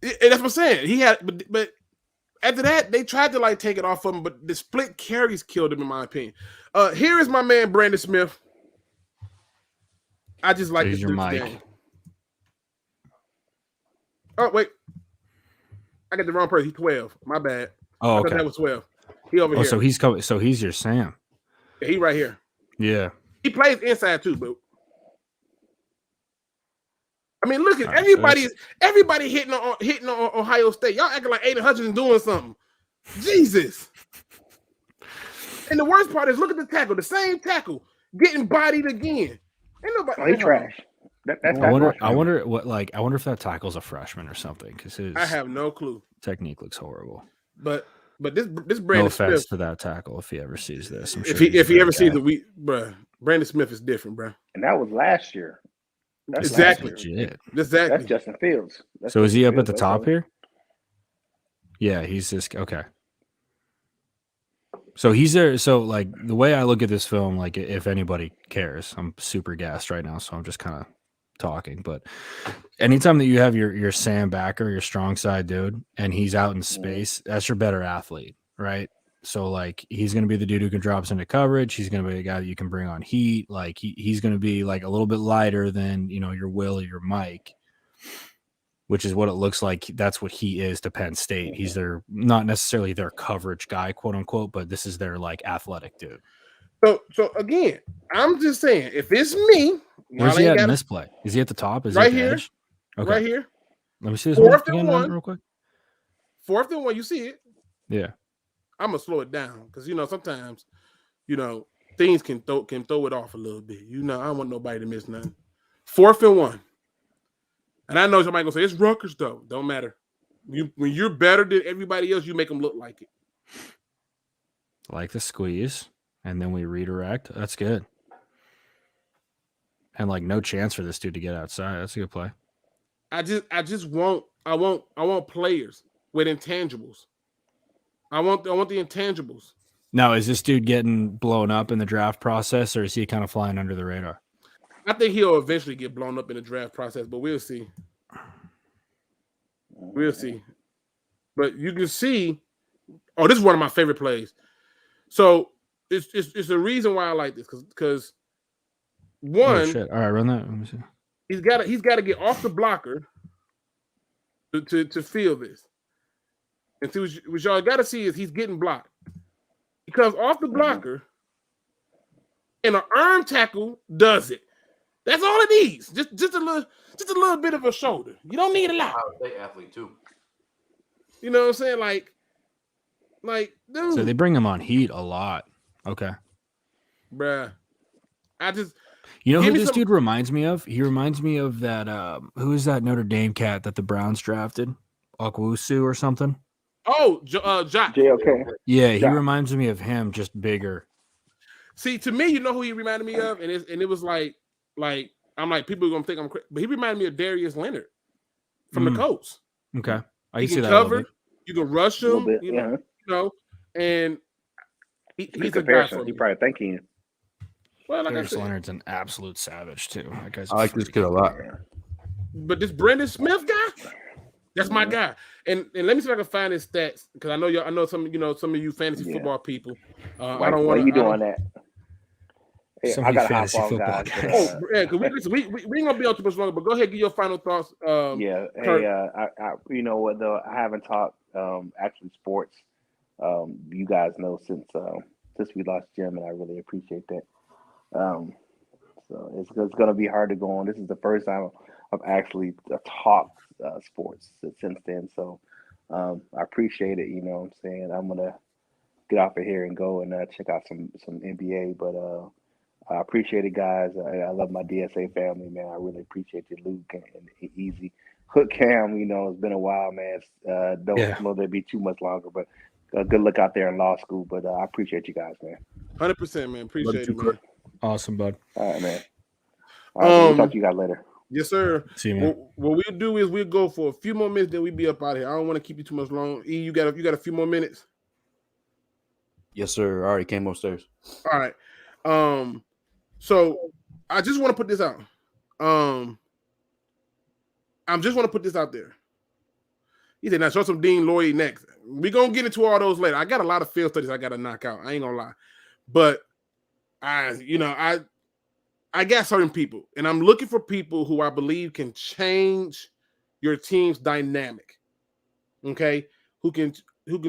That's what I'm saying. He had, but after that, they tried to take it off of him, but the split carries killed him, in my opinion. Here is my man Brandon Smith. I just like this dude's game. Oh wait, I got the wrong person. He's 12. My bad. Oh, okay. That was 12. He over here. So he's coming. So he's your Sam. Yeah, he right here. Yeah. He plays inside too, but I mean, look at everybody hitting on Ohio State. Y'all acting like Aiden Hutchinson doing something. Jesus. And the worst part is, look at the tackle, the same tackle getting bodied again. Ain't nobody. He trash. I wonder if that tackle's a freshman or something, because I have no clue. Technique looks horrible. But this Brandon no offense Smith to that tackle if he ever sees this. If he ever sees it, Brandon Smith is different, bro. And that was last year. That's exactly. Legit. Exactly. That's Justin Fields. So is he up at the top here? Yeah, he's just okay. So he's there. So the way I look at this film, if anybody cares, I'm super gassed right now. So I'm just kind of talking, but anytime that you have your Sam backer, your strong side dude, and he's out in space, that's your better athlete, right? So like he's going to be the dude who can drop us into coverage. He's going to be the guy that you can bring on heat. Like he's going to be like a little bit lighter than, you know, your Will or your Mike, which is what it looks like. That's what he is to Penn State. He's their, not necessarily their coverage guy, quote unquote, but this is their like athletic dude. So again, I'm just saying, if it's me, where's he at in this play? Is he at the top? Is right he here? Edge? Okay. Right here. Let me see this Fourth again, and one. real quick. 4th and 1. You see it? Yeah. I'm gonna slow it down because, you know, sometimes, you know, things can throw it off a little bit. You know, I don't want nobody to miss nothing. 4th and 1. And I know somebody gonna say it's Rutgers though. Don't matter. When you're better than everybody else, you make them look like it. Like the squeeze, and then we redirect. That's good. And like no chance for this dude to get outside. That's a good play. I want players with intangibles. I want the intangibles. Now, is this dude getting blown up in the draft process, or is he kind of flying under the radar? I think he'll eventually get blown up in the draft process, but we'll see. We'll see. But you can see, this is one of my favorite plays. So it's the reason why I like this, because one, oh, shit. All right, run that. Let me see. He's got to get off the blocker to feel this. And see what y'all got to see is he's getting blocked. He comes off the blocker, and an arm tackle does it. That's all it needs. Just a little bit of a shoulder. You don't need a lot. State athlete too. You know what I'm saying? Like, dude. So they bring him on heat a lot. Okay. Bruh. You know who this dude reminds me of? He reminds me of that who is that Notre Dame cat that the Browns drafted? Okwusu or something? Oh, Jock. JOK. Yeah, he reminds me of him, just bigger. See, to me, you know who he reminded me of? And it was like I'm like, people are gonna think I'm crazy, but he reminded me of Darius Leonard from the Colts. Okay. I You can see can that. cover, you can rush him, bit, you know, and he's a guy for me. He probably thinking. Well, like Darius I said, Leonard's an absolute savage too. That guy's I like this kid a lot. but this Brendan Smith guy, that's my guy. And let me see if I can find his stats, because I know some of you fantasy football people. I don't want you doing that. Hey, I got fantasy football guys. Oh, yeah, because we ain't gonna be on too much longer. But go ahead, give your final thoughts. Hey, I you know what though? I haven't talked actually sports. You guys know since we lost Jim, and I really appreciate that. So it's gonna be hard to go on. This is the first time I've actually talked sports since then. So I appreciate it. You know what I'm saying? I'm gonna get off of here and go and check out some NBA, but. I appreciate it, guys. I love my DSA family, man. I really appreciate you, Luke and Easy. Hook Cam, you know, it's been a while, man. Don't know there'd be too much longer, but good luck out there in law school. But I appreciate you guys, man. 100%, man. Appreciate it, man. Awesome, bud. All right, man. All right, we'll talk to you guys later. Yes, sir. See you, man. What we'll do is we'll go for a few more minutes, then we'll be up out of here. I don't want to keep you too much long. E, you got a few more minutes? Yes, sir. I already came upstairs. All right. So I just want to put this out. I just want to put this out there. He said, now show some Dean Lloyd next. We're going to get into all those later. I got a lot of field studies I got to knock out. I ain't going to lie. But I got certain people, and I'm looking for people who I believe can change your team's dynamic. Okay? Who can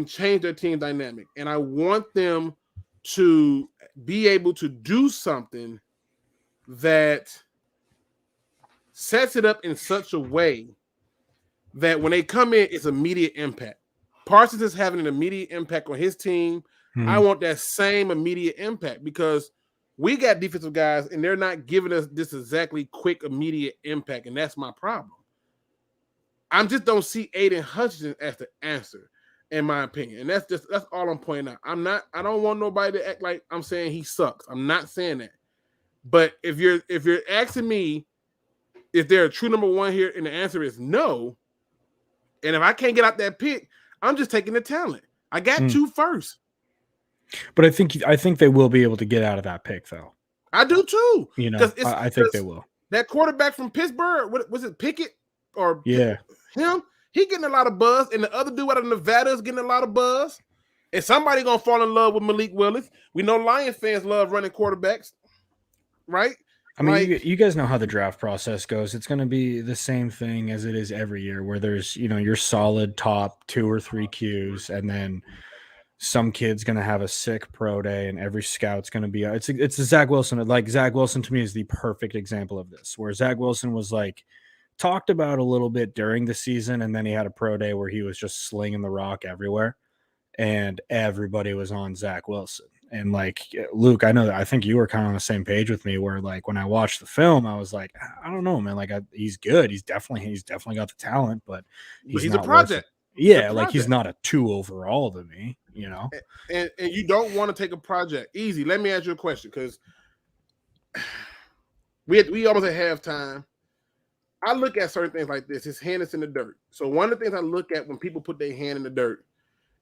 change their team dynamic. And I want them to be able to do something that sets it up in such a way that when they come in, it's immediate impact. Parsons is having an immediate impact on his team. I want that same immediate impact, because we got defensive guys and they're not giving us this exactly quick, immediate impact. And that's my problem. I just don't see Aiden Hutchinson as the answer, in my opinion. And that's all I'm pointing out. I don't want nobody to act like I'm saying he sucks. I'm not saying that. But if you're asking me if they're a true number one here, and the answer is no, and if I can't get out that pick, I'm just taking the talent. I got 2 first. But I think they will be able to get out of that pick, though. I do too. You know, I think they will. That quarterback from Pittsburgh, what was it, Pickett or Yeah. him? He getting a lot of buzz, and the other dude out of Nevada is getting a lot of buzz. And somebody gonna fall in love with Malik Willis. We know Lion fans love running quarterbacks, right? I mean, you guys know how the draft process goes. It's going to be the same thing as it is every year, where there's, your solid top 2 or 3 Qs, and then some kid's going to have a sick pro day, and every scout's going to be. It's a Zach Wilson. Like, Zach Wilson to me is the perfect example of this, where Zach Wilson was like talked about a little bit during the season, and then he had a pro day where he was just slinging the rock everywhere, and everybody was on Zach Wilson. And like, Luke, I think you were kind of on the same page with me, where like when I watched the film, I was like, I don't know, man. Like, he's good. He's definitely got the talent, but he's a project. Yeah, like he's not a 2 overall to me, And you don't want to take a project easy. Let me ask you a question, because we almost at halftime. I look at certain things like this. His hand is in the dirt. So one of the things I look at when people put their hand in the dirt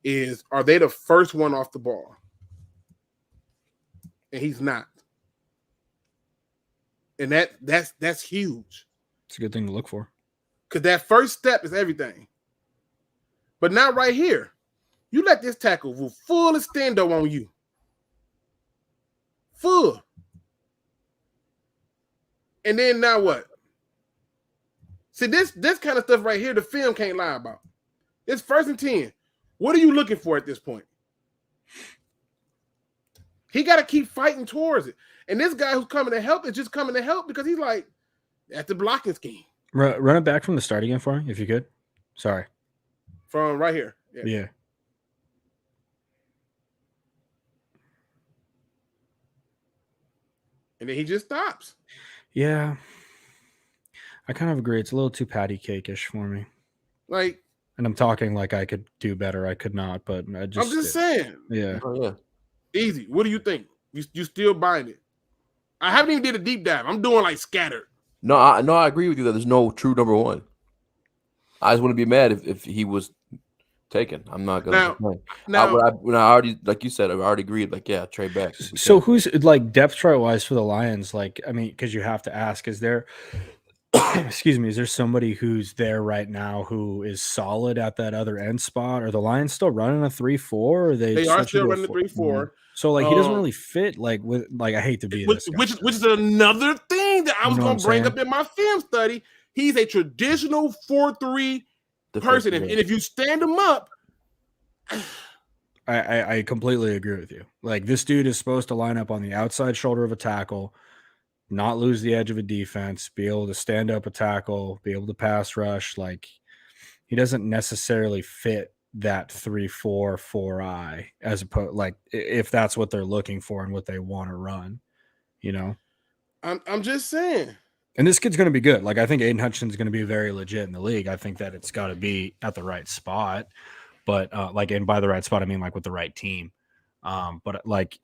is, are they the first one off the ball? And he's not. And that's huge. It's a good thing to look for. Because that first step is everything. But now right here, you let this tackle go full extendo on you. Full. And then now what? See, this kind of stuff right here, the film can't lie about. It's 1st and 10. What are you looking for at this point? He got to keep fighting towards it. And this guy who's coming to help is just coming to help because he's like, that's the blocking scheme. Run it back from the start again for me, if you could. Sorry. From right here. Yeah. And then he just stops. Yeah. I kind of agree. It's a little too patty cake-ish for me. Like, and I'm talking like I could do better. I could not, but I'm just saying. Yeah. Oh, yeah. Easy. What do you think? You still buying it? I haven't even did a deep dive. I'm doing like scattered. No, I agree with you that there's no true number 1. I just wouldn't be mad if he was taken. I'm not gonna complain. When I already, like you said, I've already agreed. Like, yeah, trade back. So who's like depth chart wise for the Lions? Like, I mean, because you have to ask, is there excuse me, is there somebody who's there right now who is solid at that other end spot? Are the Lions still running a 3-4? Or they are still running a 3-4. So like he doesn't really fit I hate to be this guy. Which is another thing that I was going to bring up in my film study. He's a traditional 4-3 person, and if you stand him up, I completely agree with you. Like, this dude is supposed to line up on the outside shoulder of a tackle, not lose the edge of a defense, be able to stand up a tackle, be able to pass rush. Like, he doesn't necessarily fit that 3-4 4-eye as opposed, like, if that's what they're looking for and what they want to run, I'm just saying. And this kid's going to be good. Like, I think Aiden Hutchinson's going to be very legit in the league. I think that it's got to be at the right spot, but and by the right spot, I mean like with the right team. But like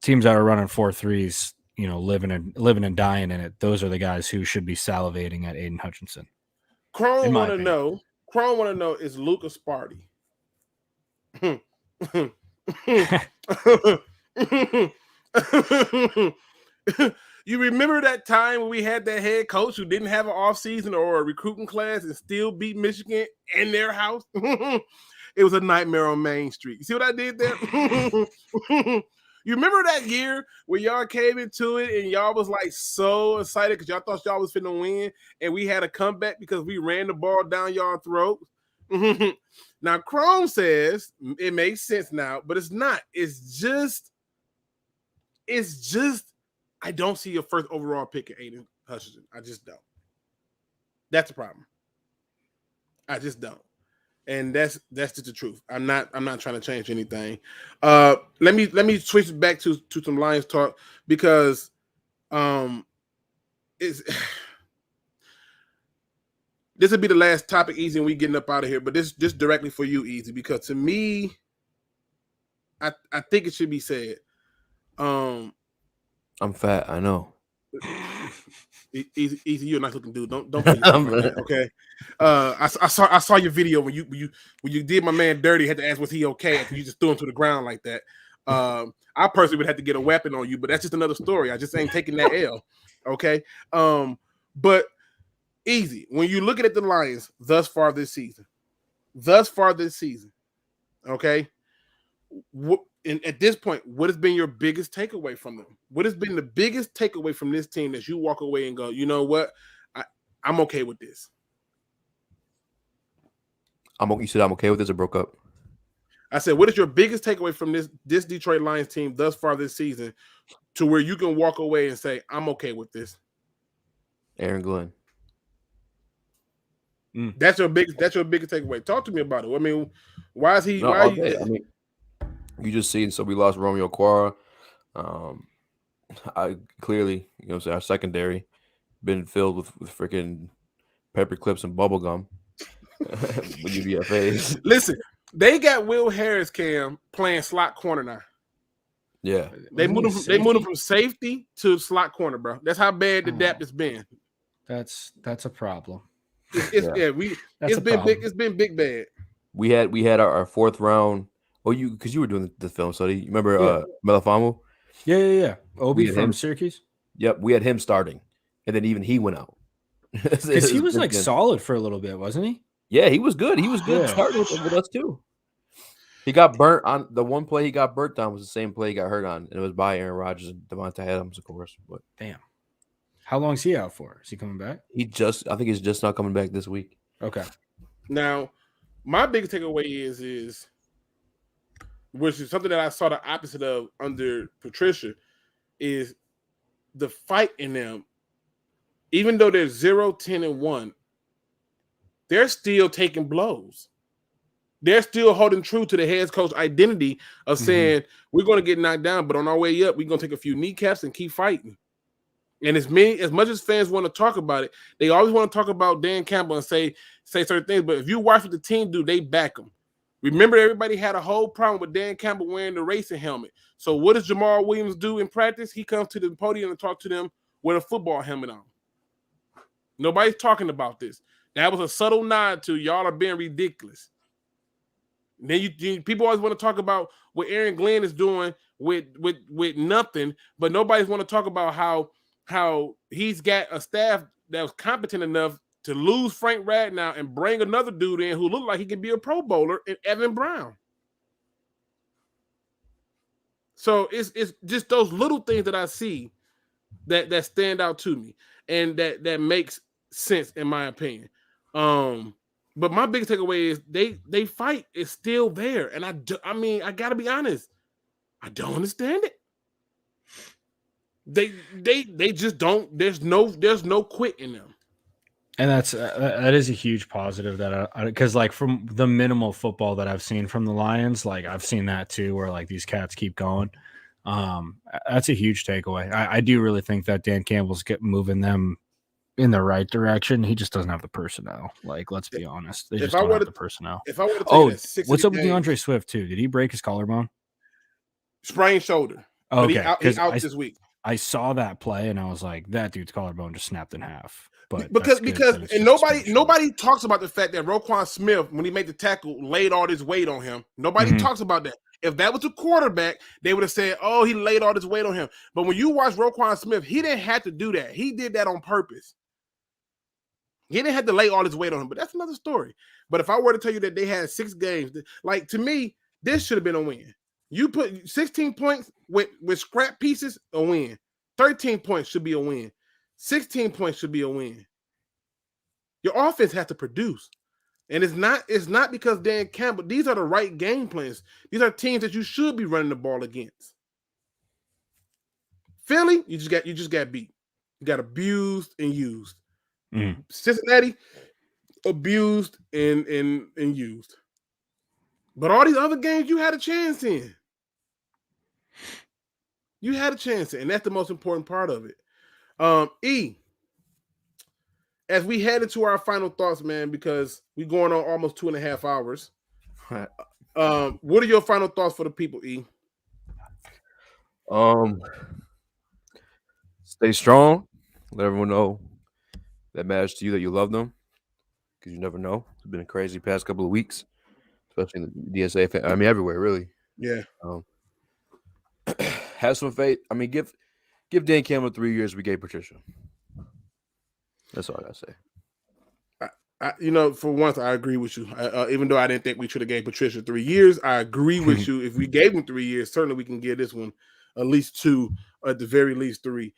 teams that are running 4-3s, living and dying in it, those are the guys who should be salivating at Aiden Hutchinson. Chrome want to know is Lukegsfieldreview. You remember that time when we had that head coach who didn't have an offseason or a recruiting class and still beat Michigan in their house? It was a nightmare on Main Street. You see what I did there? You remember that year where y'all came into it and y'all was like so excited because y'all thought y'all was finna win, and we had a comeback because we ran the ball down y'all throats? Now, Chrome says it makes sense now, but it's not. It's just I don't see a first overall pick at Aiden Hutchinson. I just don't. That's the problem. I just don't. And that's just the truth. I'm not trying to change anything. Let me switch it back to some Lions talk, because this will be the last topic, Easy, and we getting up out of here. But this directly for you, Easy, because to me, I think it should be said. I'm fat. I know. Easy, you're a nice looking dude. Don't be okay. I saw your video when you did my man dirty. Had to ask was he okay after you just threw him to the ground like that. I personally would have to get a weapon on you, but that's just another story. I just ain't taking that L. Okay. But easy. When you look at the Lions thus far this season, okay, and at this point, what has been your biggest takeaway from them? What has been the biggest takeaway from this team that you walk away and go, you know what, I'm okay with this? You said I'm okay with this or broke up? I said, what is your biggest takeaway from this Detroit Lions team thus far this season to where you can walk away and say, I'm okay with this? Aaron Glenn. That's your biggest takeaway. Talk to me about it. I mean, why is he? No, why? I mean, you just seen. So we lost Romeo Quara. I clearly, our secondary been filled with freaking paper clips and bubble gum with UDFAs. Listen, they got Will Harris, Cam, playing slot corner now. Yeah, they moved him from safety to slot corner, bro. That's how bad the depth has been. That's a problem. It's been big bad. We had our fourth round. Oh, because you were doing the film study. You remember Melifonwu? Yeah. Obi from Syracuse. Yep, we had him starting, and then even he went out because he was like solid for a little bit, wasn't he? Yeah, he was good. He was good starting with us too. He got burnt on the one play. He got burnt on was the same play he got hurt on, and it was by Aaron Rodgers and Devontae Adams, of course. But damn, how long is he out for? Is he coming back? I think he's just not coming back this week. Okay. Now, my biggest takeaway is which is something that I saw the opposite of under Patricia, is the fight in them. Even though they're 0-10-1, they're still taking blows. They're still holding true to the head coach identity of saying, we're going to get knocked down, but on our way up, we're going to take a few kneecaps and keep fighting. And as much as fans want to talk about it, they always want to talk about Dan Campbell and say certain things. But if you watch what the team do, they back them. Remember, everybody had a whole problem with Dan Campbell wearing the racing helmet. So what does Jamal Williams do in practice? He comes to the podium and talks to them with a football helmet on. Nobody's talking about this. That was a subtle nod to y'all are being ridiculous. And then people always want to talk about what Aaron Glenn is doing with nothing, but nobody's want to talk about how he's got a staff that was competent enough to lose Frank Ragnow and bring another dude in who looked like he could be a Pro Bowler in Evan Brown. So it's just those little things that I see that stand out to me and that makes sense in my opinion. But my biggest takeaway is they fight is still there, and I mean I gotta be honest, I don't understand it. They just don't. There's no quit in them. And that is a huge positive that because like from the minimal football that I've seen from the Lions, like I've seen that too, where like these cats keep going. That's a huge takeaway. I do really think that Dan Campbell's moving them in the right direction. He just doesn't have the personnel. Like, let's be honest, they just don't have the personnel. If I were to what's up with DeAndre Swift too? Did he break his collarbone? Sprained shoulder. Okay, he's out this week. I saw that play and I was like, that dude's collarbone just snapped in half. But because nobody talks about the fact that Roquan Smith, when he made the tackle, laid all this weight on him. Nobody talks about that. If that was a quarterback, they would have said, oh, he laid all this weight on him. But when you watch Roquan Smith, he didn't have to do that. He did that on purpose. He didn't have to lay all this weight on him, but that's another story. But if I were to tell you that they had 6 games, like to me, this should have been a win. You put 16 points with scrap pieces, a win. 13 points should be a win. 16 points should be a win. Your offense has to produce. And it's not because Dan Campbell, these are the right game plans. These are teams that you should be running the ball against. Philly, you just got beat. You got abused and used. Cincinnati, abused and used. But all these other games you had a chance in. You had a chance in, and that's the most important part of it. As we head into our final thoughts, man, because we're going on almost 2.5 hours. What are your final thoughts for the people, E? Stay strong. Let everyone know that matters to you, that you love them, because you never know. It's been a crazy past couple of weeks, especially in the DSA. I mean, everywhere, really. Yeah. Have some faith. I mean, give Dan Campbell 3 years we gave Patricia. That's all I gotta say. For once, I agree with you. Even though I didn't think we should have gave Patricia 3 years, I agree with you. If we gave him 3 years, certainly we can give this one at least 2, or at the very least 3.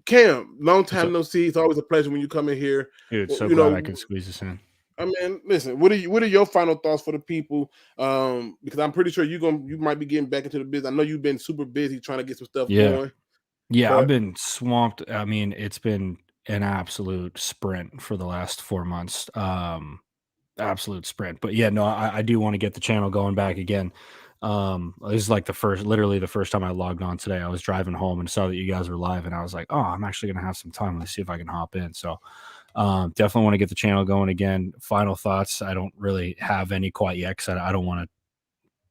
Cam, long time no see. It's always a pleasure when you come in here. Dude, so glad I could squeeze this in. I mean, listen. What are your final thoughts for the people? Because I'm pretty sure you might be getting back into the business. I know you've been super busy trying to get some stuff going. Yeah, I've been swamped. I mean, it's been an absolute sprint for the last 4 months. Absolute sprint. But yeah, no, I do want to get the channel going back again. This is like literally the first time I logged on today. I was driving home and saw that you guys were live, and I was like, oh, I'm actually gonna have some time. Let's see if I can hop in. So definitely want to get the channel going again. Final thoughts. I don't really have any quite yet because I don't want to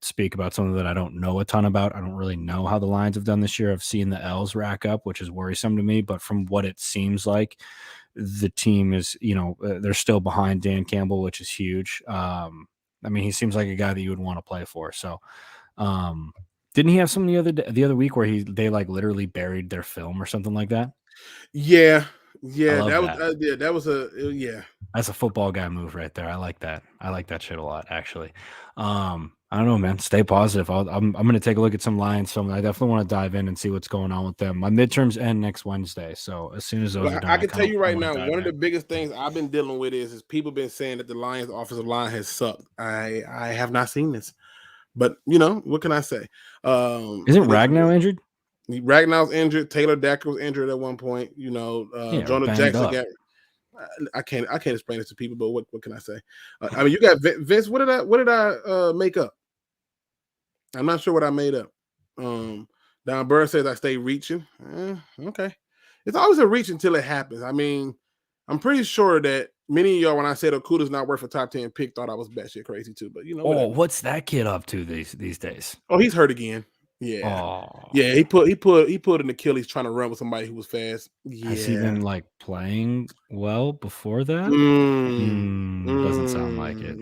speak about something that I don't know a ton about. I don't really know how the Lions have done this year. I've seen the L's rack up, which is worrisome to me, but from what it seems like, the team is, they're still behind Dan Campbell, which is huge. I mean, he seems like a guy that you would want to play for. So, didn't he have something the other week where they like literally buried their film or something like that? Yeah. That was That's a football guy move right there. I like that. I like that shit a lot, actually. I don't know, man. Stay positive. I'm going to take a look at some Lions film. I definitely want to dive in and see what's going on with them. My midterms end next Wednesday, so as soon as those are done, I can tell you right now, one of the biggest things I've been dealing with is people been saying that the Lions' offensive line has sucked. I have not seen this, but what can I say? Isn't Ragnow injured? Ragnow's injured. Taylor Decker was injured at one point. Jonah Jackson got. I can't explain this to people, but what can I say? I mean, you got Vince. What did I make up? I'm not sure what I made up. Don Burr says I stay reaching. Okay, it's always a reach until it happens. I mean, I'm pretty sure that many of y'all, when I said Okudah's not worth a top 10 pick, thought I was batshit crazy too. But what's that kid up to these days? Oh, he's hurt again. Yeah. Yeah, he put an Achilles trying to run with somebody who was fast. Yeah. Has he been like playing well before that? Doesn't sound like it.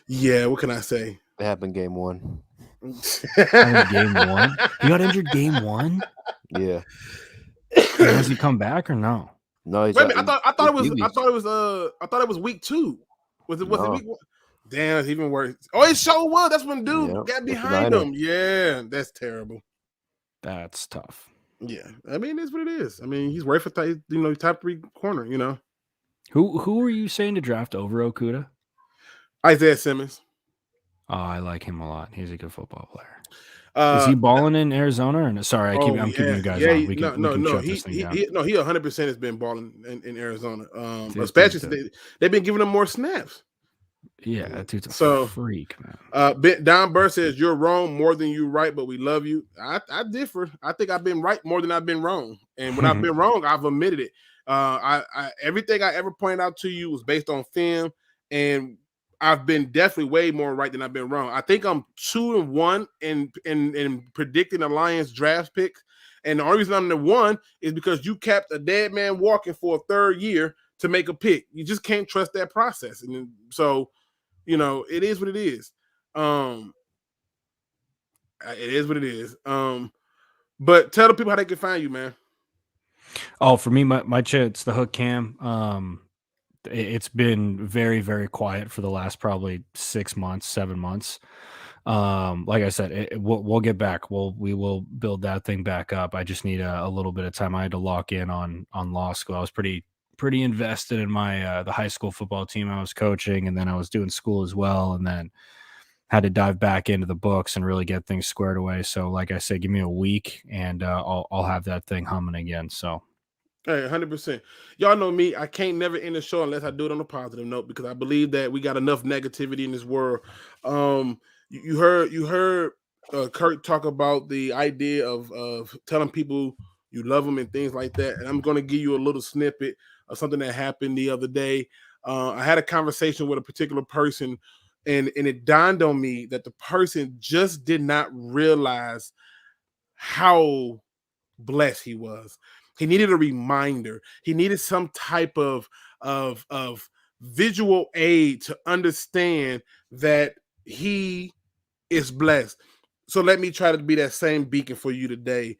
Yeah. What can I say? It happened game 1. Game 1? He got injured game 1? Yeah. Has he come back or no? No, he's wait a minute, I thought it was week 2. Was it week 1? Damn, it's even worse. Oh, it sure was. That's when dude got behind him. Yeah, that's terrible. That's tough. Yeah, I mean, it's what it is. I mean, he's worth a top 3 corner. Who were you saying to draft over Okudah? Isaiah Simmons. Oh, I like him a lot. He's a good football player. Is he balling in Arizona? Or sorry, I'm keeping you guys on. We can shut this thing down. He 100% has been balling in Arizona. Especially they've been giving him more snaps. Yeah, that dude's a freak, man. Don Burr says you're wrong more than you're right, but we love you. I differ. I think I've been right more than I've been wrong, and when I've been wrong, I've admitted it. Everything I ever pointed out to you was based on film, and I've been definitely way more right than I've been wrong. I think I'm 2-1 in predicting the Lions draft picks, and the only reason I'm the 1 is because you kept a dead man walking for a 3rd year to make a pick. You just can't trust that process, and so it is what it is. It is what it is. But tell the people how they can find you, man. Oh, for me, my it's the Hook Cam. It's been very, very quiet for the last probably 6 months, 7 months. Like I said, we'll get back. We will build that thing back up. I just need a little bit of time. I had to lock in on law school. I was pretty invested in my the high school football team I was coaching, and then I was doing school as well, and then had to dive back into the books and really get things squared away. So, like I said, give me a week, and I'll have that thing humming again. So. Hey, 100%. Y'all know me. I can't never end the show unless I do it on a positive note, because I believe that we got enough negativity in this world. You heard Curt talk about the idea of telling people you love them and things like that. And I'm going to give you a little snippet of something that happened the other day. I had a conversation with a particular person, and it dawned on me that the person just did not realize how blessed he was. He needed a reminder. He needed some type of visual aid to understand that he is blessed. So let me try to be that same beacon for you today.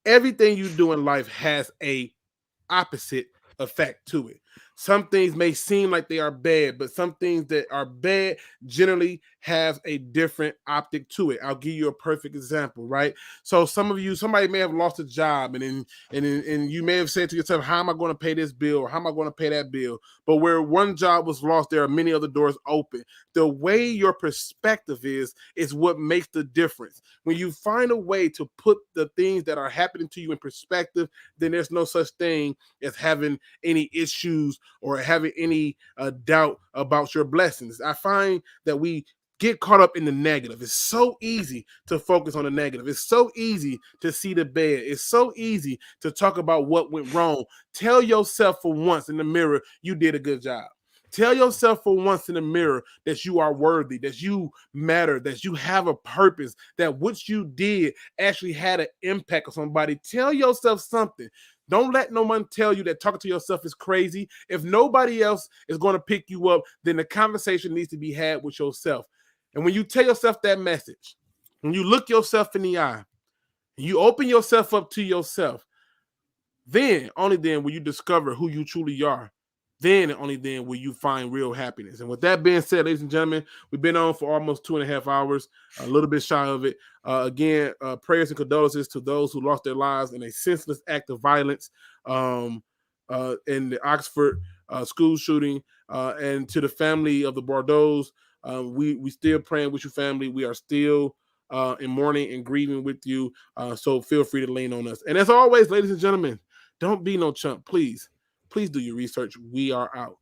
Everything you do in life has a opposite effect to it. Some things may seem like they are bad, but some things that are bad generally have a different optic to it. I'll give you a perfect example, right? So somebody may have lost a job, and you may have said to yourself, how am I going to pay this bill? Or how am I going to pay that bill? But where one job was lost, there are many other doors open. The way your perspective is what makes the difference. When you find a way to put the things that are happening to you in perspective, then there's no such thing as having any issues or having any doubt about your blessings. I find that we get caught up in the negative. It's so easy to focus on the negative. It's so easy to see the bad. It's so easy to talk about what went wrong. Tell yourself for once in the mirror, you did a good job. Tell yourself for once in the mirror that you are worthy, that you matter, that you have a purpose, that what you did actually had an impact on somebody. Tell yourself something. Don't let no one tell you that talking to yourself is crazy. If nobody else is going to pick you up, then the conversation needs to be had with yourself. And when you tell yourself that message, when you look yourself in the eye, and you open yourself up to yourself, then, only then will you discover who you truly are. Then and only then will you find real happiness. And with that being said, ladies and gentlemen, we've been on for almost 2.5 hours, a little bit shy of it. Again, prayers and condolences to those who lost their lives in a senseless act of violence in the Oxford school shooting, and to the family of the Bordeaux's. We still praying with your family. We are still in mourning and grieving with you. So feel free to lean on us. And as always, ladies and gentlemen, don't be no chump, please. Please do your research. We are out.